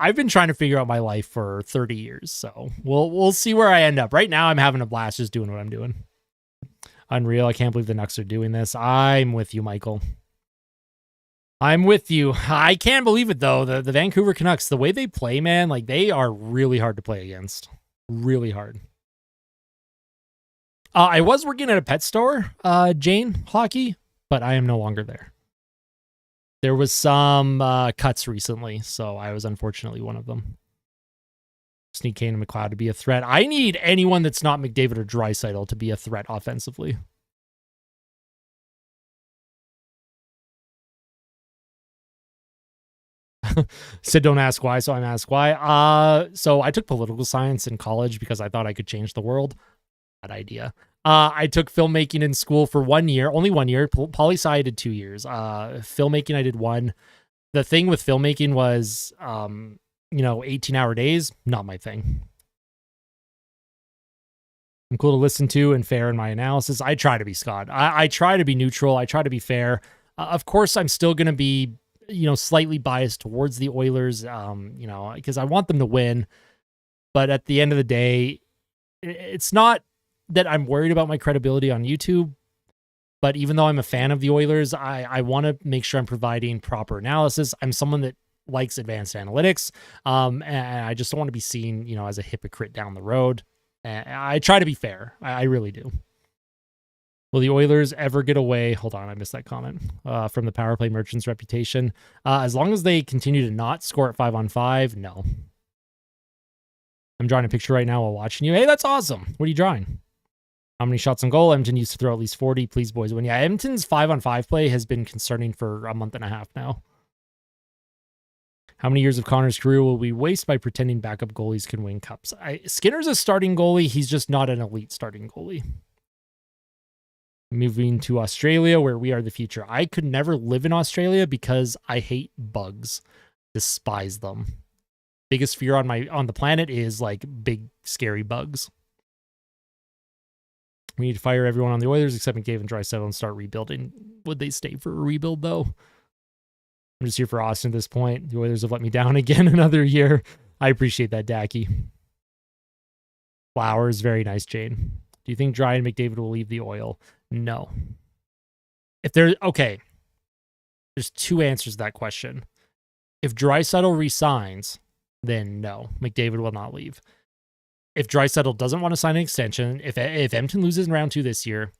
I've been trying to figure out my life for 30 years, so we'll see where I end up. Right now, I'm having a blast just doing what I'm doing. Unreal. I can't believe the Nucks are doing this. I'm with you, Michael. I'm with you. I can't believe it, though. The Vancouver Canucks, the way they play, man, like they are really hard to play against. Really hard. I was working at a pet store, Jane Hockey, but I am no longer there. There was some cuts recently, so I was unfortunately one of them. Just need Kane and McLeod to be a threat. I need anyone that's not McDavid or Draisaitl to be a threat offensively. Sid, don't ask why, so I'm asked why. So I took political science in college because I thought I could change the world. Bad idea. I took filmmaking in school for 1 year, only 1 year. Poli-sci I did 2 years. Filmmaking I did 1. The thing with filmmaking was, 18-hour days, not my thing. I'm cool to listen to and fair in my analysis. I try to be, Scott. I try to be neutral. I try to be fair. Of course, I'm still going to be, slightly biased towards the Oilers, because I want them to win. But at the end of the day, it's not that I'm worried about my credibility on YouTube, but even though I'm a fan of the Oilers, I want to make sure I'm providing proper analysis. I'm someone that likes advanced analytics, and I just don't want to be seen, as a hypocrite down the road. And I try to be fair. I really do. Will the Oilers ever get away? Hold on, I missed that comment. From the power play merchant's reputation. As long as they continue to not score at 5-on-5, no. I'm drawing a picture right now while watching you. Hey, that's awesome. What are you drawing? How many shots on goal? Edmonton used to throw at least 40. Please, boys, win. Yeah, Edmonton's 5-on-5 play has been concerning for a month and a half now. How many years of Connor's career will we waste by pretending backup goalies can win cups? Skinner's a starting goalie. He's just not an elite starting goalie. Moving to Australia, where we are the future. I could never live in Australia because I hate bugs. Despise them. Biggest fear on the planet is like big, scary bugs. We need to fire everyone on the Oilers except McDavid and Draisaitl and start rebuilding. Would they stay for a rebuild, though? I'm just here for Austin at this point. The Oilers have let me down again another year. I appreciate that, Dacky. Flowers, very nice, Jane. Do you think Dry and McDavid will leave the Oil? No. There's 2 answers to that question. If Draisaitl resigns, then no, McDavid will not leave. If Draisaitl doesn't want to sign an extension, if Edmonton loses in round 2 this year,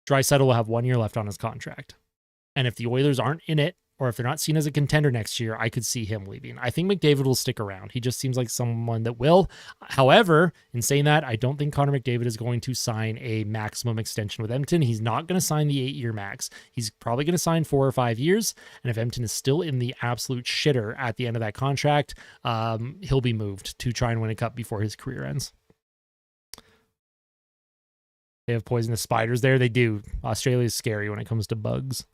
Draisaitl will have 1 year left on his contract. And if the Oilers aren't in it, or if they're not seen as a contender next year, I could see him leaving. I think McDavid will stick around. He just seems like someone that will. However, in saying that, I don't think Connor McDavid is going to sign a maximum extension with Edmonton. He's not going to sign the 8-year max. He's probably going to sign 4 or 5 years. And if Edmonton is still in the absolute shitter at the end of that contract, he'll be moved to try and win a cup before his career ends. They have poisonous spiders there. They do. Australia is scary when it comes to bugs.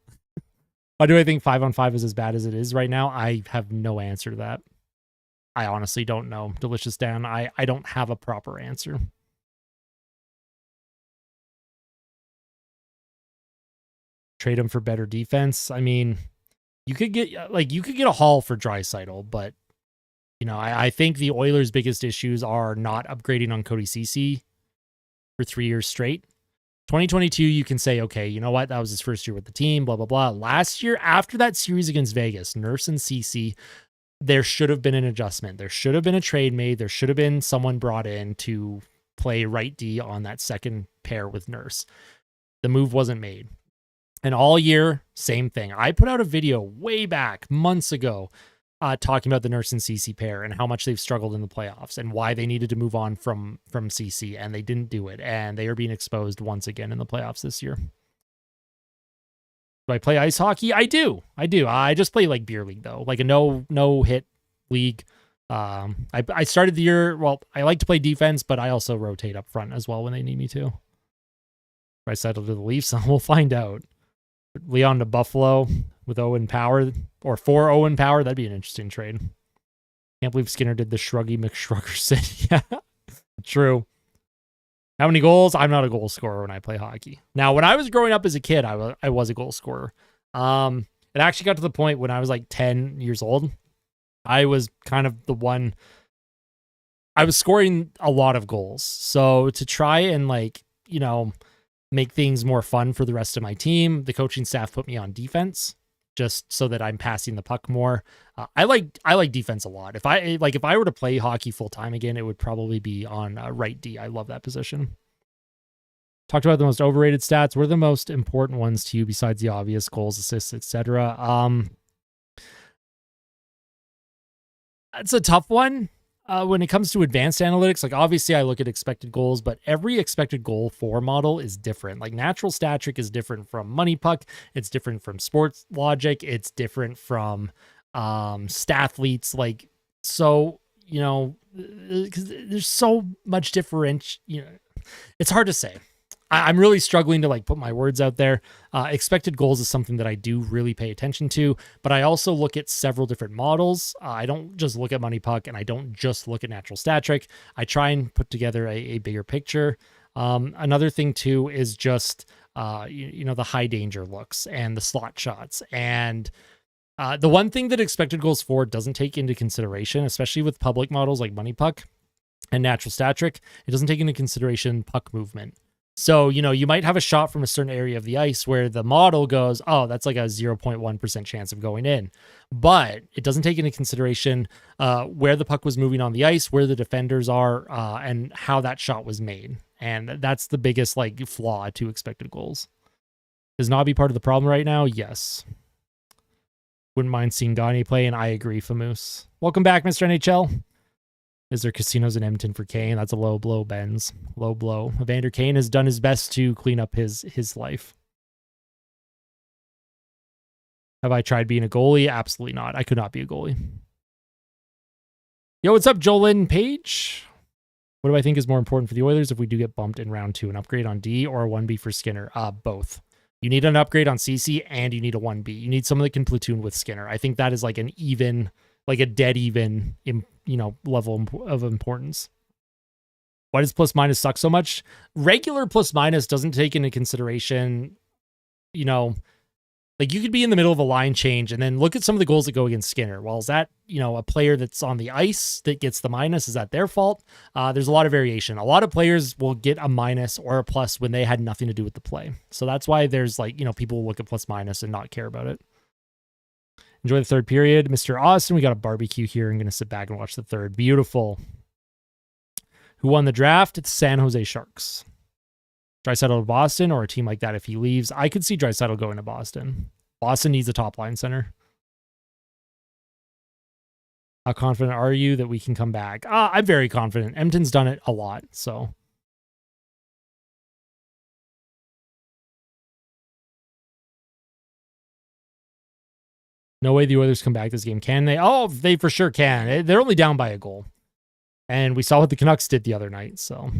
Why do I think 5-on-5 is as bad as it is right now? I have no answer to that. I honestly don't know. Delicious Dan, I don't have a proper answer. Trade him for better defense. I mean, you could get a haul for Draisaitl, but I think the Oilers' biggest issues are not upgrading on Cody Ceci for 3 years straight. 2022, you can say, okay, you know what? That was his first year with the team, blah, blah, blah. Last year, after that series against Vegas, Nurse and Ceci, there should have been an adjustment. There should have been a trade made. There should have been someone brought in to play right D on that second pair with Nurse. The move wasn't made. And all year, same thing. I put out a video way back, months ago, talking about the Nurse and CC pair and how much they've struggled in the playoffs and why they needed to move on from CC, and they didn't do it, and they are being exposed once again in the playoffs this year. Do I play ice hockey? I do. I just play like beer league though, like a no hit league. I started the year. Well, I like to play defense, but I also rotate up front as well when they need me to. If I settle to the Leafs, we'll find out. Leon to Buffalo with Owen Power, or for Owen Power, that'd be an interesting trade. Can't believe Skinner did the Shruggy McShrugger sit. Yeah, true. How many goals? I'm not a goal scorer when I play hockey. Now, when I was growing up as a kid, I was a goal scorer. It actually got to the point when I was like 10 years old. I was kind of the one. I was scoring a lot of goals. So to try and make things more fun for the rest of my team, the coaching staff put me on defense just so that I'm passing the puck more. I like defense a lot. If I were to play hockey full time again, it would probably be on right D. I love that position. Talked about the most overrated stats. What are the most important ones to you besides the obvious goals, assists, etc.? That's a tough one. When it comes to advanced analytics, like obviously I look at expected goals, but every expected goal for model is different. Like natural stat trick is different from money puck. It's different from sports logic. It's different from stathletes. Like, so, because there's so much it's hard to say. I'm really struggling to put my words out there. Expected goals is something that I do really pay attention to, but I also look at several different models. I don't just look at money puck, and I don't just look at natural stat trick. I try and put together a bigger picture. Another thing too is just the high danger looks and the slot shots. And the one thing that expected goals for doesn't take into consideration, especially with public models like money puck and natural stat trick, it doesn't take into consideration puck movement. So, you might have a shot from a certain area of the ice where the model goes, oh, that's like a 0.1% chance of going in. But it doesn't take into consideration where the puck was moving on the ice, where the defenders are, and how that shot was made. And that's the biggest flaw to expected goals. Does not be part of the problem right now? Yes. Wouldn't mind seeing Gagne play, and I agree, Famoose. Welcome back, Mr. NHL. Is there casinos in Edmonton for Kane? That's a low blow, Benz. Low blow. Evander Kane has done his best to clean up his life. Have I tried being a goalie? Absolutely not. I could not be a goalie. Yo, what's up, Jolyn Page? What do I think is more important for the Oilers if we do get bumped in round 2? An upgrade on D or a 1B for Skinner? Both. You need an upgrade on CC and you need a 1B. You need someone that can platoon with Skinner. I think that is a dead even level of importance. Why does plus minus suck so much? Regular plus minus doesn't take into consideration, you could be in the middle of a line change and then look at some of the goals that go against Skinner. Well, is that, a player that's on the ice that gets the minus? Is that their fault? There's a lot of variation. A lot of players will get a minus or a plus when they had nothing to do with the play. So that's why there's people will look at plus minus and not care about it. Enjoy the third period. Mr. Austin, we got a barbecue here. I'm going to sit back and watch the third. Beautiful. Who won the draft? It's San Jose Sharks. Draisaitl to Boston or a team like that if he leaves. I could see Draisaitl going to Boston. Boston needs a top line center. How confident are you that we can come back? I'm very confident. Edmonton's done it a lot, so... No way the Oilers come back this game. Can they? Oh, they for sure can. They're only down by a goal. And we saw what the Canucks did the other night, so.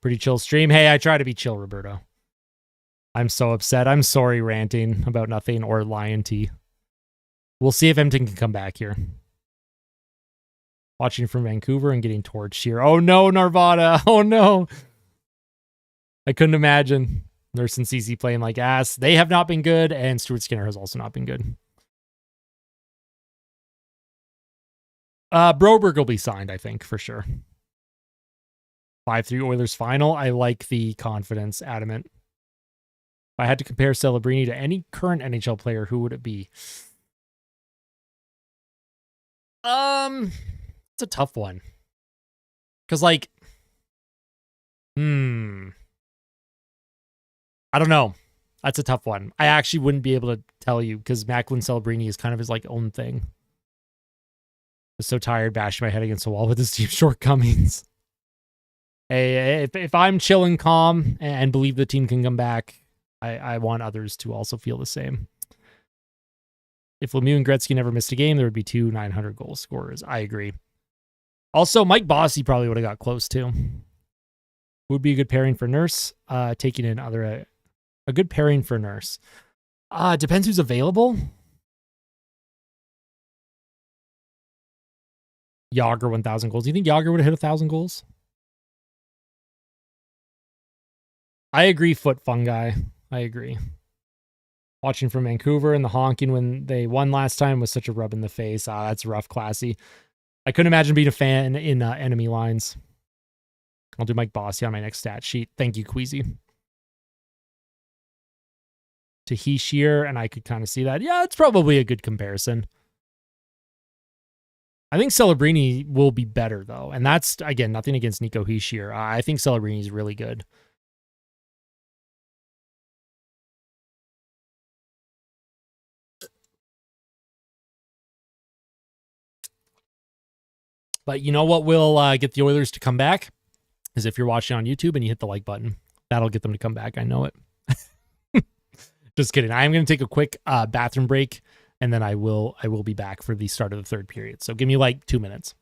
Pretty chill stream. Hey, I try to be chill, Roberto. I'm so upset. I'm sorry ranting about nothing or Lion T. We'll see if Edmonton can come back here. Watching from Vancouver and getting torched here. Oh no, Narvada. Oh no. I couldn't imagine Nurse and CC playing like ass. They have not been good, and Stuart Skinner has also not been good. Broberg will be signed, I think, for sure. 5-3 Oilers final. I like the confidence, adamant. If I had to compare Celebrini to any current NHL player, who would it be? It's a tough one. Because, I don't know. That's a tough one. I actually wouldn't be able to tell you because Macklin Celebrini is kind of his like own thing. I'm so tired bashing my head against the wall with his team's shortcomings. Hey, if I'm chill and calm and believe the team can come back, I want others to also feel the same. If Lemieux and Gretzky never missed a game, there would be 2 900-goal scorers. I agree. Also, Mike Bossy probably would have got close too. Would be a good pairing for Nurse. Taking in a good pairing for Nurse. Depends who's available. Yager 1,000 goals. Do you think Yager would have hit 1,000 goals? I agree, Foot Fungi. I agree. Watching from Vancouver and the honking when they won last time was such a rub in the face. That's rough, Classy. I couldn't imagine being a fan in enemy lines. I'll do Mike Bossy on my next stat sheet. Thank you, Queasy. To Heishier, and I could kind of see that. Yeah, it's probably a good comparison. I think Celebrini will be better, though. And that's, again, nothing against Nico Heishier. I think Celebrini is really good. But you know what will get the Oilers to come back? Is if you're watching on YouTube and you hit the like button. That'll get them to come back. I know it. Just kidding. I am going to take a quick bathroom break, and then I will be back for the start of the third period. So give me like 2 minutes.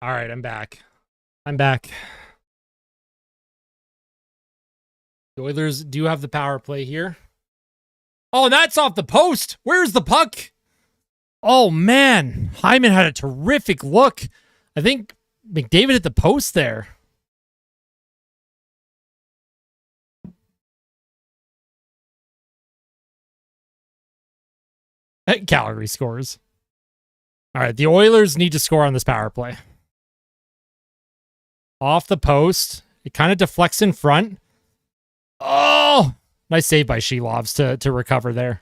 All right, I'm back. The Oilers do have the power play here. Oh, that's off the post. Where's the puck? Oh, man. Hyman had a terrific look. I think McDavid hit the post there. Calgary scores. All right, the Oilers need to score on this power play. Off the post. It kind of deflects in front. Oh! Nice save by Shelovs to recover there.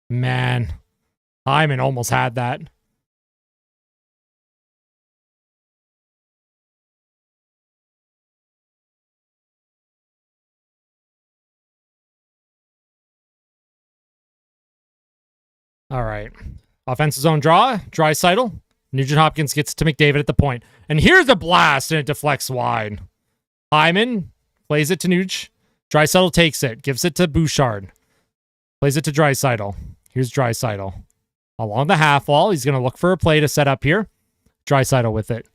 Man. Hyman almost had that. All right. Offensive zone draw. Draisaitl. Nugent Hopkins gets to McDavid at the point. And here's a blast, and it deflects wide. Hyman plays it to Nuge. Draisaitl takes it. Gives it to Bouchard. Plays it to Draisaitl. Here's Draisaitl. Along the half wall. He's going to look for a play to set up here. Draisaitl with it.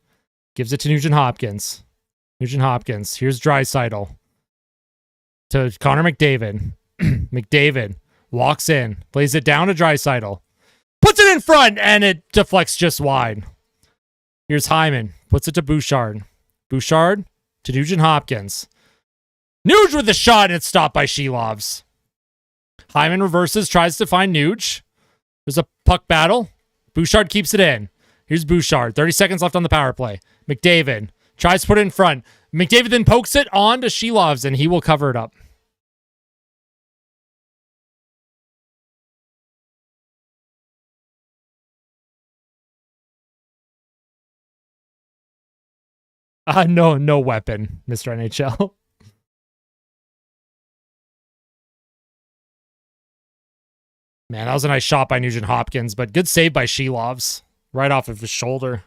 Gives it to Nugent Hopkins. Nugent Hopkins. Here's Draisaitl. to Connor McDavid. McDavid walks in, plays it down to Draisaitl. Puts it in front, and it deflects just wide. Here's Hyman. Puts it to Bouchard. Bouchard to Nugent Hopkins. Nuge with the shot, and it's stopped by Shelovs. Hyman reverses, tries to find Nuge. There's a puck battle. Bouchard keeps it in. Here's Bouchard. 30 seconds left on the power play. McDavid tries to put it in front. McDavid then pokes it on to Shelovs, and he will cover it up. No weapon, Mr. NHL. Man, that was a nice shot by Nugent Hopkins, but good save by Shelovs. Right off of his shoulder.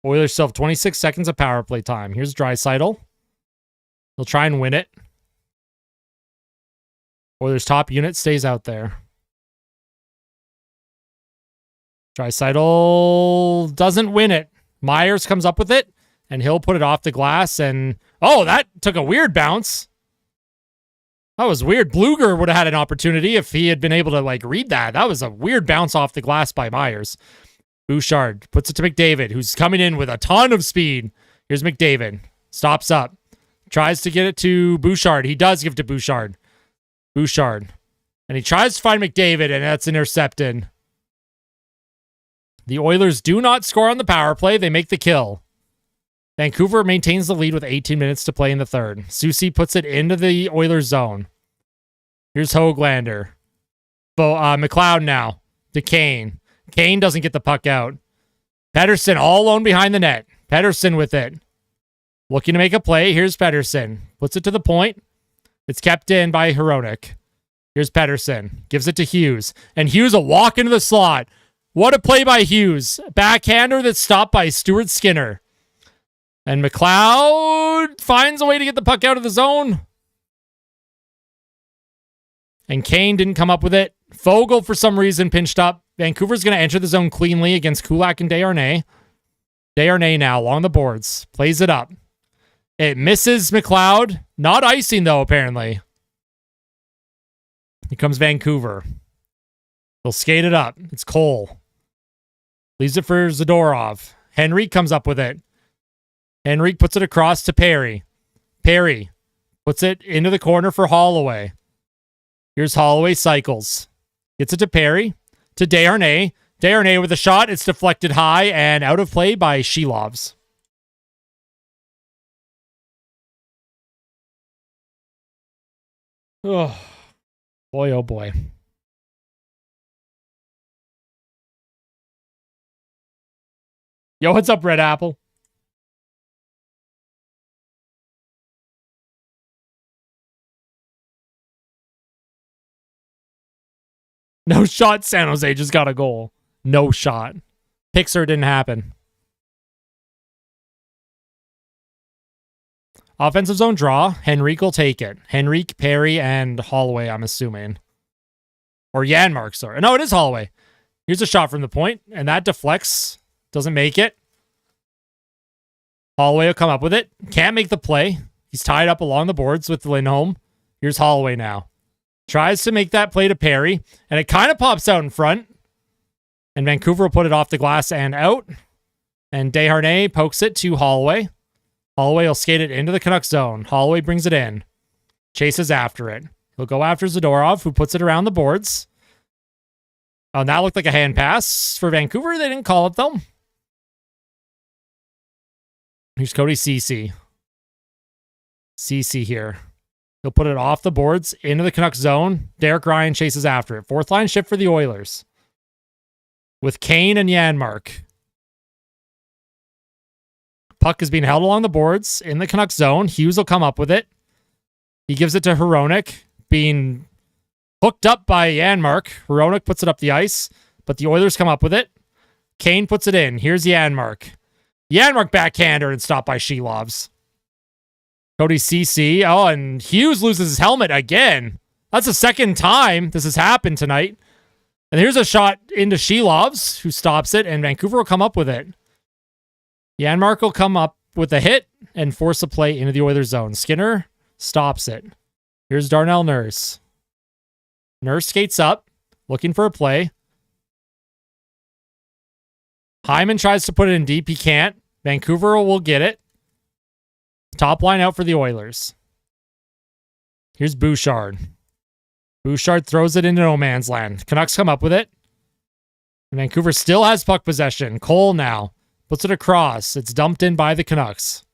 Oilers still have 26 seconds of power play time. Here's Draisaitl. He'll try and win it. Oilers top unit stays out there. Draisaitl doesn't win it. Myers comes up with it, and he'll put it off the glass, and oh, that took a weird bounce. That was weird. Bluger would have had an opportunity if he had been able to read that. That was a weird bounce off the glass by Myers. Bouchard puts it to McDavid, who's coming in with a ton of speed. Here's McDavid. Stops up. Tries to get it to Bouchard. He does give it to Bouchard. Bouchard. And he tries to find McDavid, and that's intercepted. The Oilers do not score on the power play. They make the kill. Vancouver maintains the lead with 18 minutes to play in the third. Soucy puts it into the Oilers zone. Here's Höglander. McLeod now to Kane. Kane doesn't get the puck out. Pettersson all alone behind the net. Pettersson with it. Looking to make a play. Here's Pettersson. Puts it to the point. It's kept in by Hronek. Here's Pettersson. Gives it to Hughes. And Hughes will walk into the slot. What a play by Hughes. Backhander that's stopped by Stuart Skinner. And McLeod finds a way to get the puck out of the zone. And Kane didn't come up with it. Fogle, for some reason, pinched up. Vancouver's going to enter the zone cleanly against Kulak and Desharnais. Desharnais now along the boards. Plays it up. It misses McLeod. Not icing, though, apparently. Here comes Vancouver. They'll skate it up. It's Cole. Leaves it for Zadorov. Henrique comes up with it. Henrique puts it across to Perry. Perry puts it into the corner for Holloway. Here's Holloway, cycles. Gets it to Perry. To Desharnais. Desharnais with a shot. It's deflected high and out of play by Shelovs. Oh, boy, oh boy. Yo, what's up, Red Apple? No shot, San Jose just got a goal. No shot. Pixar didn't happen. Offensive zone draw. Henrique will take it. Henrique, Perry, and Holloway, I'm assuming. Or Janmark, sorry. No, it is Holloway. Here's a shot from the point, and that deflects. Doesn't make it. Holloway will come up with it. Can't make the play. He's tied up along the boards with Lindholm. Here's Holloway now. Tries to make that play to Perry, and it kind of pops out in front. And Vancouver will put it off the glass and out. And Desharnais pokes it to Holloway. Holloway will skate it into the Canucks zone. Holloway brings it in. Chases after it. He'll go after Zadorov, who puts it around the boards. Oh, that looked like a hand pass for Vancouver. They didn't call it, though. Here's Cody Ceci. Ceci here. He'll put it off the boards into the Canucks zone. Derek Ryan chases after it. Fourth line shift for the Oilers. With Kane and Janmark. Puck is being held along the boards in the Canucks zone. Hughes will come up with it. He gives it to Hronek, being hooked up by Janmark. Hronek puts it up the ice, but the Oilers come up with it. Kane puts it in. Here's Janmark. Janmark backhander and stopped by Shelovs. Cody Ceci. Oh, and Hughes loses his helmet again. That's the second time this has happened tonight. And here's a shot into Shelovs, who stops it, and Vancouver will come up with it. Janmark will come up with a hit and force a play into the Oilers zone. Skinner stops it. Here's Darnell Nurse. Nurse skates up, looking for a play. Hyman tries to put it in deep. He can't. Vancouver will get it. Top line out for the Oilers. Here's Bouchard. Bouchard throws it into no man's land. Canucks come up with it. Vancouver still has puck possession. Cole now puts it across. It's dumped in by the Canucks.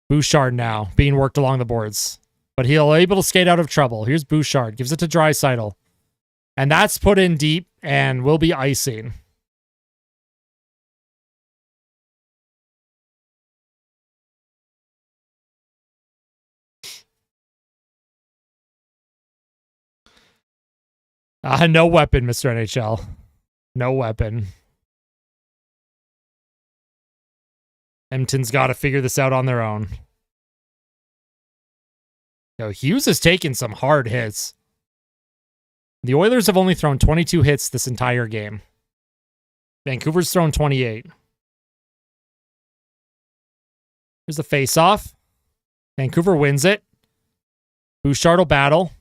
Bouchard now being worked along the boards. But he'll able to skate out of trouble. Here's Bouchard. Gives it to Draisaitl. And that's put in deep and will be icing. No weapon, Mr. NHL. No weapon. Edmonton's got to figure this out on their own. Yo, Hughes has taken some hard hits. The Oilers have only thrown 22 hits this entire game. Vancouver's thrown 28. Here's the face-off. Vancouver wins it. Bouchard will battle.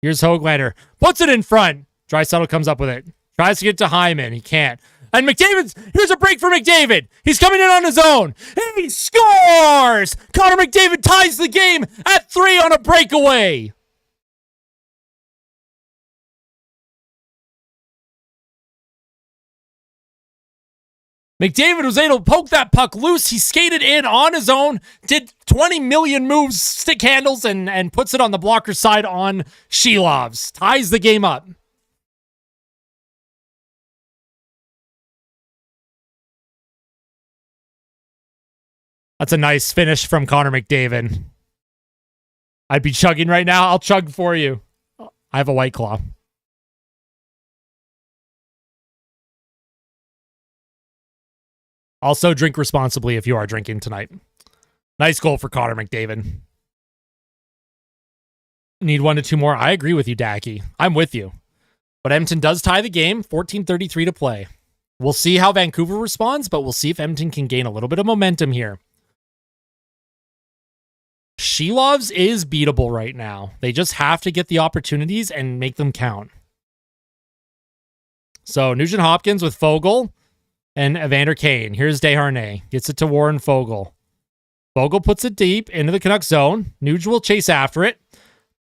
Here's Höglander. Puts it in front. Draisaitl comes up with it. Tries to get to Hyman. He can't. And McDavid's... Here's a break for McDavid. He's coming in on his own. He scores! Connor McDavid ties the game at 3 on a breakaway. McDavid was able to poke that puck loose. He skated in on his own, did 20 million moves, stick handles, and puts it on the blocker side on Shilovs. Ties the game up. That's a nice finish from Connor McDavid. I'd be chugging right now. I'll chug for you. I have a White Claw. Also, drink responsibly if you are drinking tonight. Nice goal for Connor McDavid. Need 1 to 2 more. I agree with you, Dacky. I'm with you. But Edmonton does tie the game. 14:33 to play. We'll see how Vancouver responds, but we'll see if Edmonton can gain a little bit of momentum here. Shilovs is beatable right now. They just have to get the opportunities and make them count. So, Nugent Hopkins with Fogle and Evander Kane. Here's Desharnais. Gets it to Warren Fogle. Fogle puts it deep into the Canucks zone. Nuge will chase after it.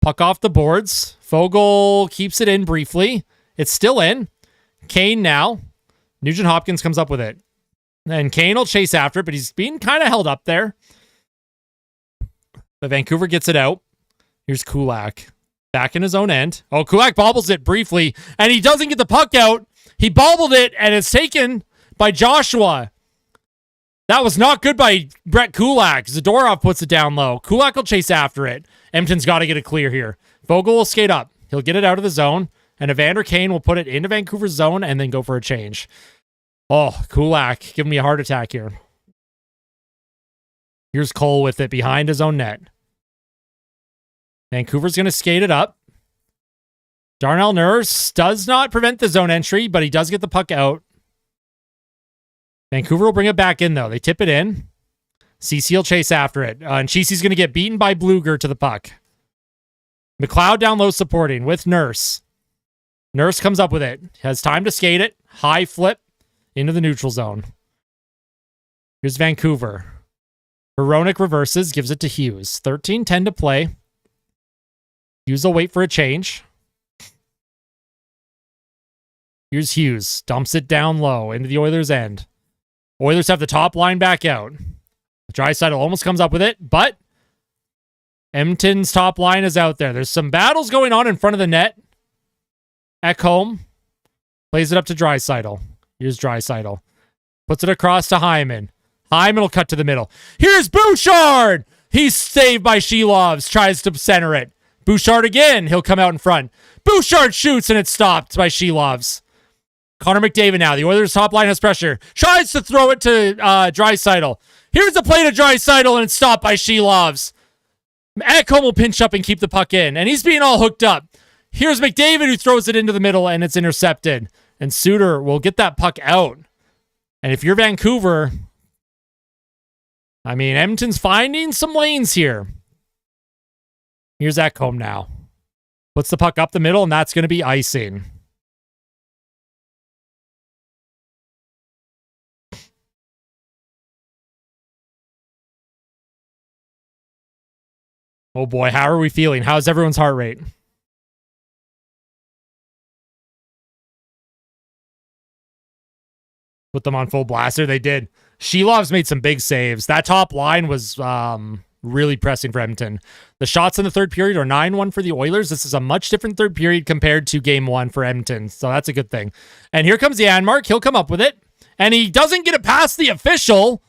Puck off the boards. Fogle keeps it in briefly. It's still in. Kane now. Nugent Hopkins comes up with it. And Kane will chase after it, but he's being kind of held up there. But Vancouver gets it out. Here's Kulak. Back in his own end. Oh, Kulak bobbles it briefly, and he doesn't get the puck out. He bobbled it, and it's taken by Joshua. That was not good by Brett Kulak. Zadorov puts it down low. Kulak will chase after it. Edmonton's got to get it clear here. Vogel will skate up. He'll get it out of the zone, and Evander Kane will put it into Vancouver's zone and then go for a change. Oh, Kulak giving me a heart attack here. Here's Cole with it behind his own net. Vancouver's going to skate it up. Darnell Nurse does not prevent the zone entry, but he does get the puck out. Vancouver will bring it back in, though. They tip it in. CC will chase after it. And Cheesy's going to get beaten by Bluger to the puck. McLeod down low supporting with Nurse. Nurse comes up with it. Has time to skate it. High flip into the neutral zone. Here's Vancouver. Hronek reverses, gives it to Hughes. 13:10 to play. Hughes will wait for a change. Here's Hughes. Dumps it down low into the Oilers' end. Oilers have the top line back out. Draisaitl almost comes up with it, but Edmonton's top line is out there. There's some battles going on in front of the net. Ekholm plays it up to Draisaitl. Here's Draisaitl. Puts it across to Hyman. Hyman will cut to the middle. Here's Bouchard! He's saved by Shilovs. Tries to center it. Bouchard again. He'll come out in front. Bouchard shoots and it's stopped by Shilovs. Connor McDavid now. The Oilers' top line has pressure. Tries to throw it to Draisaitl. Here's the play to Draisaitl and it's stopped by Shilovs. Ekholm will pinch up and keep the puck in. And he's being all hooked up. Here's McDavid who throws it into the middle and it's intercepted. And Suter will get that puck out. And if you're Vancouver, I mean, Edmonton's finding some lanes here. Here's Ekholm now. Puts the puck up the middle, and that's going to be icing. Oh boy, how are we feeling? How's everyone's heart rate? Put them on full blaster. They did. Shelov's made some big saves. That top line was really pressing for Edmonton. The shots in the third period are 9-1 for the Oilers. This is a much different third period compared to game one for Edmonton. So that's a good thing. And here comes Janmark. He'll come up with it. And he doesn't get it past the official.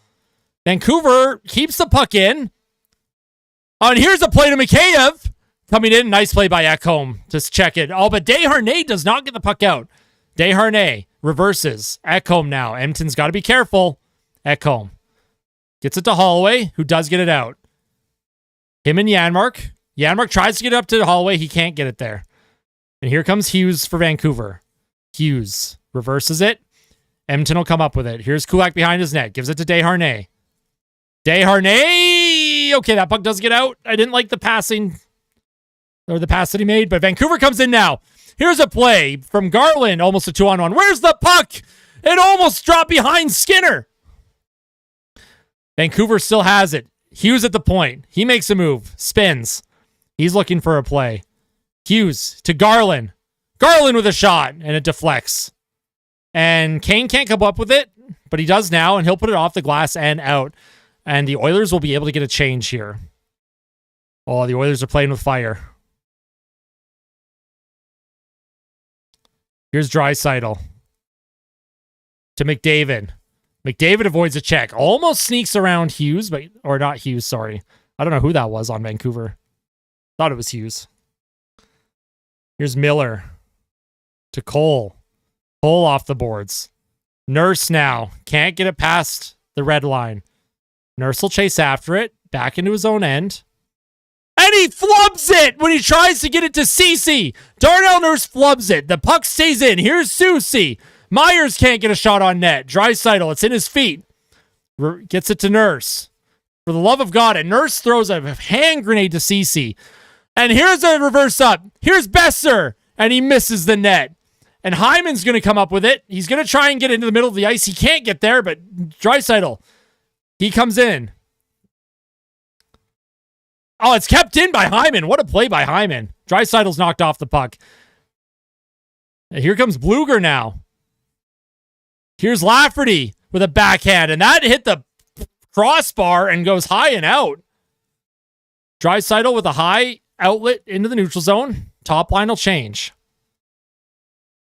Vancouver keeps the puck in. Oh, and here's a play to Mikheyev. Coming in. Nice play by Ekholm. Just check it. Oh, but Desharnais does not get the puck out. Desharnais reverses. Ekholm now. Edmonton's got to be careful. Ekholm gets it to Holloway, who does get it out. Him and Janmark. Janmark tries to get it up to Holloway. He can't get it there. And here comes Hughes for Vancouver. Hughes reverses it. Edmonton will come up with it. Here's Kulak behind his net. Gives it to Desharnais. Desharnais! Okay, that puck does get out. I didn't like the passing, or the pass that he made, but Vancouver comes in now. Here's a play from Garland, almost a 2-on-1. Where's the puck? It almost dropped behind Skinner. Vancouver still has it. Hughes at the point. He makes a move. Spins. He's looking for a play. Hughes to Garland. Garland with a shot, and it deflects. And Kane can't come up with it, but he does now, and he'll put it off the glass and out. And the Oilers will be able to get a change here. Oh, the Oilers are playing with fire. Here's Draisaitl to McDavid. McDavid avoids a check. Almost sneaks around Hughes, or not Hughes, sorry. I don't know who that was on Vancouver. Thought it was Hughes. Here's Miller to Cole. Cole off the boards. Nurse now. Can't get it past the red line. Nurse will chase after it. Back into his own end. And he flubs it when he tries to get it to Ceci. Darnell Nurse flubs it. The puck stays in. Here's Susie. Myers can't get a shot on net. Draisaitl, it's in his feet. Gets it to Nurse. For the love of God, and Nurse throws a hand grenade to Ceci. And here's a reverse up. Here's Besser. And he misses the net. And Hyman's going to come up with it. He's going to try and get into the middle of the ice. He can't get there, but Draisaitl, he comes in. Oh, it's kept in by Hyman. What a play by Hyman. Draisaitl's knocked off the puck. And here comes Bluger now. Here's Lafferty with a backhand, and that hit the crossbar and goes high and out. Draisaitl with a high outlet into the neutral zone. Top line will change.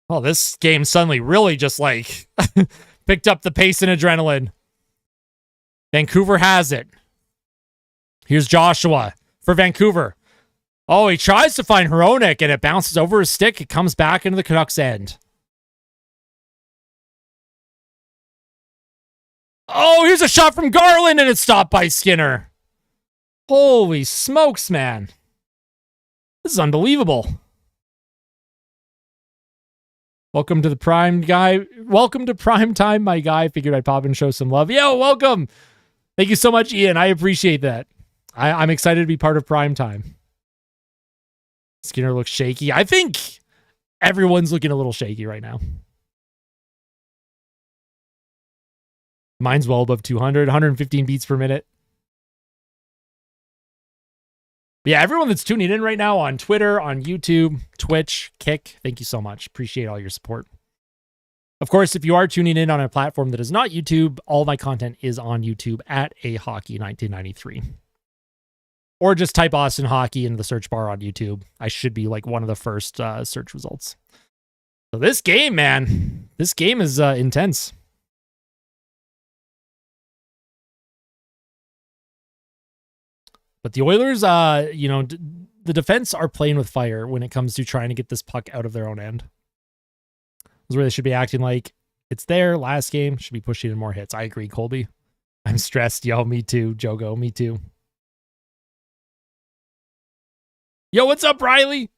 Oh, this game suddenly really just like picked up the pace and adrenaline. Vancouver has it. Here's Joshua for Vancouver. Oh, he tries to find Hronek, and it bounces over his stick. It comes back into the Canucks' end. Oh, here's a shot from Garland, and it's stopped by Skinner. Holy smokes, man. This is unbelievable. Welcome to the Prime Guy. Welcome to Prime Time, my guy. Figured I'd pop in and show some love. Yo, welcome. Thank you so much, Ian. I appreciate that. I'm excited to be part of Prime Time. Skinner looks shaky. I think everyone's looking a little shaky right now. Mine's well above 200, 115 beats per minute. But yeah, everyone that's tuning in right now on Twitter, on YouTube, Twitch, Kick, thank you so much. Appreciate all your support. Of course, if you are tuning in on a platform that is not YouTube, all my content is on YouTube at ahockey1993. Or just type Austin Hockey into the search bar on YouTube. I should be like one of the first search results. So this game, man, this game is intense. But the Oilers, the defense are playing with fire when it comes to trying to get this puck out of their own end. This is where they should be acting like it's their last game. Should be pushing in more hits. I agree, Colby. I'm stressed. Yo, me too. Jogo, me too. Yo, what's up, Riley?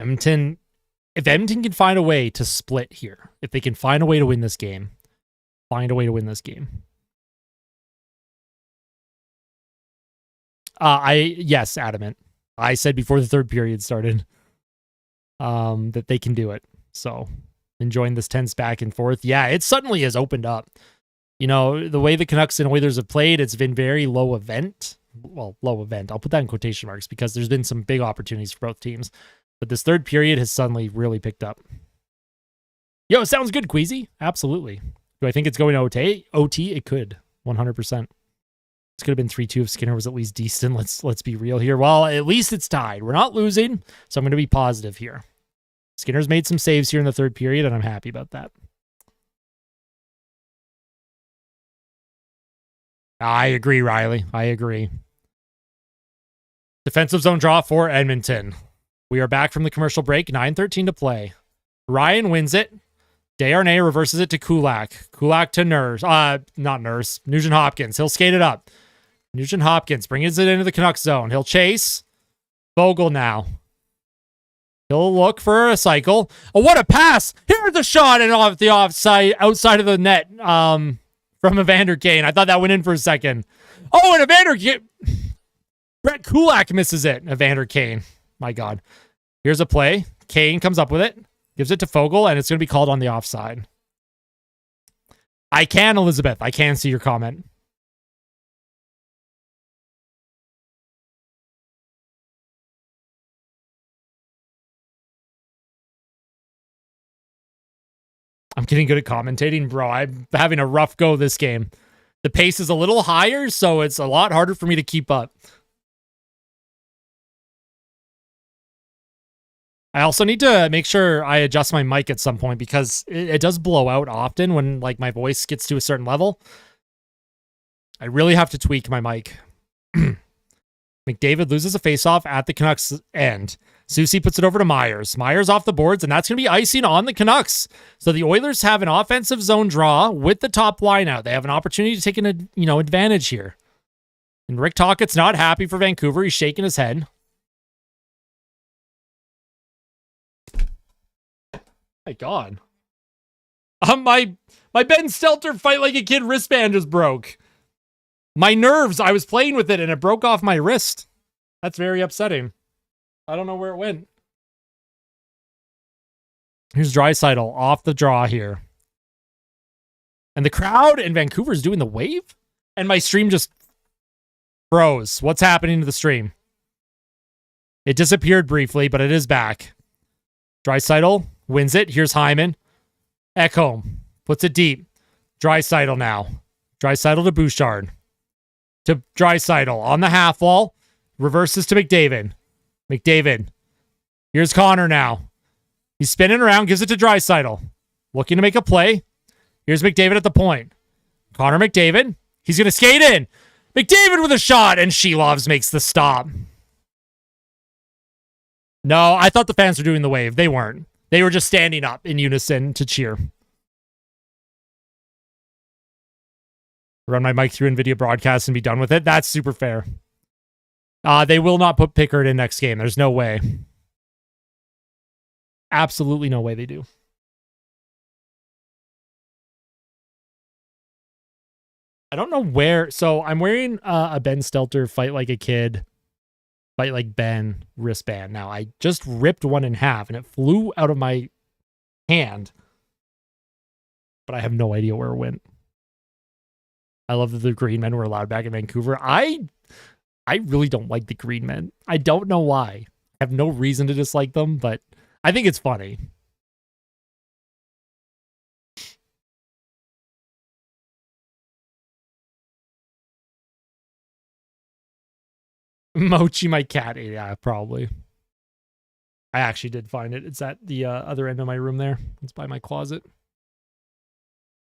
Edmonton, if Edmonton can find a way to split here, if they can find a way to win this game, Yes, adamant. I said before the third period started that they can do it. So enjoying this tense back and forth. Yeah, it suddenly has opened up. You know, the way the Canucks and Oilers have played, it's been very low event. Well, low event. I'll put that in quotation marks because there's been some big opportunities for both teams. But this third period has suddenly really picked up. Yo, it sounds good, Queasy. Absolutely. Do I think it's going to OT? It could. 100%. This could have been 3-2 if Skinner was at least decent. Let's be real here. Well, at least it's tied. We're not losing, so I'm going to be positive here. Skinner's made some saves here in the third period, and I'm happy about that. I agree, Riley. I agree. Defensive zone draw for Edmonton. We are back from the commercial break. 9:13 to play. Ryan wins it. Desharnais reverses it to Kulak. Kulak to Nurse. Not Nurse. Nugent Hopkins. He'll skate it up. Nugent Hopkins brings it into the Canucks zone. He'll chase. Vogel now. He'll look for a cycle. Oh, what a pass! Here's the shot and off the outside of the net from Evander Kane. I thought that went in for a second. Oh, and Evander Kane. Brett Kulak misses it. Evander Kane. My God. Here's a play. Kane comes up with it. Gives it to Vogel, and it's going to be called on the offside. I can, Elizabeth. I can see your comment. I'm getting good at commentating, bro. I'm having a rough go this game. The pace is a little higher, so it's a lot harder for me to keep up. I also need to make sure I adjust my mic at some point because it does blow out often when like my voice gets to a certain level. I really have to tweak my mic. McDavid loses a faceoff at the Canucks end. Soucy puts it over to Myers. Myers off the boards, and that's going to be icing on the Canucks. So the Oilers have an offensive zone draw with the top line out. They have an opportunity to take an advantage here. And Rick Tocchet's not happy for Vancouver. He's shaking his head. My God. My Ben Stelter fight like a kid wristband just broke. My nerves, I was playing with it and it broke off my wrist. That's very upsetting. I don't know where it went. Here's Draisaitl off the draw here. And the crowd in Vancouver is doing the wave? And my stream just froze. What's happening to the stream? It disappeared briefly, but it is back. Draisaitl wins it. Here's Hyman. Ekholm puts it deep. Draisaitl now. Draisaitl to Bouchard. To Draisaitl on the half wall. Reverses to McDavid. McDavid. Here's Connor now. He's spinning around. Gives it to Draisaitl. Looking to make a play. Here's McDavid at the point. Connor McDavid. He's going to skate in. McDavid with a shot. And Shelovs makes the stop. No, I thought the fans were doing the wave. They weren't. They were just standing up in unison to cheer. Run my mic through NVIDIA broadcast and be done with it. That's super fair. They will not put Pickard in next game. There's no way. Absolutely no way they do. I don't know where. So I'm wearing a Ben Stelter fight like a kid, fight like Ben wristband. Now I just ripped one in half and it flew out of my hand, but I have no idea where it went. I love that the Green Men were allowed back in Vancouver. I really don't like the Green Men. I don't know why. I have no reason to dislike them, but I think it's funny. Mochi, my cat. Yeah, probably. I actually did find it. It's at the other end of my room there. It's by my closet.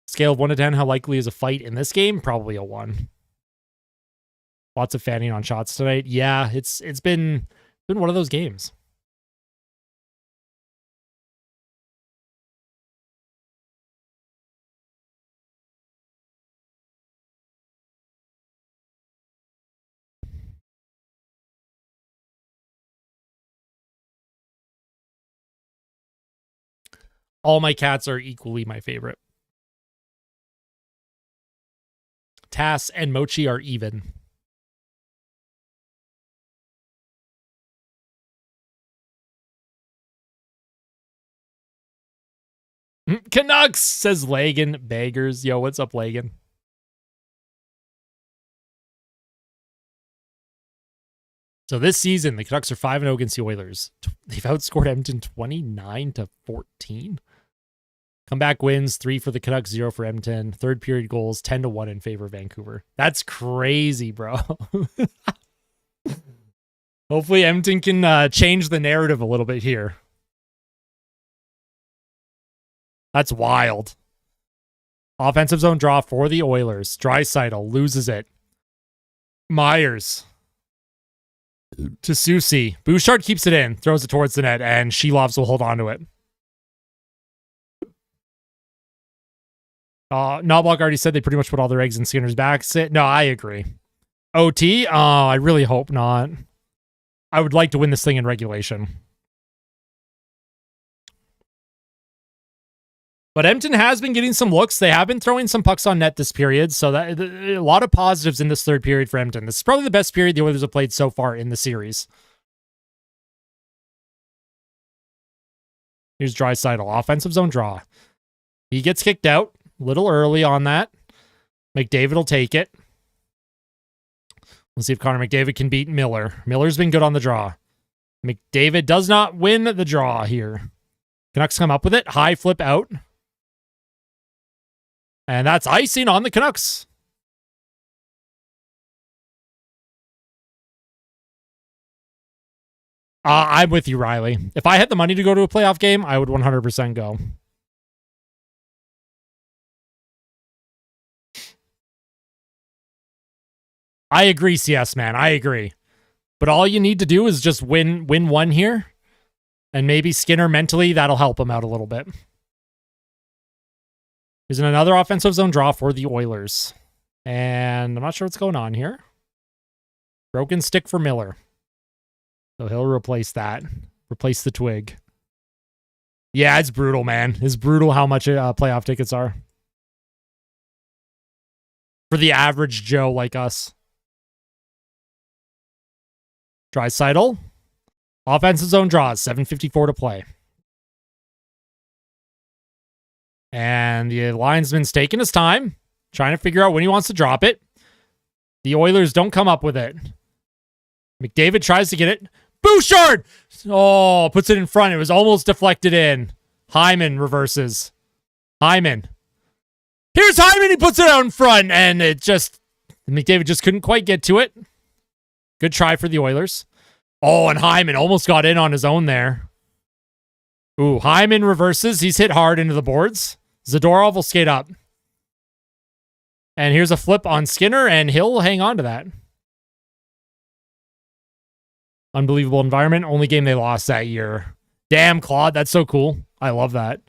Scale of 1 to 10, how likely is a fight in this game? Probably a 1. Lots of fanning on shots tonight. Yeah, it's been one of those games. All my cats are equally my favorite. Tass and Mochi are even. Canucks, says Lagan. Baggers. Yo, what's up, Lagan? So this season, the Canucks are 5-0 against the Oilers. They've outscored Edmonton 29-14. Comeback wins, 3 for the Canucks, 0 for Edmonton. Third period goals, 10-1 in favor of Vancouver. That's crazy, bro. Hopefully Edmonton can change the narrative a little bit here. That's wild. Offensive zone draw for the Oilers. Draisaitl loses it. Myers to Susie. Bouchard keeps it in, throws it towards the net, and Shelovs will hold on to it. Knobloch already said they pretty much put all their eggs in Skinner's basket. No, I agree. OT? Oh, I really hope not. I would like to win this thing in regulation. But Edmonton has been getting some looks. They have been throwing some pucks on net this period, so that a lot of positives in this third period for Edmonton. This is probably the best period the Oilers have played so far in the series. Here's Draisaitl, offensive zone draw. He gets kicked out a little early on that. McDavid will take it. Let's see if Connor McDavid can beat Miller. Miller's been good on the draw. McDavid does not win the draw here. Canucks come up with it. High flip out. And that's icing on the Canucks. I'm with you, Riley. If I had the money to go to a playoff game, I would 100% go. I agree, CS man. I agree. But all you need to do is just win one here. And maybe Skinner mentally, that'll help him out a little bit. Here's another offensive zone draw for the Oilers. And I'm not sure what's going on here. Broken stick for Miller. So he'll replace that. Replace the twig. Yeah, it's brutal, man. It's brutal how much playoff tickets are. For the average Joe like us. Draisaitl. Offensive zone draws. 7:54 to play. And the linesman's taking his time, trying to figure out when he wants to drop it. The Oilers don't come up with it. McDavid tries to get it. Bouchard! Oh, puts it in front. It was almost deflected in. Hyman reverses. Hyman. Here's Hyman. He puts it out in front. And McDavid just couldn't quite get to it. Good try for the Oilers. Oh, and Hyman almost got in on his own there. Ooh, Hyman reverses. He's hit hard into the boards. Zadorov will skate up. And here's a flip on Skinner, and he'll hang on to that. Unbelievable environment. Only game they lost that year. Damn, Claude. That's so cool. I love that.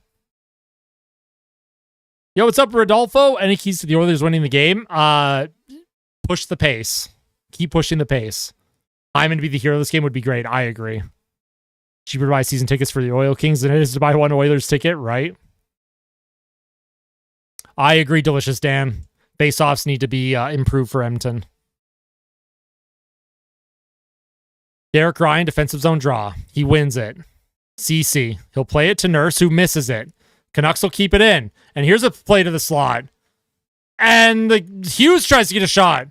Yo, what's up, Rodolfo? Any keys to the Oilers winning the game? Push the pace. Keep pushing the pace. Hyman to be the hero of this game would be great. I agree. Cheaper to buy season tickets for the Oil Kings than it is to buy one Oilers ticket, right? I agree, Delicious Dan. Face-offs need to be improved for Edmonton. Derek Ryan, defensive zone draw. He wins it. CC. He'll play it to Nurse, who misses it. Canucks will keep it in. And here's a play to the slot. And Hughes tries to get a shot.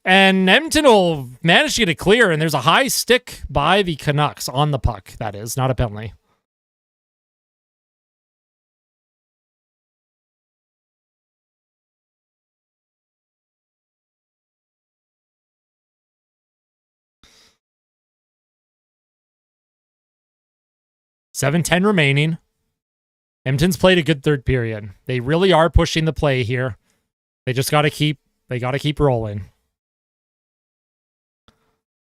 And Edmonton will manage to get it clear, and there's a high stick by the Canucks on the puck. That is, not a penalty. $7:10 remaining. Edmonton's played a good third period. They really are pushing the play here. They just got to keep rolling.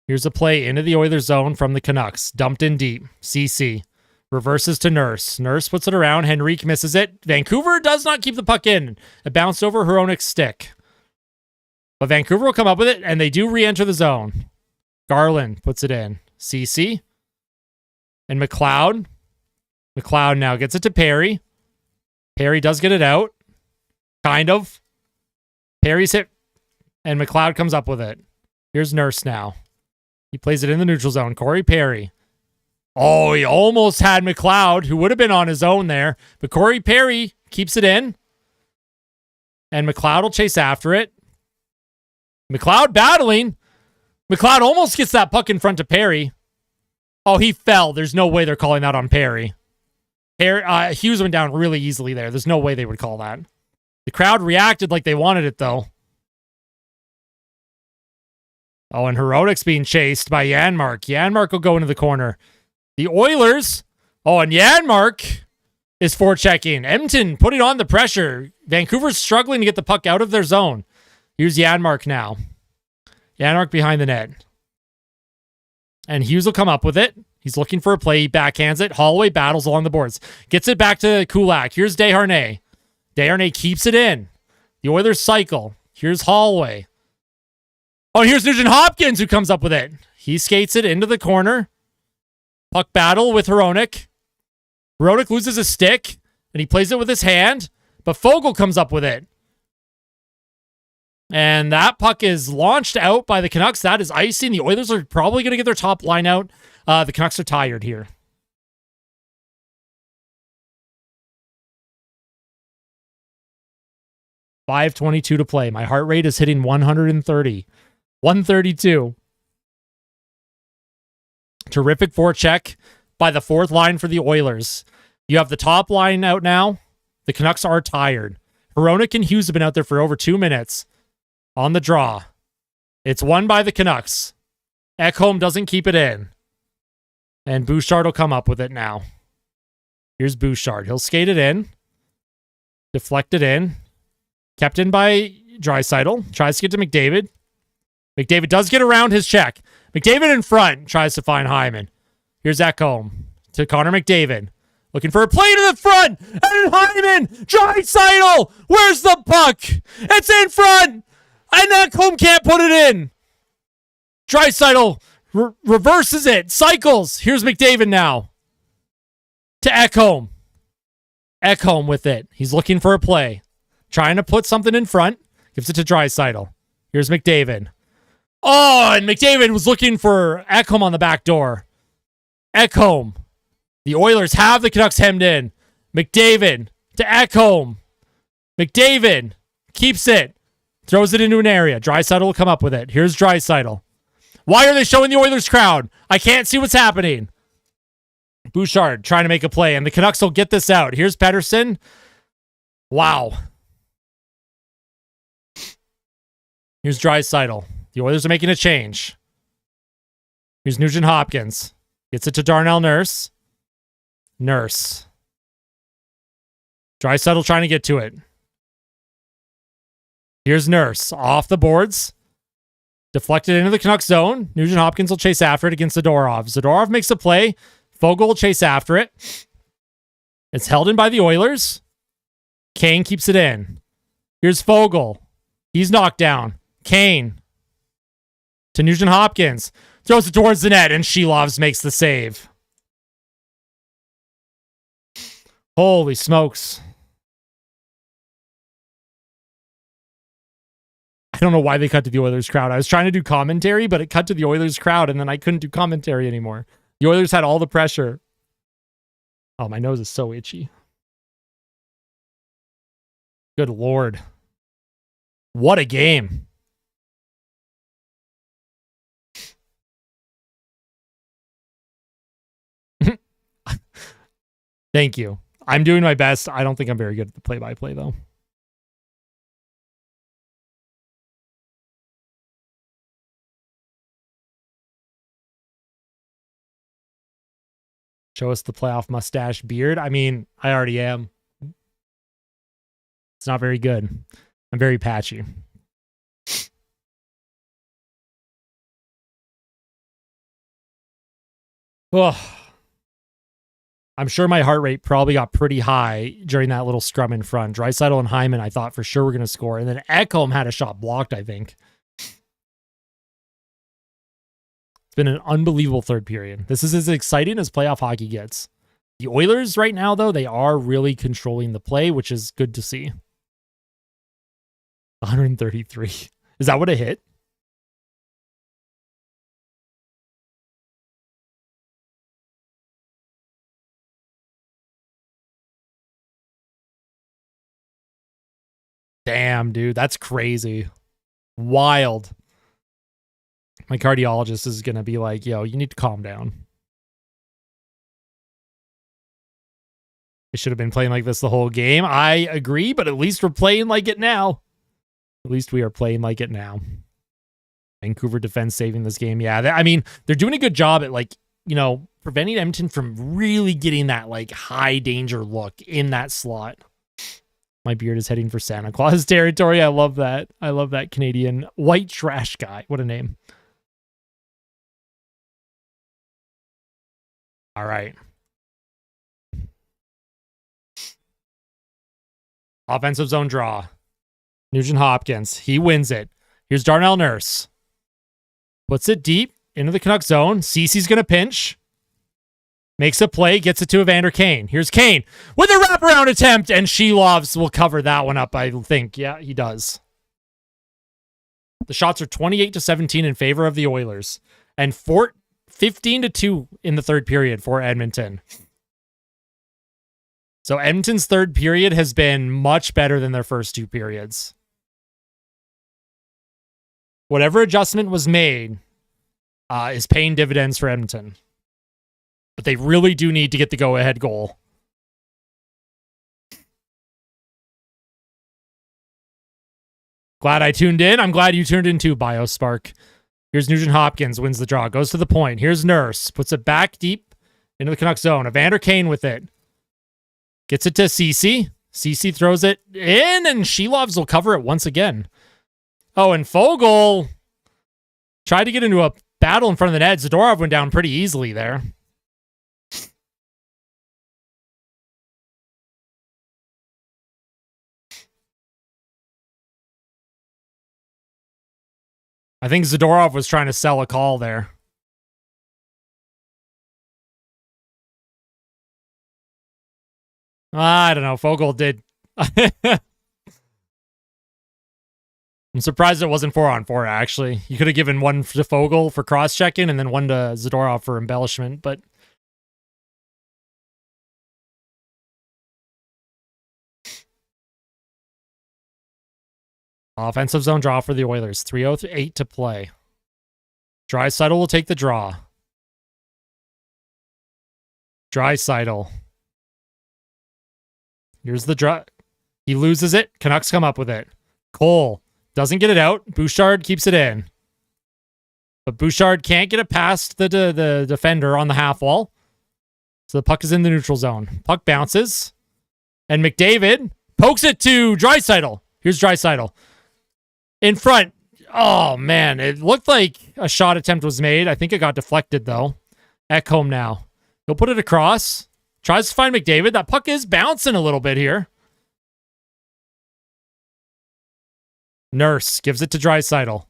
Here's a play into the Oilers zone from the Canucks. Dumped in deep. CC. Reverses to Nurse. Nurse puts it around. Henrique misses it. Vancouver does not keep the puck in. It bounced over Hronik's stick. But Vancouver will come up with it, and they do re-enter the zone. Garland puts it in. CC. And McLeod McLeod now gets it to Perry. Perry does get it out. Kind of. Perry's hit, and McLeod comes up with it. Here's Nurse now. He plays it in the neutral zone. Corey Perry. Oh, he almost had McLeod, who would have been on his own there. But Corey Perry keeps it in. And McLeod will chase after it. McLeod battling. McLeod almost gets that puck in front of Perry. Oh, he fell. There's no way they're calling that on Perry. Hughes went down really easily there. There's no way they would call that. The crowd reacted like they wanted it, though. Oh, and Hronik's being chased by Janmark. Janmark will go into the corner. The Oilers. Oh, and Janmark is forechecking. Edmonton putting on the pressure. Vancouver's struggling to get the puck out of their zone. Here's Janmark now. Janmark behind the net. And Hughes will come up with it. He's looking for a play. He backhands it. Holloway battles along the boards. Gets it back to Kulak. Here's Desharnais. Desharnais keeps it in. The Oilers cycle. Here's Holloway. Oh, here's Nugent Hopkins who comes up with it. He skates it into the corner. Puck battle with Hronik. Hronik loses a stick, and he plays it with his hand, but Foegele comes up with it. And that puck is launched out by the Canucks. That is icing. The Oilers are probably going to get their top line out. The Canucks are tired here. .522 to play. My heart rate is hitting 130. 132. Terrific forecheck by the fourth line for the Oilers. You have the top line out now. The Canucks are tired. Hronik and Hughes have been out there for over 2 minutes. On the draw. It's won by the Canucks. Ekholm doesn't keep it in. And Bouchard will come up with it now. Here's Bouchard. He'll skate it in. Deflect it in. Kept in by Draisaitl. Tries to get to McDavid. McDavid does get around his check. McDavid in front. Tries to find Hyman. Here's Ekholm to Connor McDavid. Looking for a play to the front. And Hyman. Draisaitl. Where's the puck? It's in front. And Ekholm can't put it in. Draisaitl reverses it. Cycles. Here's McDavid now. To Ekholm. Ekholm with it. He's looking for a play. Trying to put something in front. Gives it to Draisaitl. Here's McDavid. Oh, and McDavid was looking for Ekholm on the back door. Ekholm. The Oilers have the Canucks hemmed in. McDavid to Ekholm. McDavid keeps it. Throws it into an area. Draisaitl will come up with it. Here's Draisaitl. Why are they showing the Oilers crowd? I can't see what's happening. Bouchard trying to make a play, and the Canucks will get this out. Here's Pettersson. Wow. Here's Draisaitl. The Oilers are making a change. Here's Nugent Hopkins. Gets it to Darnell Nurse. Nurse. Draisaitl trying to get to it. Here's Nurse. Off the boards. Deflected into the Canucks zone. Nugent Hopkins will chase after it against Zadorov. Zadorov makes a play. Foegele will chase after it. It's held in by the Oilers. Kane keeps it in. Here's Foegele. He's knocked down. Kane. To Nugent Hopkins. Throws it towards the net, and Shilovs makes the save. Holy smokes. I don't know why they cut to the Oilers crowd. I was trying to do commentary, but it cut to the Oilers crowd, and then I couldn't do commentary anymore. The Oilers had all the pressure. Oh, my nose is so itchy. Good Lord. What a game. Thank you. I'm doing my best. I don't think I'm very good at the play-by-play, though. Show us the playoff mustache beard. I mean, I already am. It's not very good. I'm very patchy. Oh. I'm sure my heart rate probably got pretty high during that little scrum in front. Draisaitl and Hyman, I thought for sure were going to score. And then Ekholm had a shot blocked, I think. It's been an unbelievable third period. This is as exciting as playoff hockey gets. The Oilers right now, though, they are really controlling the play, which is good to see. 133. Is that what it hit? Damn, dude. That's crazy. Wild. My cardiologist is going to be like, yo, you need to calm down. It should have been playing like this the whole game. I agree, but at least we're playing like it now. At least we are playing like it now. Vancouver defense saving this game. Yeah, I mean, they're doing a good job at, like, you know, preventing Edmonton from really getting that, like, high danger look in that slot. My beard is heading for Santa Claus territory. I love that. I love that Canadian white trash guy. What a name. All right. Offensive zone draw. Nugent Hopkins. He wins it. Here's Darnell Nurse. Puts it deep into the Canucks zone. Cece's going to pinch. Makes a play. Gets it to Evander Kane. Here's Kane with a wraparound attempt, and Shelovs will cover that one up, I think. Yeah, he does. The shots are 28-17 in favor of the Oilers, and 15-2 in the third period for Edmonton. So Edmonton's third period has been much better than their first two periods. Whatever adjustment was made is paying dividends for Edmonton. But they really do need to get the go-ahead goal. Glad I tuned in. I'm glad you tuned in too, BioSpark. Here's Nugent Hopkins, wins the draw, goes to the point. Here's Nurse, puts it back deep into the Canucks zone. Evander Kane with it. Gets it to Cece. Cece throws it in, and Shelovs will cover it once again. Oh, and Foegele tried to get into a battle in front of the net. Zadorov went down pretty easily there. I think Zadorov was trying to sell a call there. I don't know. Foegele did. I'm surprised it wasn't 4-on-4, actually. You could have given one to Foegele for cross-checking and then one to Zadorov for embellishment, but... Offensive zone draw for the Oilers. 3:08 to play. Draisaitl will take the draw. Draisaitl. Here's the draw. He loses it. Canucks come up with it. Cole doesn't get it out. Bouchard keeps it in. But Bouchard can't get it past the defender on the half wall. So the puck is in the neutral zone. Puck bounces. And McDavid pokes it to Draisaitl. Here's Draisaitl. In front. Oh, man. It looked like a shot attempt was made. I think it got deflected, though. Ekholm now. He'll put it across. Tries to find McDavid. That puck is bouncing a little bit here. Nurse gives it to Draisaitl.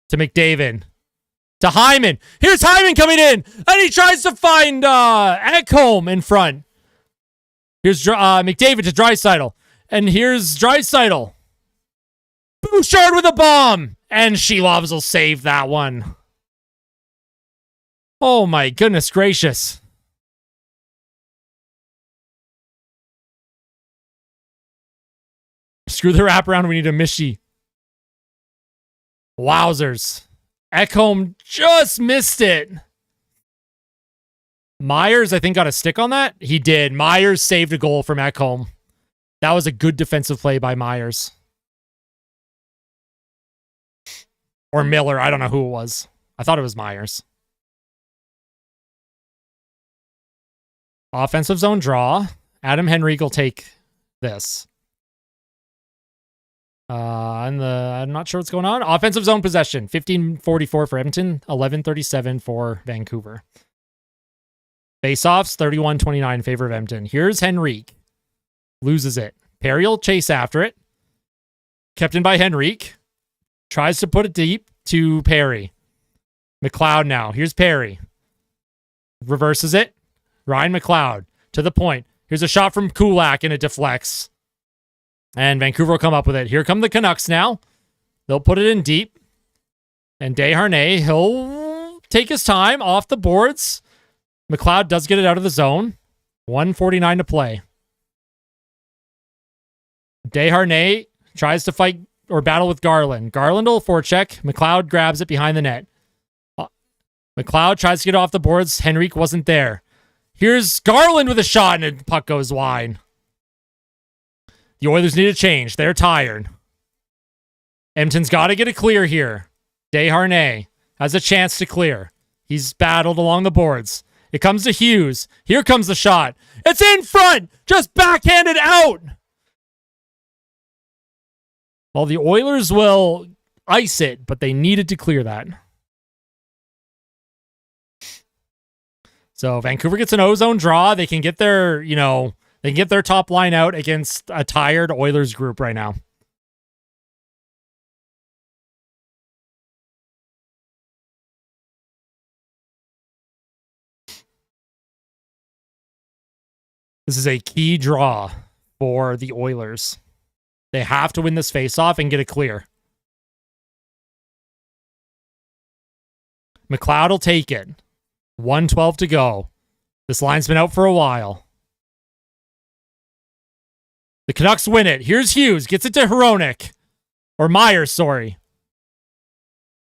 To McDavid. To Hyman. Here's Hyman coming in. And he tries to find Ekholm in front. Here's McDavid to Draisaitl. And here's Draisaitl. Bouchard with a bomb. And Shelovs will save that one. Oh my goodness gracious. Screw the wraparound. We need a Mishi. Wowzers. Ekholm just missed it. Myers, I think, got a stick on that. He did. Myers saved a goal from Ekholm. That was a good defensive play by Myers. Or Miller. I don't know who it was. I thought it was Myers. Offensive zone draw. Adam Henrique will take this. I'm not sure what's going on. Offensive zone possession. 15:44 for Edmonton. 11:37 for Vancouver. Faceoffs. 31-29 in favor of Edmonton. Here's Henrique. Loses it. Perry will chase after it. Kept in by Henrique. Tries to put it deep to Perry. McLeod now. Here's Perry. Reverses it. Ryan McLeod to the point. Here's a shot from Kulak and it deflects. And Vancouver will come up with it. Here come the Canucks now. They'll put it in deep. And Desharnais, he'll take his time off the boards. McLeod does get it out of the zone. 1:49 to play. Desharnais tries to fight or battle with Garland. Garland will forecheck. McLeod grabs it behind the net. McLeod tries to get off the boards. Henrique wasn't there. Here's Garland with a shot, and the puck goes wide. The Oilers need a change. They're tired. Edmonton's got to get a clear here. Desharnais has a chance to clear. He's battled along the boards. It comes to Hughes. Here comes the shot. It's in front. Just backhanded out. Well, the Oilers will ice it, but they needed to clear that. So Vancouver gets an ozone draw. They can get their, they can get their top line out against a tired Oilers group right now. This is a key draw for the Oilers. They have to win this faceoff and get it clear. McLeod will take it. 1:12 to go. This line's been out for a while. The Canucks win it. Here's Hughes. Gets it to Hronek. Or Myers, sorry.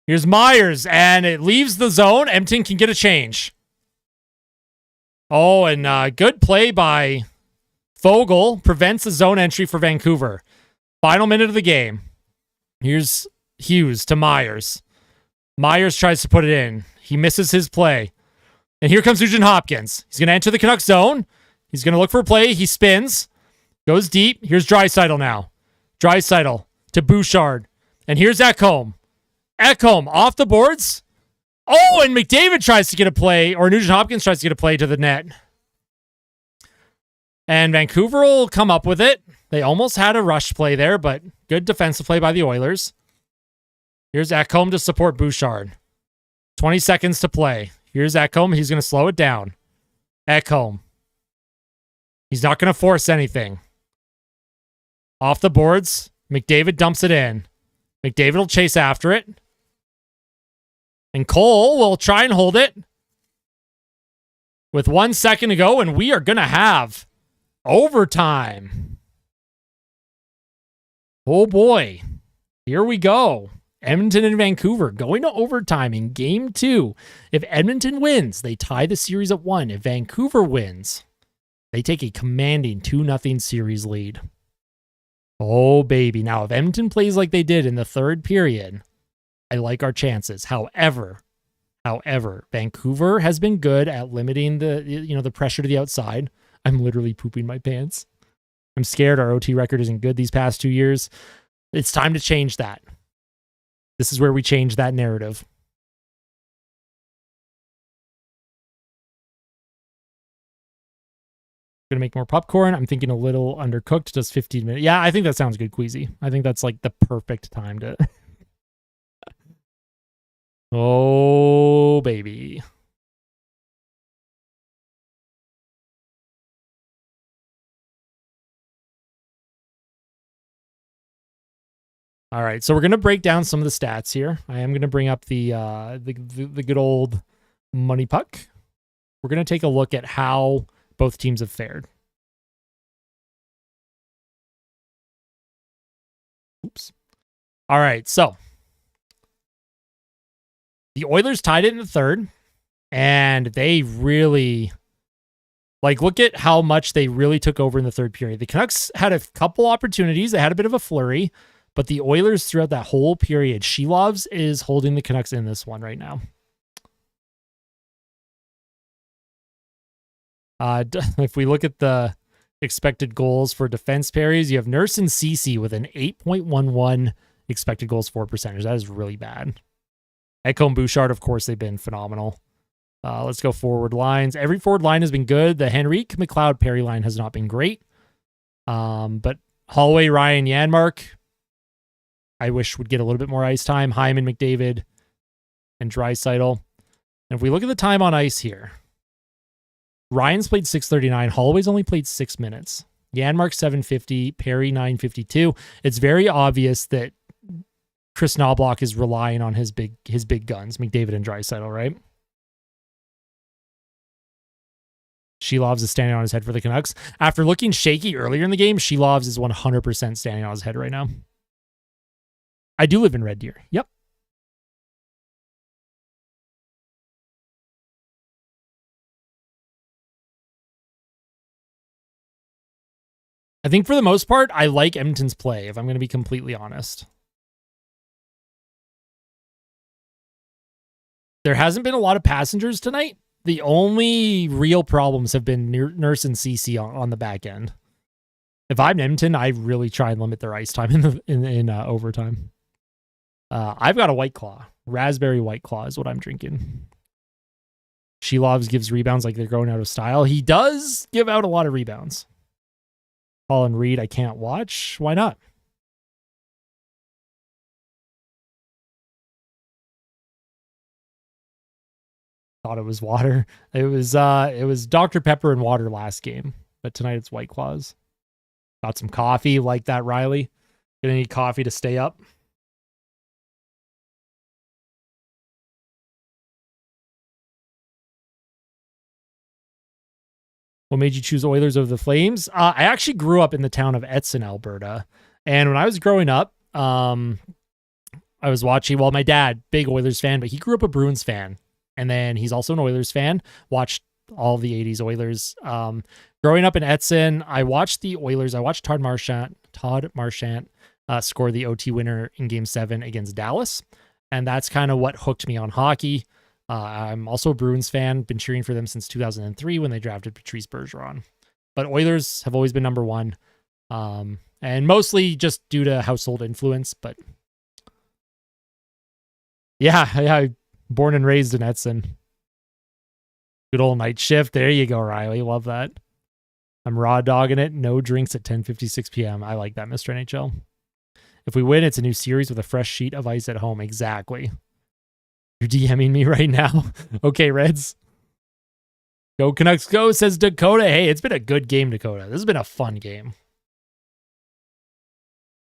Here's Myers, and it leaves the zone. Edmonton can get a change. Oh, and good play by Fogle. Prevents the zone entry for Vancouver. Final minute of the game. Here's Hughes to Myers. Myers tries to put it in. He misses his play. And here comes Nugent Hopkins. He's going to enter the Canucks zone. He's going to look for a play. He spins. Goes deep. Here's Draisaitl now. Draisaitl to Bouchard. And here's Ekholm. Ekholm off the boards. Oh, and McDavid tries to get a play, or Nugent Hopkins tries to get a play to the net. And Vancouver will come up with it. They almost had a rush play there, but good defensive play by the Oilers. Here's Ekholm to support Bouchard. 20 seconds to play. Here's Ekholm. He's going to slow it down. Ekholm. He's not going to force anything. Off the boards. McDavid dumps it in. McDavid will chase after it. And Cole will try and hold it. With 1 second to go, and we are going to have overtime. Oh boy. Here we go. Edmonton and Vancouver going to overtime in game 2. If Edmonton wins, they tie the series at 1. If Vancouver wins, they take a commanding 2-0 series lead. Oh, baby. Now, if Edmonton plays like they did in the third period, I like our chances. However, Vancouver has been good at limiting the pressure to the outside. I'm literally pooping my pants. I'm scared our OT record isn't good these past 2 years. It's time to change that. This is where we change that narrative. Gonna make more popcorn. I'm thinking a little undercooked. Just 15 minutes. Yeah, I think that sounds good, Queasy. I think that's like the perfect time to. Oh, baby. All right, so we're gonna break down some of the stats here. I am gonna bring up the good old money puck. We're gonna take a look at how both teams have fared. Oops. All right, so the Oilers tied it in the third, and they really, look at how much they really took over in the third period. The Canucks had a couple opportunities. They had a bit of a flurry, but the Oilers throughout that whole period, Shelovs is holding the Canucks in this one right now. If we look at the expected goals for defense pairings, you have Nurse and Ceci with an 8.11 expected goals for percentage. That is really bad. Ekholm, Bouchard, of course, they've been phenomenal. Let's go forward lines. Every forward line has been good. The Henrique McLeod Perry line has not been great. But Holloway, Ryan, Janmark, I wish would get a little bit more ice time. Hyman, McDavid, and Draisaitl. And if we look at the time on ice here, Ryan's played 639. Holloway's only played 6 minutes. Janmark 750. Perry 952. It's very obvious that Chris Knobloch is relying on his big guns, McDavid and Draisaitl, right? Shelovs is standing on his head for the Canucks. After looking shaky earlier in the game, Shelovs is 100% standing on his head right now. I do live in Red Deer. Yep. I think for the most part, I like Edmonton's play, if I'm going to be completely honest. There hasn't been a lot of passengers tonight. The only real problems have been Nurse and Cece on the back end. If I'm Edmonton, I really try and limit their ice time in overtime. I've got a White Claw. Raspberry White Claw is what I'm drinking. Shelovs gives rebounds like they're going out of style. He does give out a lot of rebounds. Colin Reed, I can't watch. Why not? Thought it was water. It was Dr. Pepper and water last game, but tonight it's White Claws. Got some coffee like that, Riley. Gonna need coffee to stay up. What made you choose Oilers over the Flames? I actually grew up in the town of Edson, Alberta. And when I was growing up, I was watching, my dad, big Oilers fan, but he grew up a Bruins fan. And then he's also an Oilers fan, watched all the 80s Oilers. Growing up in Edson, I watched the Oilers. I watched Todd Marchant score the OT winner in Game 7 against Dallas. And that's kind of what hooked me on hockey. I'm also a Bruins fan, been cheering for them since 2003 when they drafted Patrice Bergeron. But Oilers have always been number one, and mostly just due to household influence. But yeah, born and raised in Edson. Good old night shift. There you go, Riley. Love that. I'm raw dogging it. No drinks at 10:56 p.m. I like that, Mr. NHL. If we win, it's a new series with a fresh sheet of ice at home. Exactly. You're DMing me right now. Okay, Reds. Go Canucks go, says Dakota. Hey, it's been a good game, Dakota. This has been a fun game.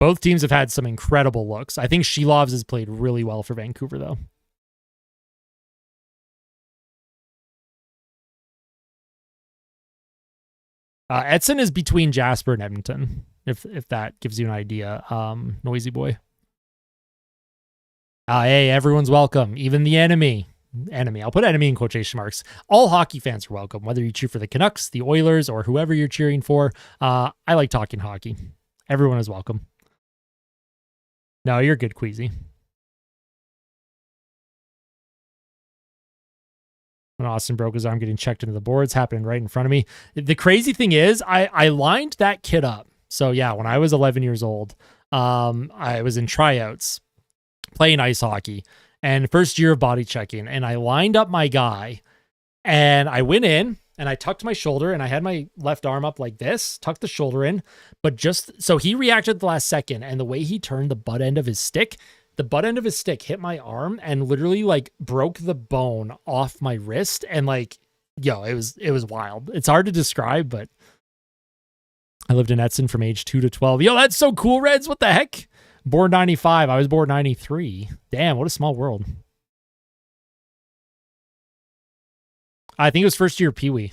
Both teams have had some incredible looks. I think Shelovs has played really well for Vancouver, though. Edson is between Jasper and Edmonton, if that gives you an idea. Noisy boy. Hey, everyone's welcome. Even the enemy. Enemy. I'll put enemy in quotation marks. All hockey fans are welcome, whether you cheer for the Canucks, the Oilers, or whoever you're cheering for. I like talking hockey. Everyone is welcome. No, you're good, Queasy. When Austin broke his arm getting checked into the boards, happening right in front of me. The crazy thing is, I lined that kid up. So yeah, when I was 11 years old, I was in tryouts playing ice hockey and first year of body checking. And I lined up my guy and I went in and I tucked my shoulder and I had my left arm up like this, tucked the shoulder in, but just so he reacted at the last second. And the way he turned the butt end of his stick hit my arm and literally like broke the bone off my wrist. And like, it was wild. It's hard to describe, but I lived in Edson from age 2 to 12. Yo, that's so cool, Reds. What the heck? Born 95. I was born 93. Damn, what a small world. I think it was first year Pee-wee.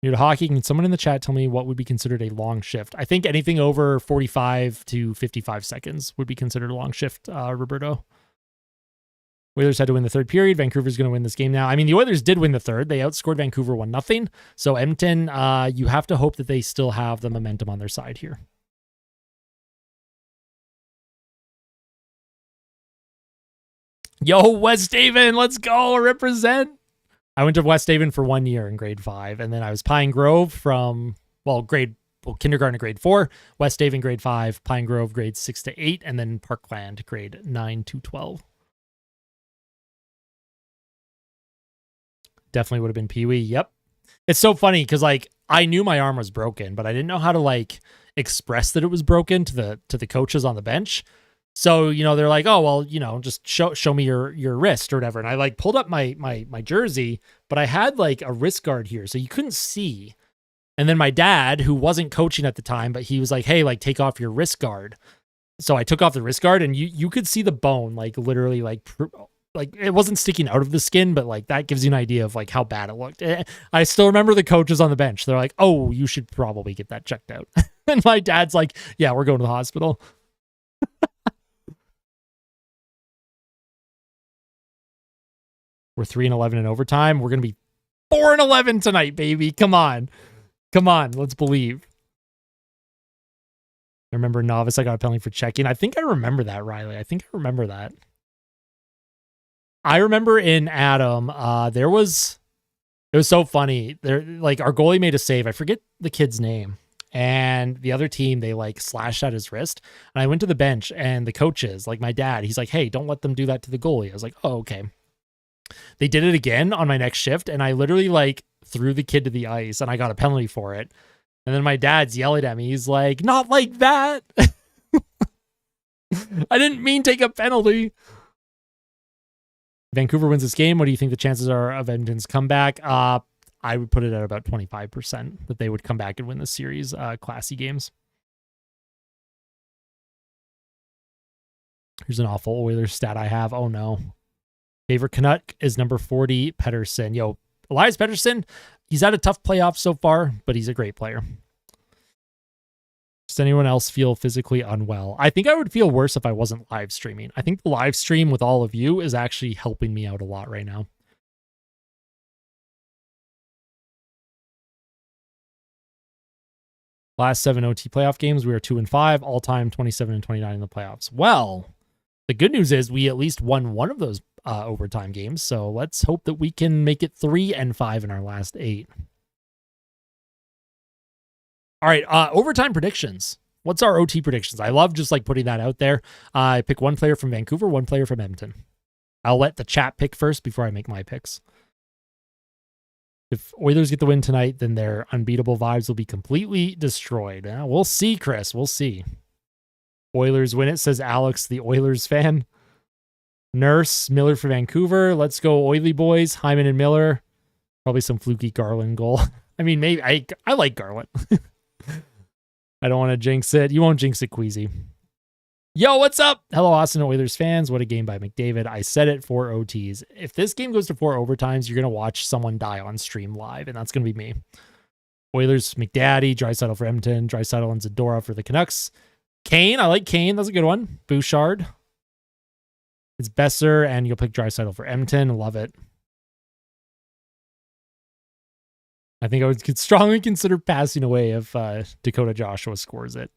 New to hockey, can someone in the chat tell me what would be considered a long shift? I think anything over 45 to 55 seconds would be considered a long shift, Roberto. Oilers had to win the third period. Vancouver's going to win this game now. I mean, the Oilers did win the third. They outscored Vancouver 1-0. So Edmonton, you have to hope that they still have the momentum on their side here. Yo, West Haven, let's go, represent. I went to West Haven for 1 year in grade 5, and then I was Pine Grove from, kindergarten to grade 4, West Haven grade 5, Pine Grove grade 6 to 8, and then Parkland grade 9 to 12. Definitely would have been Pee-wee. Yep. It's so funny because like I knew my arm was broken, but I didn't know how to like express that it was broken to the coaches on the bench. So, they're like, oh, well, just show me your wrist or whatever. And I like pulled up my jersey, but I had like a wrist guard here, so you couldn't see. And then my dad, who wasn't coaching at the time, but he was like, hey, like take off your wrist guard. So I took off the wrist guard, and you could see the bone, like literally like it wasn't sticking out of the skin, but like that gives you an idea of like how bad it looked. I still remember the coaches on the bench. They're like, oh, you should probably get that checked out. And my dad's like, yeah, we're going to the hospital. We're 3-11 in overtime. We're going to be 4-11 tonight, baby. Come on. Let's believe. I remember novice. I got a penalty for checking. I think I remember that, Riley. I think I remember that. I remember in Adam, it was so funny. Like our goalie made a save. I forget the kid's name. And the other team, they like slashed at his wrist. And I went to the bench, and the coaches, like my dad, he's like, hey, don't let them do that to the goalie. I was like, oh, okay. They did it again on my next shift, and I literally like threw the kid to the ice, and I got a penalty for it. And then my dad's yelling at me. He's like, not like that. I didn't mean take a penalty. Vancouver wins this game. What do you think the chances are of Edmonton's comeback? I would put it at about 25% that they would come back and win the series. Classy games. Here's an awful Oilers stat I have. Oh no. Favorite Canuck is number 40, Pettersson. Yo, Elias Pettersson, he's had a tough playoff so far, but he's a great player. Does anyone else feel physically unwell? I think I would feel worse if I wasn't live streaming. I think the live stream with all of you is actually helping me out a lot right now. Last 7 OT playoff games, we are 2-5, all-time 27-29 in the playoffs. Well, the good news is we at least won one of those overtime games, so let's hope that we can make it 3-5 in our last 8. All right, overtime predictions. What's our OT predictions? I love just like putting that out there. I pick one player from Vancouver, one player from Edmonton. I'll let the chat pick first before I make my picks. If Oilers get the win tonight, then their unbeatable vibes will be completely destroyed. We'll see, Chris. We'll see. Oilers win it, says Alex, the Oilers fan. Nurse, Miller for Vancouver. Let's go, Oily boys. Hyman and Miller. Probably some fluky Garland goal. I mean, maybe I like Garland. I don't want to jinx it. You won't jinx it, Queasy. Yo, what's up? Hello, Austin Oilers fans. What a game by McDavid. I said it for OTs. If this game goes to 4 overtimes, you're going to watch someone die on stream live, and that's going to be me. Oilers, McDaddy, Draisaitl for Edmonton, Draisaitl and Zadora for the Canucks. Kane, I like Kane. That's a good one. Bouchard. It's Besser, and you'll pick Draisaitl for Edmonton. Love it. I think I would strongly consider passing away if Dakota Joshua scores it.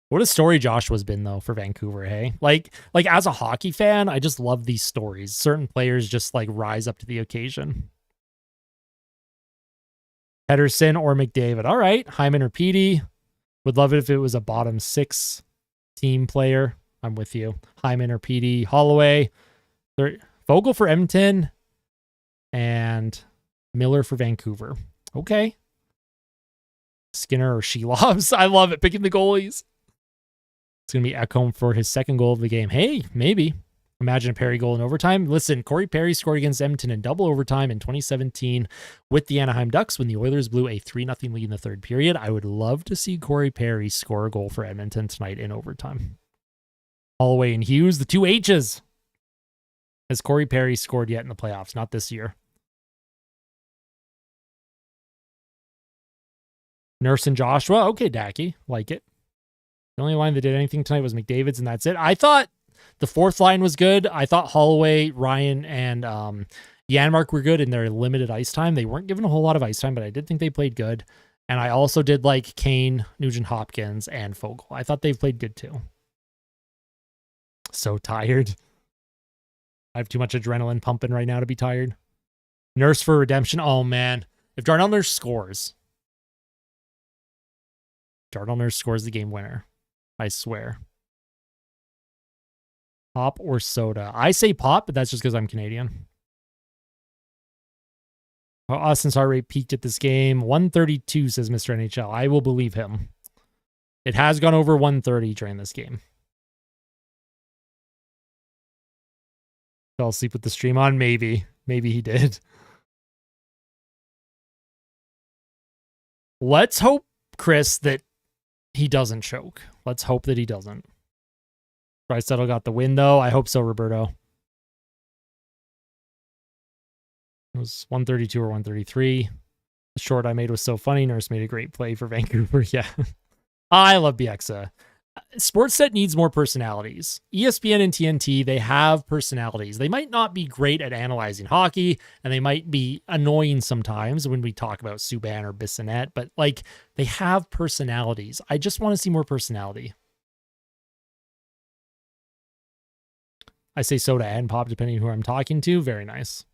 What a story Joshua's been, though, for Vancouver, hey? Like as a hockey fan, I just love these stories. Certain players just, like, rise up to the occasion. Pettersson or McDavid. All right. Hyman or Petey. Would love it if it was a bottom 6 team player. I'm with you. Hyman or Petey. Holloway. Vogel for Edmonton. And Miller for Vancouver. Okay. Skinner or Shelovs. I love it. Picking the goalies. It's going to be Ekholm for his second goal of the game. Hey, maybe. Imagine a Perry goal in overtime. Listen, Corey Perry scored against Edmonton in double overtime in 2017 with the Anaheim Ducks when the Oilers blew a 3-0 lead in the third period. I would love to see Corey Perry score a goal for Edmonton tonight in overtime. Holloway and Hughes, the two H's. Has Corey Perry scored yet in the playoffs? Not this year. Nurse and Joshua. Okay, Dacky. Like it. The only line that did anything tonight was McDavid's, and that's it. I thought the fourth line was good. I thought Holloway, Ryan, and Janmark were good in their limited ice time. They weren't given a whole lot of ice time, but I did think they played good. And I also did like Kane, Nugent Hopkins, and Vogel. I thought they played good too. So tired. I have too much adrenaline pumping right now to be tired. Nurse for redemption. Oh, man. If Darnell Nurse scores, Darnell Nurse scores the game winner. I swear. Pop or soda? I say pop, but that's just because I'm Canadian. Austin's heart rate peaked at this game. 132, says Mr. NHL. I will believe him. It has gone over 130 during this game. Fell asleep with the stream on? Maybe. Maybe he did. Let's hope, Chris, that he doesn't choke. Let's hope that he doesn't. Draisaitl got the win, though. I hope so, Roberto. It was 132 or 133. The short I made was so funny. Nurse made a great play for Vancouver. Yeah. I love Bieksa. Sportsnet needs more personalities. ESPN and TNT, they have personalities. They might not be great at analyzing hockey, and they might be annoying sometimes when we talk about Subban or Bissonnette, but like they have personalities. I just want to see more personality. I say soda and pop depending on who I'm talking to. Very nice.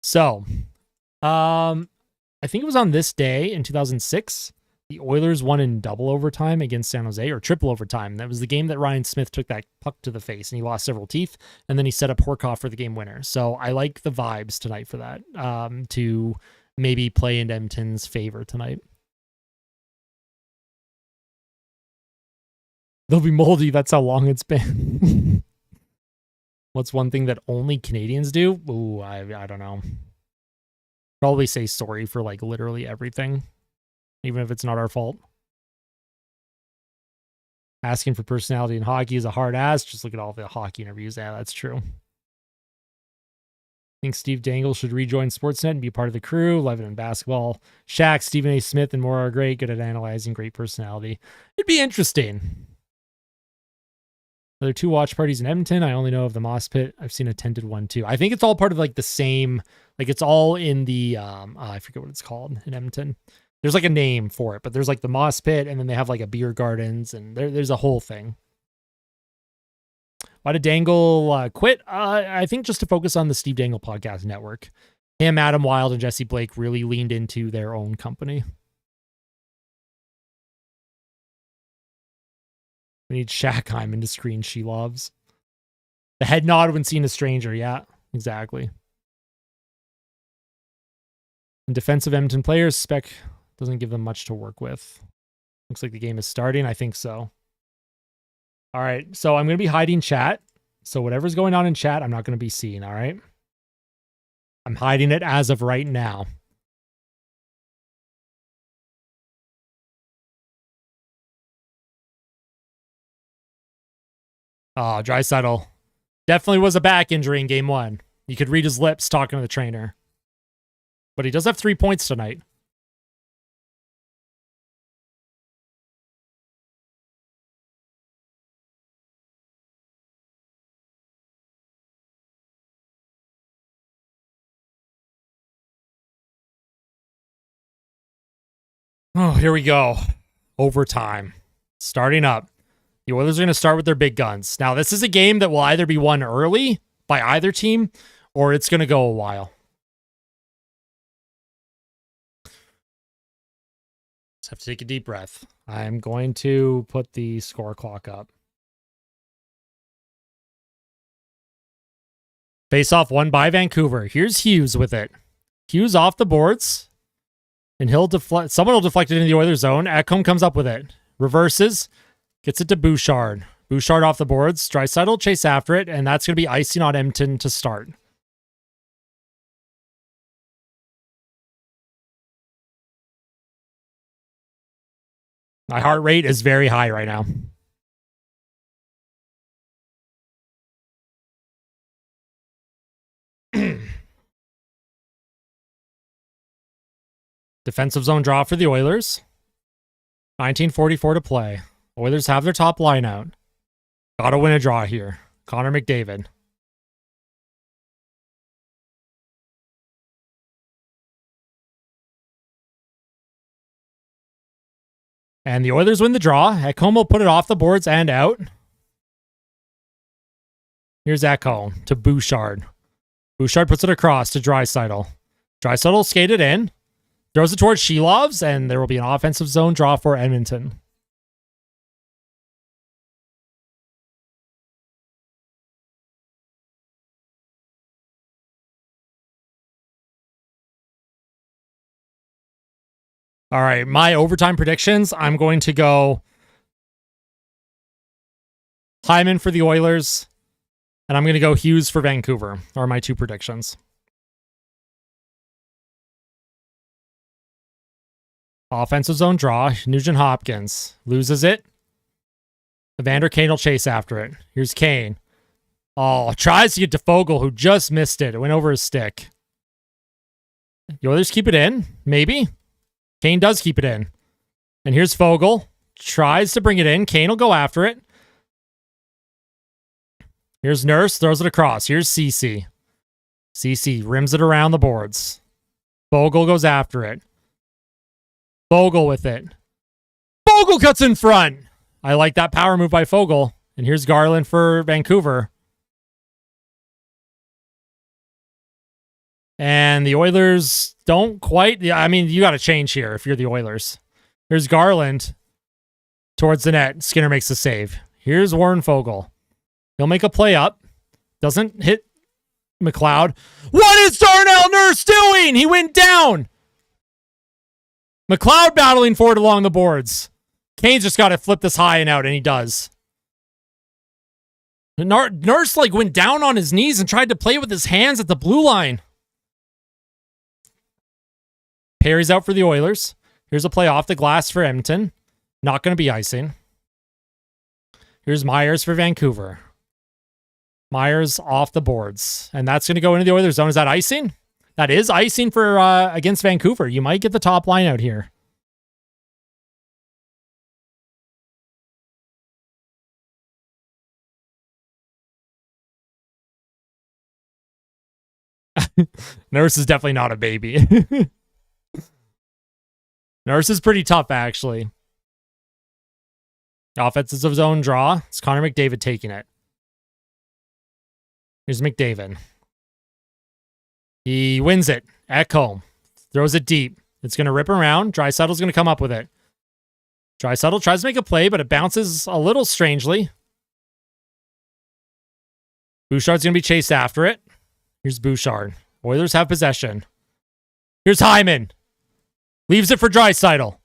So, I think it was on this day in 2006, the Oilers won in double overtime against San Jose, or triple overtime. That was the game that Ryan Smith took that puck to the face and he lost several teeth, and then he set up Horkoff for the game winner. So I like the vibes tonight for that, to maybe play in Edmonton's favor tonight. They'll be moldy. That's how long it's been. What's one thing that only Canadians do? Ooh, I don't know. Probably say sorry for like literally everything, even if it's not our fault. Asking for personality in hockey is a hard ask. Just look at all the hockey interviews. Yeah, that's true. I think Steve Dangle should rejoin Sportsnet and be part of the crew. Love it in basketball. Shaq, Stephen A. Smith, and more are great. Good at analyzing. Great personality. It'd be interesting. There are 2 watch parties in Edmonton. I only know of the Moss Pit. I've seen a tented one too. I think it's all part of like the same, like it's all in the, I forget what it's called in Edmonton. There's like a name for it, but there's like the Moss Pit, and then they have like a beer gardens, and there's a whole thing. Why did Dangle quit? I think just to focus on the Steve Dangle Podcast Network. Him, Adam Wilde, and Jesse Blake really leaned into their own company. We need Shaq Hyman to screen She Loves. The head nod when seeing a stranger. Yeah, exactly. And defensive Edmonton players, spec doesn't give them much to work with. Looks like the game is starting. I think so. All right, so I'm going to be hiding chat. So whatever's going on in chat, I'm not going to be seeing, all right? I'm hiding it as of right now. Oh, Draisaitl definitely was a back injury in game 1. You could read his lips talking to the trainer. But he does have 3 points tonight. Oh, here we go. Overtime. Starting up. The Oilers are going to start with their big guns. Now, this is a game that will either be won early by either team, or it's going to go a while. Just have to take a deep breath. I'm going to put the score clock up. Face-off won by Vancouver. Here's Hughes with it. Hughes off the boards. And he'll deflect. Someone will deflect it into the Oilers zone. Ekholm comes up with it. Reverses. Gets it to Bouchard. Bouchard off the boards. Draisaitl chase after it. And that's going to be icing on Edmonton to start. My heart rate is very high right now. Defensive zone draw for the Oilers. 19:44 to play. Oilers have their top line out. Gotta win a draw here. Connor McDavid. And the Oilers win the draw. Ekholm will put it off the boards and out. Here's Ekholm to Bouchard. Bouchard puts it across to Draisaitl. Draisaitl skated in. Throws it towards Shelovs, and there will be an offensive zone draw for Edmonton. All right, my overtime predictions. I'm going to go Hyman for the Oilers, and I'm going to go Hughes for Vancouver, are my two predictions. Offensive zone draw. Nugent Hopkins loses it. Evander Kane will chase after it. Here's Kane. Oh, tries to get to Fogle, who just missed it. It went over his stick. The Oilers keep it in. Maybe. Kane does keep it in. And here's Fogle. Tries to bring it in. Kane will go after it. Here's Nurse. Throws it across. Here's CC. CC rims it around the boards. Fogle goes after it. Fogle with it. Fogle cuts in front. I like that power move by Fogle. And here's Garland for Vancouver. And the Oilers don't quite... I mean, you got to change here if you're the Oilers. Here's Garland towards the net. Skinner makes the save. Here's Warren Fogle. He'll make a play up. Doesn't hit McLeod. What is Darnell Nurse doing? He went down. McLeod battling forward along the boards. Kane's just got to flip this high and out, and he does. Nurse went down on his knees and tried to play with his hands at the blue line. Perry's out for the Oilers. Here's a play off the glass for Edmonton. Not going to be icing. Here's Myers for Vancouver. Myers off the boards. And that's going to go into the Oilers zone. Is that icing? That is icing for against Vancouver. You might get the top line out here. Nurse is definitely not a baby. Nurse is pretty tough, actually. Offensive zone draw. It's Connor McDavid taking it. Here's McDavid. He wins it at home. Throws it deep. It's going to rip around. Draisaitl's going to come up with it. Draisaitl tries to make a play, but it bounces a little strangely. Bouchard's going to be chased after it. Here's Bouchard. Oilers have possession. Here's Hyman. Leaves it for Draisaitl.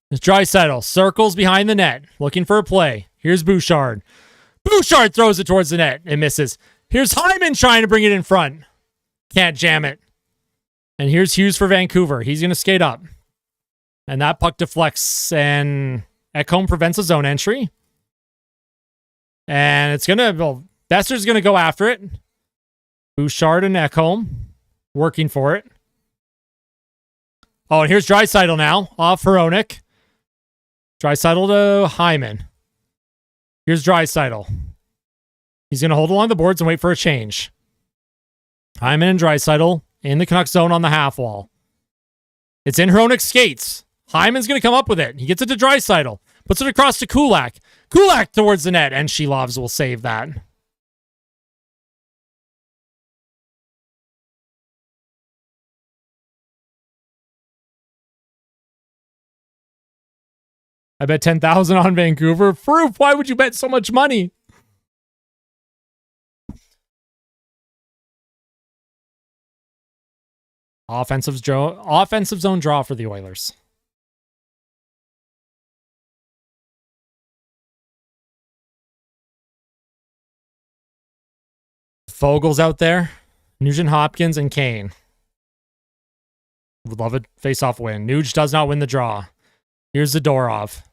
It's Draisaitl. Circles behind the net. Looking for a play. Here's Bouchard. Bouchard throws it towards the net. It misses. Here's Hyman trying to bring it in front. Can't jam it. And here's Hughes for Vancouver. He's going to skate up. And that puck deflects, and Ekholm prevents a zone entry. And it's going to... Well, Besser's going to go after it. Bouchard and Ekholm working for it. Oh, and here's Draisaitl now. Off Hronek. Draisaitl to Hyman. Here's Draisaitl. He's going to hold along the boards and wait for a change. Hyman and Draisaitl in the Canucks zone on the half wall. It's in Hronek's skates. Hyman's going to come up with it. He gets it to Draisaitl. Puts it across to Kulak. Kulak towards the net, and Shilovs will save that. I bet 10,000 on Vancouver. Proof, why would you bet so much money? Offensive zone draw for the Oilers. Fogel's out there. Nugent Hopkins and Kane. Would love a face-off win. Nuge does not win the draw. Here's Zadorov.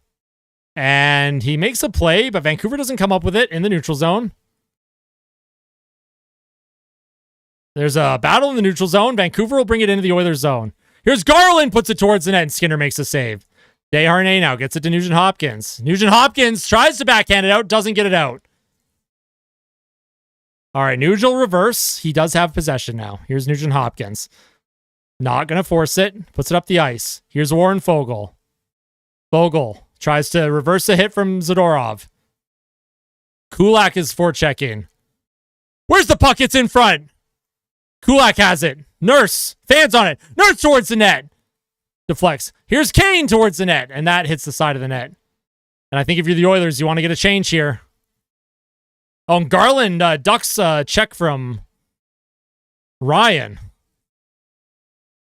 And he makes a play, but Vancouver doesn't come up with it in the neutral zone. There's a battle in the neutral zone. Vancouver will bring it into the Oilers zone. Here's Garland, puts it towards the net, and Skinner makes a save. Desharnais now gets it to Nugent Hopkins. Nugent Hopkins tries to backhand it out, doesn't get it out. All right, Nuge will reverse. He does have possession now. Here's Nugent Hopkins. Not going to force it. Puts it up the ice. Here's Warren Fogle. Fogle tries to reverse the hit from Zadorov. Kulak is forechecking. Where's the puck? It's in front. Kulak has it. Nurse. Fans on it. Nurse towards the net. Deflects. Here's Kane towards the net. And that hits the side of the net. And I think if you're the Oilers, you want to get a change here. Oh, and Garland ducks a check from Ryan.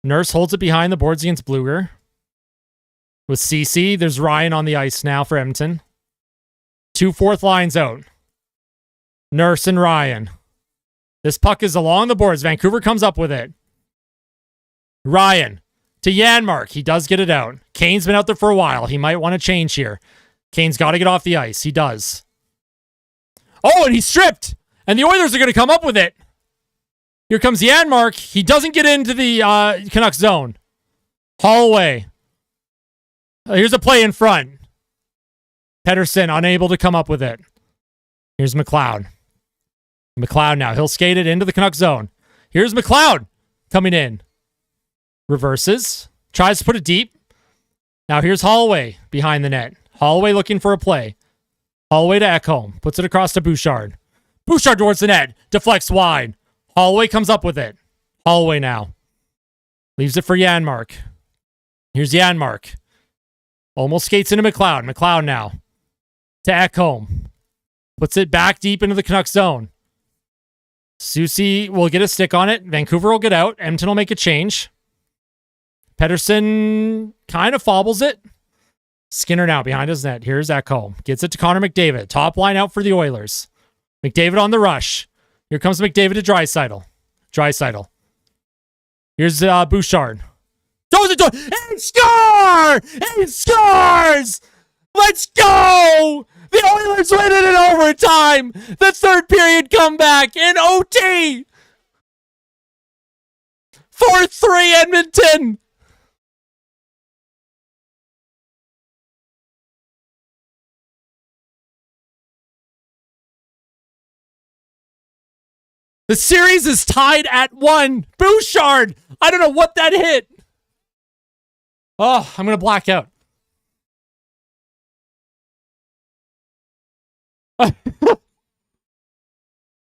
Nurse holds it behind the boards against Bluger. with CC. There's Ryan on the ice now for Edmonton. 2 fourth lines out. Nurse and Ryan. This puck is along the boards. Vancouver comes up with it. Ryan to Janmark. He does get it out. Kane's been out there for a while. He might want to change here. Kane's got to get off the ice. He does. Oh, and he's stripped. And the Oilers are going to come up with it. Here comes Janmark. He doesn't get into the Canucks zone. Holloway. Here's a play in front. Pettersson unable to come up with it. Here's McLeod. McLeod now. He'll skate it into the Canucks zone. Here's McLeod coming in. Reverses. Tries to put it deep. Now here's Holloway behind the net. Holloway looking for a play. Holloway to Ekholm. Puts it across to Bouchard. Bouchard towards the net. Deflects wide. Holloway comes up with it. Holloway now. Leaves it for Janmark. Here's Janmark. Almost skates into McLeod. McLeod now. To Ekholm. Puts it back deep into the Canucks zone. Susie will get a stick on it. Vancouver will get out. Edmonton will make a change. Pettersson kind of fobbles it. Skinner now behind his net. Here's Ekholm. Gets it to Connor McDavid. Top line out for the Oilers. McDavid on the rush. Here comes McDavid to Draisaitl. Here's Bouchard. Throws it to and score! He scores! Let's go! The Oilers win it in overtime. The third period comeback in OT. 4-3 Edmonton. The series is tied at 1. Bouchard. I don't know what that hit. Oh, I'm going to black out.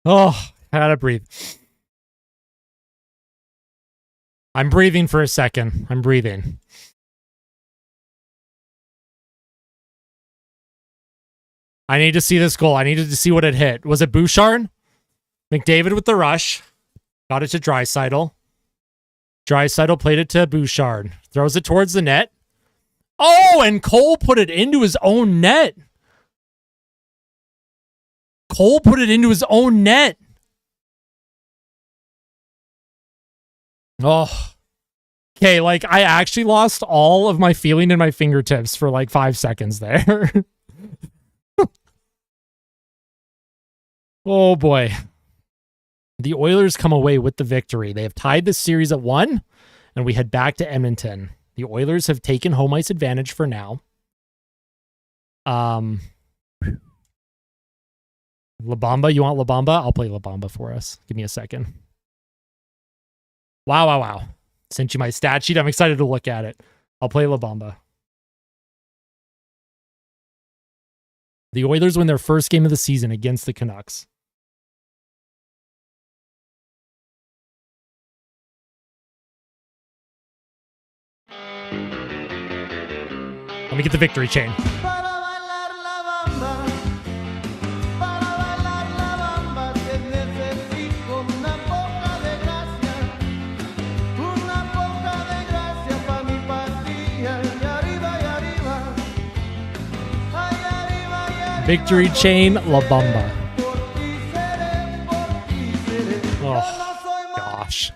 Oh, I gotta breathe. I'm breathing for a second. I'm breathing. I need to see this goal. I needed to see what it hit. Was it Bouchard? McDavid with the rush. Got it to Draisaitl. Draisaitl played it to Bouchard. Throws it towards the net. Oh, and Cole put it into his own net. Cole put it into his own net. Oh. Okay, like I actually lost all of my feeling in my fingertips for like 5 seconds there. Oh boy. The Oilers come away with the victory. They have tied the series at 1, and we head back to Edmonton. The Oilers have taken home ice advantage for now. La Bamba, you want La Bamba? I'll play La Bamba for us. Give me a second. Wow. Sent you my stat sheet. I'm excited to look at it. I'll play La Bamba. The Oilers win their first game of the season against the Canucks. Let me get the victory chain. Victory chain, La Bamba. Oh, gosh.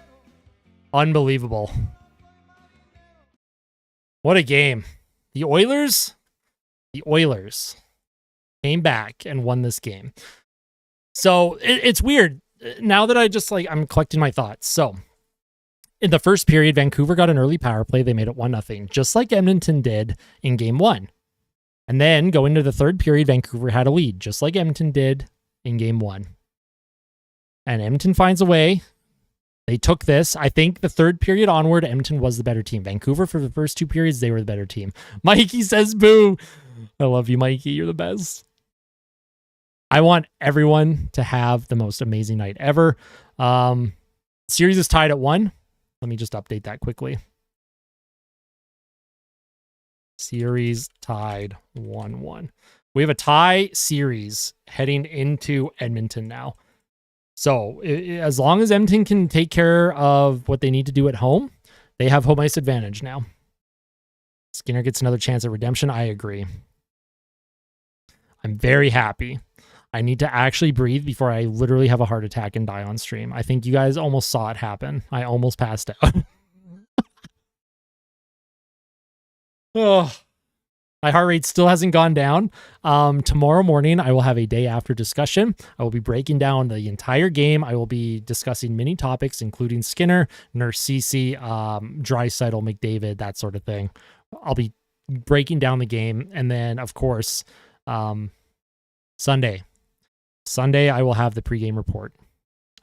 Unbelievable. What a game. The Oilers came back and won this game. So it's weird. Now that I'm collecting my thoughts. So in the first period, Vancouver got an early power play. They made it 1-0, just like Edmonton did in game 1. And then going into the third period, Vancouver had a lead, just like Edmonton did in game 1. And Edmonton finds a way. They took this. I think the third period onward, Edmonton was the better team. Vancouver, for the first 2 periods, they were the better team. Mikey says boo. I love you, Mikey. You're the best. I want everyone to have the most amazing night ever. Series is tied at 1. Let me just update that quickly. Series tied 1-1. We have a tie series heading into Edmonton now. So as long as Edmonton can take care of what they need to do at home, they have home ice advantage now. Let's Skinner gets another chance at redemption. I agree. I'm very happy. I need to actually breathe before I literally have a heart attack and die on stream. I think you guys almost saw it happen. I almost passed out. Oh, my heart rate still hasn't gone down. Tomorrow morning, I will have a day after discussion. I will be breaking down the entire game. I will be discussing many topics, including Skinner, Nurse Cece, Draisaitl, McDavid, that sort of thing. I'll be breaking down the game. And then, of course, Sunday, I will have the pregame report.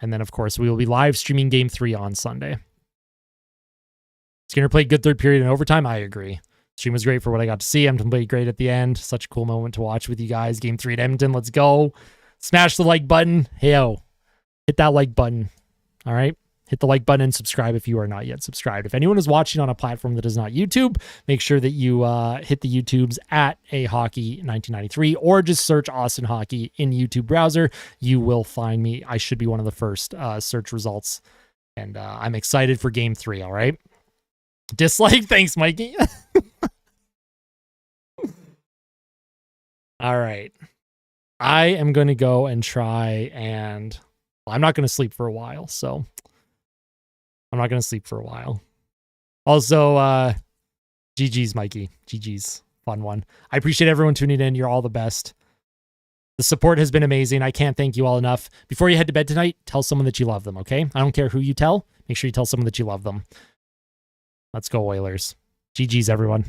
And then, of course, we will be live streaming Game 3 on Sunday. Skinner played good third period and overtime. I agree. Stream was great for what I got to see. Edmonton played great at the end. Such a cool moment to watch with you guys. Game 3 at Edmonton. Let's go. Smash the like button. Hey-o. Hit that like button. All right? Hit the like button and subscribe if you are not yet subscribed. If anyone is watching on a platform that is not YouTube, make sure that you hit the YouTubes at ahockey1993 or just search Austin Hockey in YouTube browser. You will find me. I should be one of the first search results. And I'm excited for Game 3, all right? Dislike? Thanks, Mikey. All right. I am going to go and try and... Well, I'm not going to sleep for a while, so... I'm not going to sleep for a while. Also, GG's, Mikey. GG's. Fun one. I appreciate everyone tuning in. You're all the best. The support has been amazing. I can't thank you all enough. Before you head to bed tonight, tell someone that you love them, okay? I don't care who you tell. Make sure you tell someone that you love them. Let's go, Oilers. GG's, everyone.